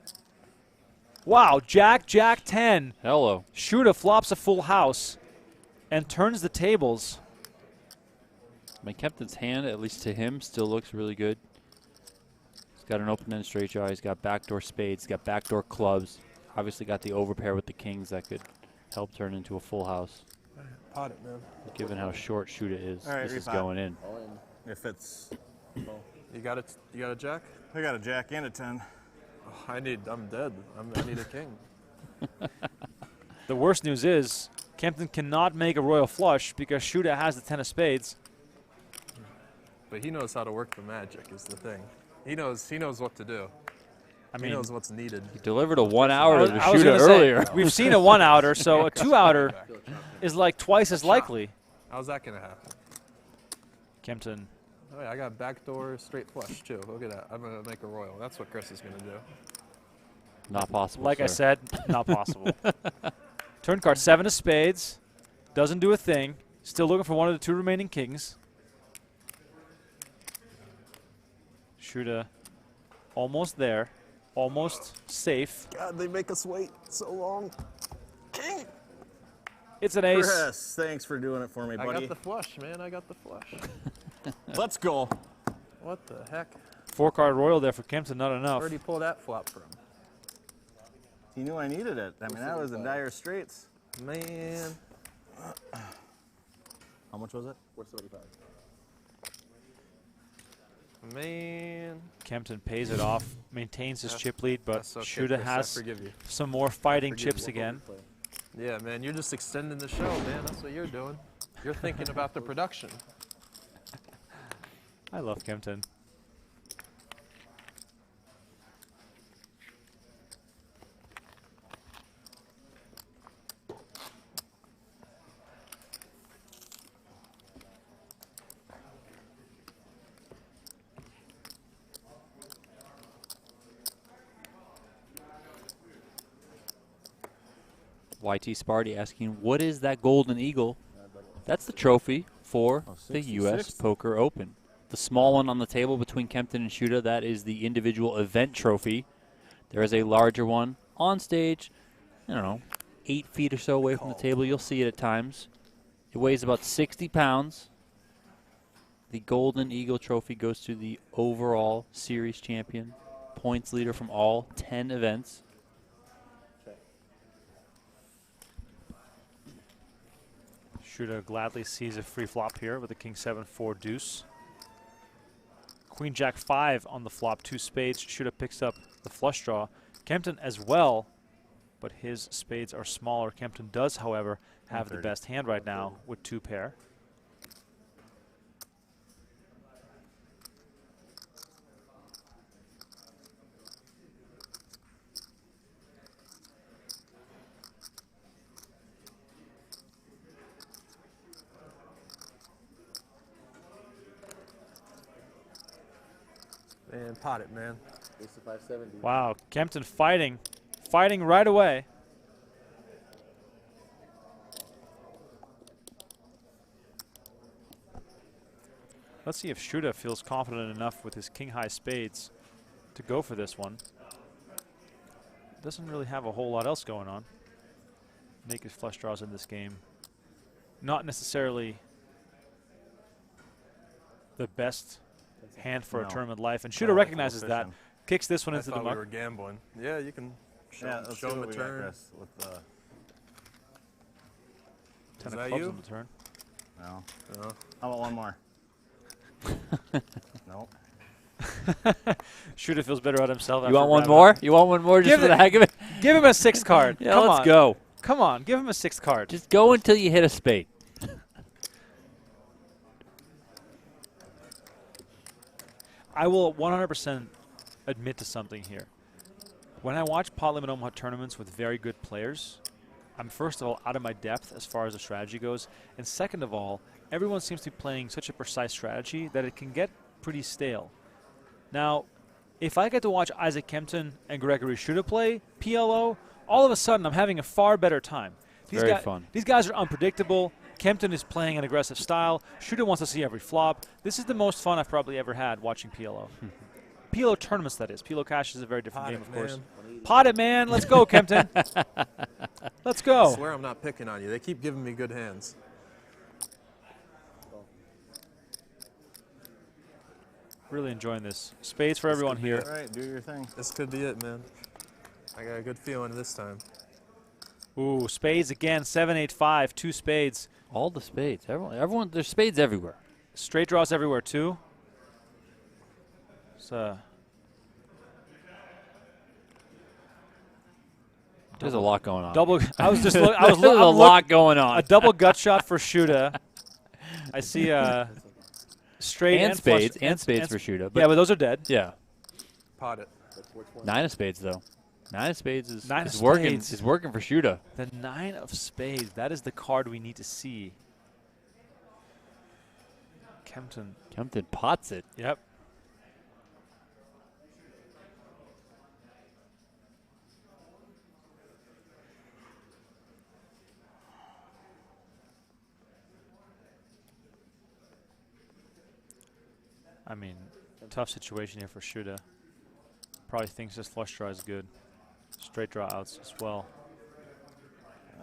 [SPEAKER 1] Wow, Jack 10.
[SPEAKER 2] Hello.
[SPEAKER 1] Shuda flops a full house and turns the tables.
[SPEAKER 2] I mean, Kempton's hand, at least to him, still looks really good. He's got an open-end straight draw. He's got backdoor spades. He's got backdoor clubs. Obviously got the overpair with the kings that could help turn into a full house.
[SPEAKER 7] Pot it, man.
[SPEAKER 2] Given how short Shuda is,
[SPEAKER 4] All right,
[SPEAKER 2] this is
[SPEAKER 4] repot.
[SPEAKER 2] going in.
[SPEAKER 4] If it's...
[SPEAKER 7] You got it. You got a jack?
[SPEAKER 4] I got a jack and a 10.
[SPEAKER 7] Oh, I'm dead. I need a king.
[SPEAKER 1] The worst news is Kemptoin cannot make a royal flush because Shuda has the 10 of spades.
[SPEAKER 7] But he knows how to work the magic is the thing. He knows what to do.
[SPEAKER 1] I mean,
[SPEAKER 7] he knows what's needed.
[SPEAKER 2] He delivered a 1-outer to
[SPEAKER 1] I was
[SPEAKER 2] Shuda
[SPEAKER 1] gonna say,
[SPEAKER 2] earlier.
[SPEAKER 1] we've seen a 1-outer, so a 2-outer is like twice as likely.
[SPEAKER 7] How's that going to happen?
[SPEAKER 1] Kemptoin.
[SPEAKER 7] Oh, yeah, I got backdoor straight flush, too. Look at that. I'm going to make a royal. That's what Chris is going to do.
[SPEAKER 2] Not possible,
[SPEAKER 1] Like I
[SPEAKER 2] sir.
[SPEAKER 1] said, not possible. Turn card, 7 of spades. Doesn't do a thing. Still looking for one of the 2 remaining kings. Shuda almost there. Almost safe.
[SPEAKER 7] God, they make us wait so long. King!
[SPEAKER 1] It's an ace.
[SPEAKER 4] Chris, thanks for doing it for me, buddy.
[SPEAKER 7] I got the flush, man. I got the flush.
[SPEAKER 4] Let's go.
[SPEAKER 7] What the heck?
[SPEAKER 1] 4-card royal there for Kemptoin, not enough.
[SPEAKER 7] Where'd he pull that flop from?
[SPEAKER 4] He knew I needed it. I mean, I was in dire straits.
[SPEAKER 7] Man.
[SPEAKER 4] How much was it?
[SPEAKER 5] 475.
[SPEAKER 7] Man.
[SPEAKER 1] Kemptoin pays it off, maintains his chip lead, but
[SPEAKER 7] that's okay,
[SPEAKER 1] Shuda
[SPEAKER 7] Chris, I
[SPEAKER 1] has
[SPEAKER 7] forgive you.
[SPEAKER 1] some more fighting
[SPEAKER 7] forgive
[SPEAKER 1] chips
[SPEAKER 7] you.
[SPEAKER 1] again.
[SPEAKER 7] Yeah, man, you're just extending the show, man. That's what you're doing. You're thinking about the production.
[SPEAKER 1] I love Kemptoin.
[SPEAKER 2] YT Sparty asking, what is that golden eagle? That's the trophy for the U.S. Poker Open. The small one on the table between Kemptoin and Shuda, that is the individual event trophy. There is a larger one on stage, I don't know, 8 feet or so away from the table. You'll see it at times. It weighs about 60 pounds. The golden eagle trophy goes to the overall series champion, points leader from all 10 events.
[SPEAKER 1] Shuda gladly sees a free flop here with a king 7-4 deuce. Queen Jack 5 on the flop, 2 spades. Shuda picks up the flush draw. Kemptoin as well, but his spades are smaller. Kemptoin does, however, have the best hand right now with 2 pair.
[SPEAKER 7] Man, pot it, man.
[SPEAKER 5] Ace of 570.
[SPEAKER 1] Wow, Kemptoin fighting right away. Let's see if Shuda feels confident enough with his king-high spades to go for this one. Doesn't really have a whole lot else going on. Naked flush draws in this game. not necessarily the best hand for a tournament life. And Shuda recognizes that, kicks this one into the
[SPEAKER 7] I thought
[SPEAKER 1] muck.
[SPEAKER 7] we were gambling. Yeah, you can show,
[SPEAKER 4] let's
[SPEAKER 7] show
[SPEAKER 4] see
[SPEAKER 7] him
[SPEAKER 4] what
[SPEAKER 7] a
[SPEAKER 4] we got,
[SPEAKER 7] turn.
[SPEAKER 4] Chris, with the
[SPEAKER 1] 10
[SPEAKER 7] Is
[SPEAKER 1] of
[SPEAKER 7] that
[SPEAKER 1] clubs
[SPEAKER 7] you?
[SPEAKER 1] on the turn.
[SPEAKER 4] no.
[SPEAKER 7] No.
[SPEAKER 4] How about one more? Nope.
[SPEAKER 1] Shuda feels better about himself.
[SPEAKER 2] You want one more? You want one more just for the heck of it?
[SPEAKER 1] Give him a 6th card.
[SPEAKER 2] Yeah,
[SPEAKER 1] Come
[SPEAKER 2] let's
[SPEAKER 1] on.
[SPEAKER 2] go.
[SPEAKER 1] Come on, give him a 6th card.
[SPEAKER 2] Just go until you hit a spade.
[SPEAKER 1] I will 100% admit to something here. When I watch Pot Limit Omaha tournaments with very good players, I'm first of all out of my depth as far as the strategy goes, and second of all, everyone seems to be playing such a precise strategy that it can get pretty stale. Now, if I get to watch Isaac Kemptoin and Gregory Shuda play PLO, all of a sudden I'm having a far better time.
[SPEAKER 2] Very fun.
[SPEAKER 1] These guys are unpredictable. Kemptoin is playing an aggressive style. Shuda wants to see every flop. This is the most fun I've probably ever had watching PLO. PLO tournaments, that is. PLO Cash is a very different game, of course. Pot it, man. Let's go, Kemptoin. Let's go.
[SPEAKER 7] I swear I'm not picking on you. They keep giving me good hands.
[SPEAKER 1] Really enjoying this. Spades for everyone here.
[SPEAKER 4] All right, do your thing.
[SPEAKER 7] This could be it, man. I got a good feeling this time.
[SPEAKER 1] Ooh, spades again. 7, 8, 5. 2 spades.
[SPEAKER 2] All the spades. Everyone. There's spades everywhere.
[SPEAKER 1] Straight draws everywhere too. So
[SPEAKER 2] there's a lot going on.
[SPEAKER 1] Double. I was just. I was.
[SPEAKER 2] There's a lot going on.
[SPEAKER 1] A double gut shot for Shuda. I see straight
[SPEAKER 2] and spades
[SPEAKER 1] flush,
[SPEAKER 2] and spades for Shuda.
[SPEAKER 1] Yeah, but those are dead.
[SPEAKER 2] Yeah.
[SPEAKER 7] Pot it.
[SPEAKER 2] 9 of spades though. 9 of spades is
[SPEAKER 1] working.
[SPEAKER 2] Spades. Is working for Shuda.
[SPEAKER 1] The 9 of spades. That is the card we need to see.
[SPEAKER 2] Kemptoin pots it.
[SPEAKER 1] Yep. I mean, tough situation here for Shuda. Probably thinks this flush draw is good. Straight draw outs as well.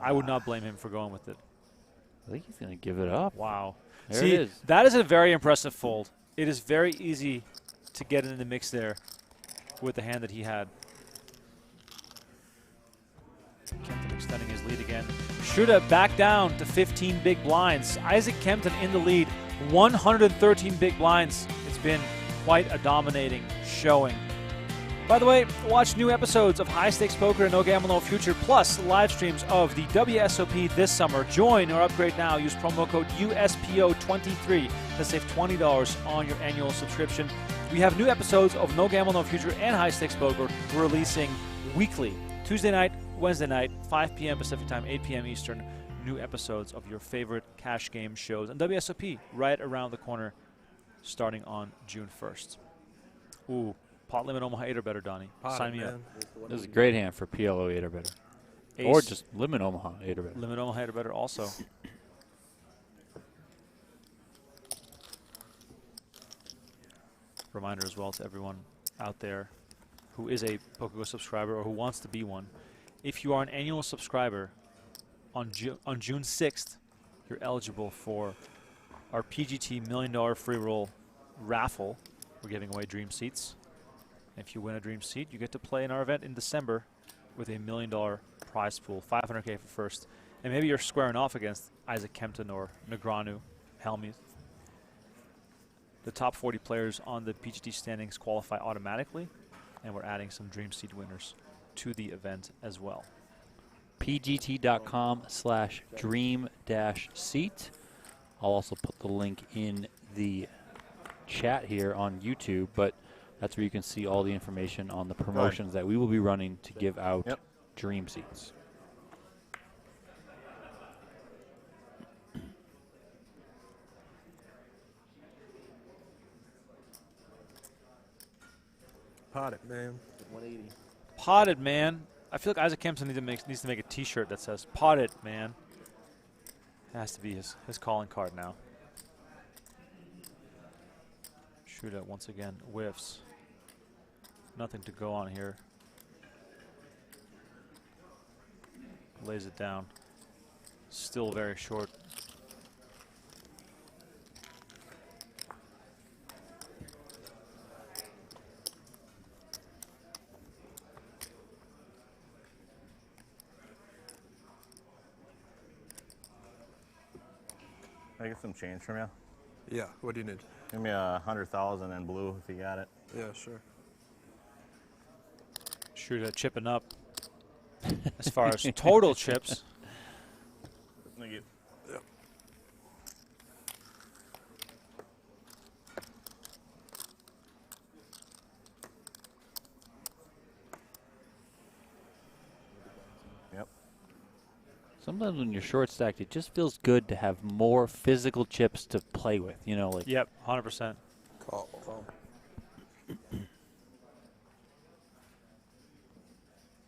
[SPEAKER 1] I would not blame him for going with it.
[SPEAKER 2] I think he's going to give it up.
[SPEAKER 1] Wow.
[SPEAKER 2] There
[SPEAKER 1] See,
[SPEAKER 2] it is.
[SPEAKER 1] that is a very impressive fold. It is very easy to get in the mix there with the hand that he had. Kemptoin extending his lead again. Shuda back down to 15 big blinds. Isaac Kemptoin in the lead, 113 big blinds. It's been quite a dominating showing. By the way, watch new episodes of High Stakes Poker and No Gamble No Future, plus live streams of the WSOP this summer. Join or upgrade now. Use promo code USPO23 to save $20 on your annual subscription. We have new episodes of No Gamble No Future and High Stakes Poker releasing weekly. Tuesday night, Wednesday night, 5 p.m. Pacific Time, 8 p.m. Eastern. New episodes of your favorite cash game shows. And WSOP right around the corner starting on June 1st. Ooh. Pot Limit Omaha 8 or better, Donnie. Sign me up.
[SPEAKER 2] This is a great hand for PLO 8 or better.
[SPEAKER 1] Ace.
[SPEAKER 2] Or just Limit Omaha 8 or better.
[SPEAKER 1] Limit Omaha 8 or better also. Reminder as well to everyone out there who is a PokerGO subscriber or who wants to be one. If you are an annual subscriber, on June 6th, you're eligible for our PGT $1 million free roll raffle. We're giving away dream seats. If you win a dream seat, you get to play in our event in December with a $1 million prize pool, $500K for first. And maybe you're squaring off against Isaac Kemptoin or Negreanu, Helmuth. The top 40 players on the PGT standings qualify automatically, and we're adding some dream seat winners to the event as well.
[SPEAKER 2] pgt.com/dream-seat. I'll also put the link in the chat here on YouTube, but that's where you can see all the information on the promotions that we will be running to give out dream seats.
[SPEAKER 7] Pot it, man.
[SPEAKER 5] 180.
[SPEAKER 1] Potted, man. I feel like Isaac Kemptoin needs to make a T-shirt that says "Potted, man." It has to be his calling card now. Shuda once again whiffs. Nothing to go on here. Lays it down. Still very short.
[SPEAKER 4] Can I get some change from you?
[SPEAKER 7] Yeah, what do you need?
[SPEAKER 4] Give me 100,000 in blue if you got it.
[SPEAKER 7] Yeah, sure.
[SPEAKER 1] Shuda chipping up. As far as total chips.
[SPEAKER 4] Thank you.
[SPEAKER 7] Yep.
[SPEAKER 4] Yep.
[SPEAKER 2] Sometimes when you're short stacked, it just feels good to have more physical chips to play with. You know, like.
[SPEAKER 1] Yep, 100%.
[SPEAKER 7] Call.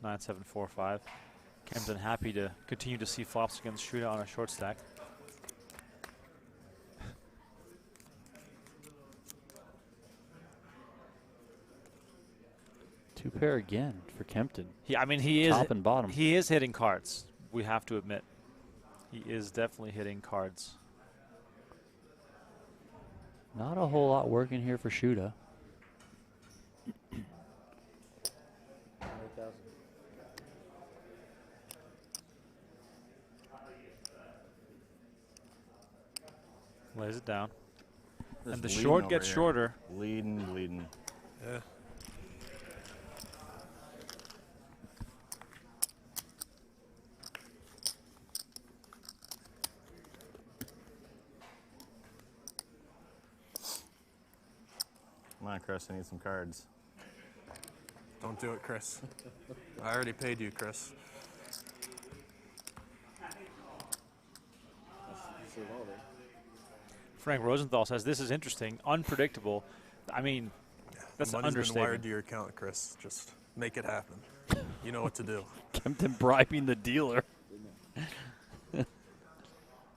[SPEAKER 1] 9-7-4-5. Kemptoin happy to continue to see flops against Shuda on a short stack.
[SPEAKER 2] Two pair again for Kemptoin.
[SPEAKER 1] Yeah, I mean he is
[SPEAKER 2] top and bottom.
[SPEAKER 1] He is hitting cards. We have to admit, he is definitely hitting cards.
[SPEAKER 2] Not a whole lot working here for Shuda.
[SPEAKER 1] Lays it down.
[SPEAKER 4] Just
[SPEAKER 1] And the
[SPEAKER 4] leading
[SPEAKER 1] short
[SPEAKER 4] over
[SPEAKER 1] gets
[SPEAKER 4] here.
[SPEAKER 1] shorter.
[SPEAKER 4] Leading.
[SPEAKER 7] Yeah.
[SPEAKER 4] Come on, Chris, I need some cards.
[SPEAKER 7] Don't do it, Chris. I already paid you, Chris.
[SPEAKER 1] Frank Rosenthal says this is interesting, unpredictable. I mean, that's an
[SPEAKER 7] Money's been
[SPEAKER 1] understatement.
[SPEAKER 7] wired to your account, Chris. Just make it happen. You know what to do.
[SPEAKER 2] Kemptoin bribing the dealer.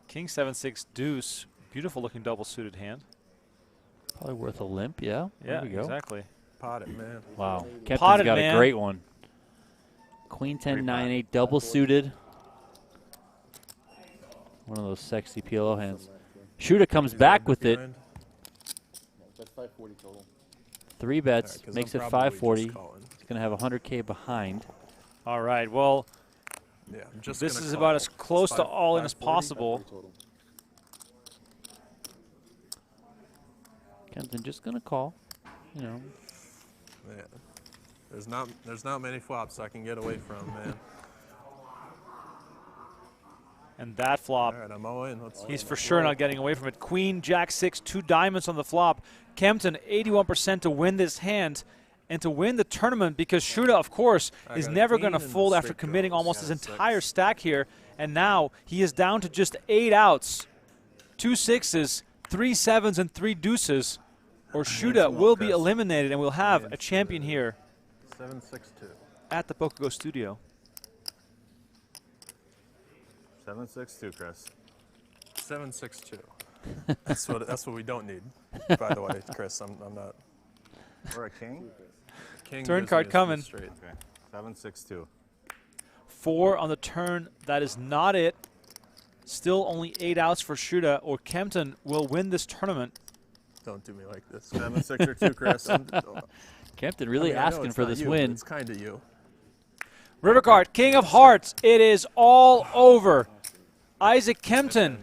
[SPEAKER 1] King 7-6 deuce, beautiful looking double suited hand.
[SPEAKER 2] Probably worth a limp, yeah.
[SPEAKER 1] Yeah,
[SPEAKER 2] There we go.
[SPEAKER 1] exactly.
[SPEAKER 7] Pot it, man.
[SPEAKER 2] Wow. Kempton's
[SPEAKER 1] Potted,
[SPEAKER 2] got
[SPEAKER 1] man.
[SPEAKER 2] a great one. Queen 10, 9-8, double suited. One of those sexy PLO hands. Shuda comes back with it.
[SPEAKER 5] That's 540 total.
[SPEAKER 2] 3 bets,
[SPEAKER 7] Right, 'cause
[SPEAKER 2] makes
[SPEAKER 7] I'm
[SPEAKER 2] it
[SPEAKER 7] probably
[SPEAKER 2] 540.
[SPEAKER 7] just calling.
[SPEAKER 2] He's going to have 100K behind.
[SPEAKER 1] All right, well,
[SPEAKER 7] Yeah, I'm just
[SPEAKER 1] this
[SPEAKER 7] gonna
[SPEAKER 1] is
[SPEAKER 7] call.
[SPEAKER 1] about as close to
[SPEAKER 7] Five-
[SPEAKER 1] all in as
[SPEAKER 7] 540.
[SPEAKER 1] possible.
[SPEAKER 5] Total.
[SPEAKER 2] Kemptoin just going to call. You know,
[SPEAKER 7] Yeah. There's not many flops I can get away from, man.
[SPEAKER 1] And that flop,
[SPEAKER 7] All right, I'm all in. Let's
[SPEAKER 1] he's for sure not getting away from it. Queen, Jack 6, 2 diamonds on the flop. Kemptoin 81% to win this hand and to win the tournament because Shuda, of course,
[SPEAKER 7] I
[SPEAKER 1] is
[SPEAKER 7] got a
[SPEAKER 1] never
[SPEAKER 7] queen
[SPEAKER 1] going to
[SPEAKER 7] and
[SPEAKER 1] fold after
[SPEAKER 7] straight
[SPEAKER 1] committing
[SPEAKER 7] draws.
[SPEAKER 1] almost
[SPEAKER 7] Yeah,
[SPEAKER 1] his
[SPEAKER 7] six.
[SPEAKER 1] entire stack here. And now he is down to just 8 outs, 2 sixes, 3 sevens, and 3 deuces. Or Shuda will be eliminated and we'll have a champion here
[SPEAKER 7] 762.
[SPEAKER 1] at the PokerGO studio.
[SPEAKER 4] 762, Chris.
[SPEAKER 7] 762. That's what we don't need. By the way, Chris, I'm not.
[SPEAKER 4] Or a king?
[SPEAKER 7] King
[SPEAKER 1] Turn
[SPEAKER 7] gives
[SPEAKER 1] card
[SPEAKER 7] me a
[SPEAKER 1] coming.
[SPEAKER 7] straight.
[SPEAKER 4] Okay. 762.
[SPEAKER 1] 4 on the turn. That is not it. Still only 8 outs for Shuda, or Kemptoin will win this tournament.
[SPEAKER 7] Don't do me like this.
[SPEAKER 4] 7-6 or 2, Chris.
[SPEAKER 2] Kemptoin really
[SPEAKER 7] I know
[SPEAKER 2] asking
[SPEAKER 7] it's
[SPEAKER 2] for
[SPEAKER 7] not
[SPEAKER 2] this
[SPEAKER 7] you, but
[SPEAKER 2] win.
[SPEAKER 7] It's kind of you.
[SPEAKER 1] River card, King of Hearts. It is all over. Isaac Kemptoin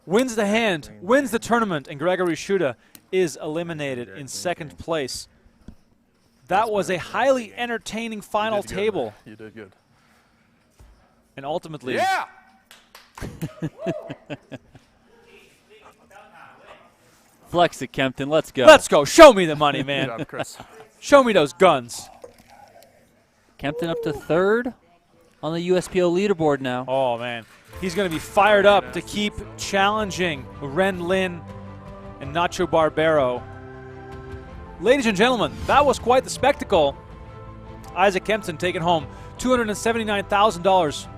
[SPEAKER 1] wins the hand, wins the tournament, and Gregory Shuda is eliminated in second place. That was a highly entertaining final
[SPEAKER 7] You did good.
[SPEAKER 1] table.
[SPEAKER 7] You did good.
[SPEAKER 1] And ultimately,
[SPEAKER 7] Yeah!
[SPEAKER 2] Flex it, Kemptoin. Let's go.
[SPEAKER 1] let's go. Show me the money,
[SPEAKER 7] Good
[SPEAKER 1] man.
[SPEAKER 7] job, Chris.
[SPEAKER 1] Show me those guns.
[SPEAKER 2] Kemptoin up to 3rd on the USPO leaderboard now.
[SPEAKER 1] Oh, man. He's going to be fired up to keep challenging Ren Lin and Nacho Barbero. Ladies and gentlemen, that was quite the spectacle. Isaac Kemptoin taking home $279,000.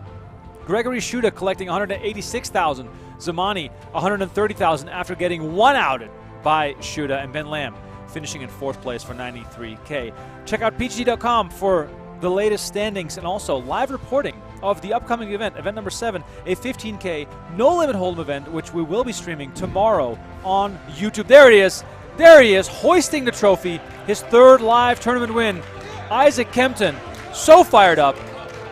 [SPEAKER 1] Gregory Shuda collecting $186,000. Zamani $130,000 after getting one outed by Shuda, and Ben Lamb finishing in 4th place for $93K. Check out PGD.com for the latest standings and also live reporting of the upcoming event, event number 7, a $15K no-limit hold'em event, which we will be streaming tomorrow on YouTube. There he is. There he is, hoisting the trophy, his 3rd live tournament win. Isaac Kemptoin, so fired up.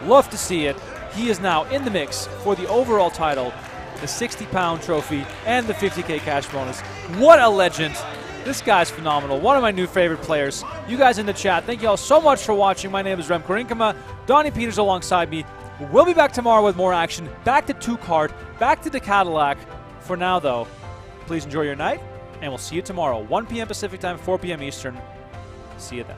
[SPEAKER 1] Love to see it. He is now in the mix for the overall title the 60-pound trophy, and the 50K cash bonus. What a legend. This guy's phenomenal. One of my new favorite players. You guys in the chat, thank you all so much for watching. My name is Remko Rinkema. Donnie Peters alongside me. We'll be back tomorrow with more action. Back to 2-card, back to the Cadillac. For now, though, please enjoy your night, and we'll see you tomorrow, 1 p.m. Pacific time, 4 p.m. Eastern. See you then.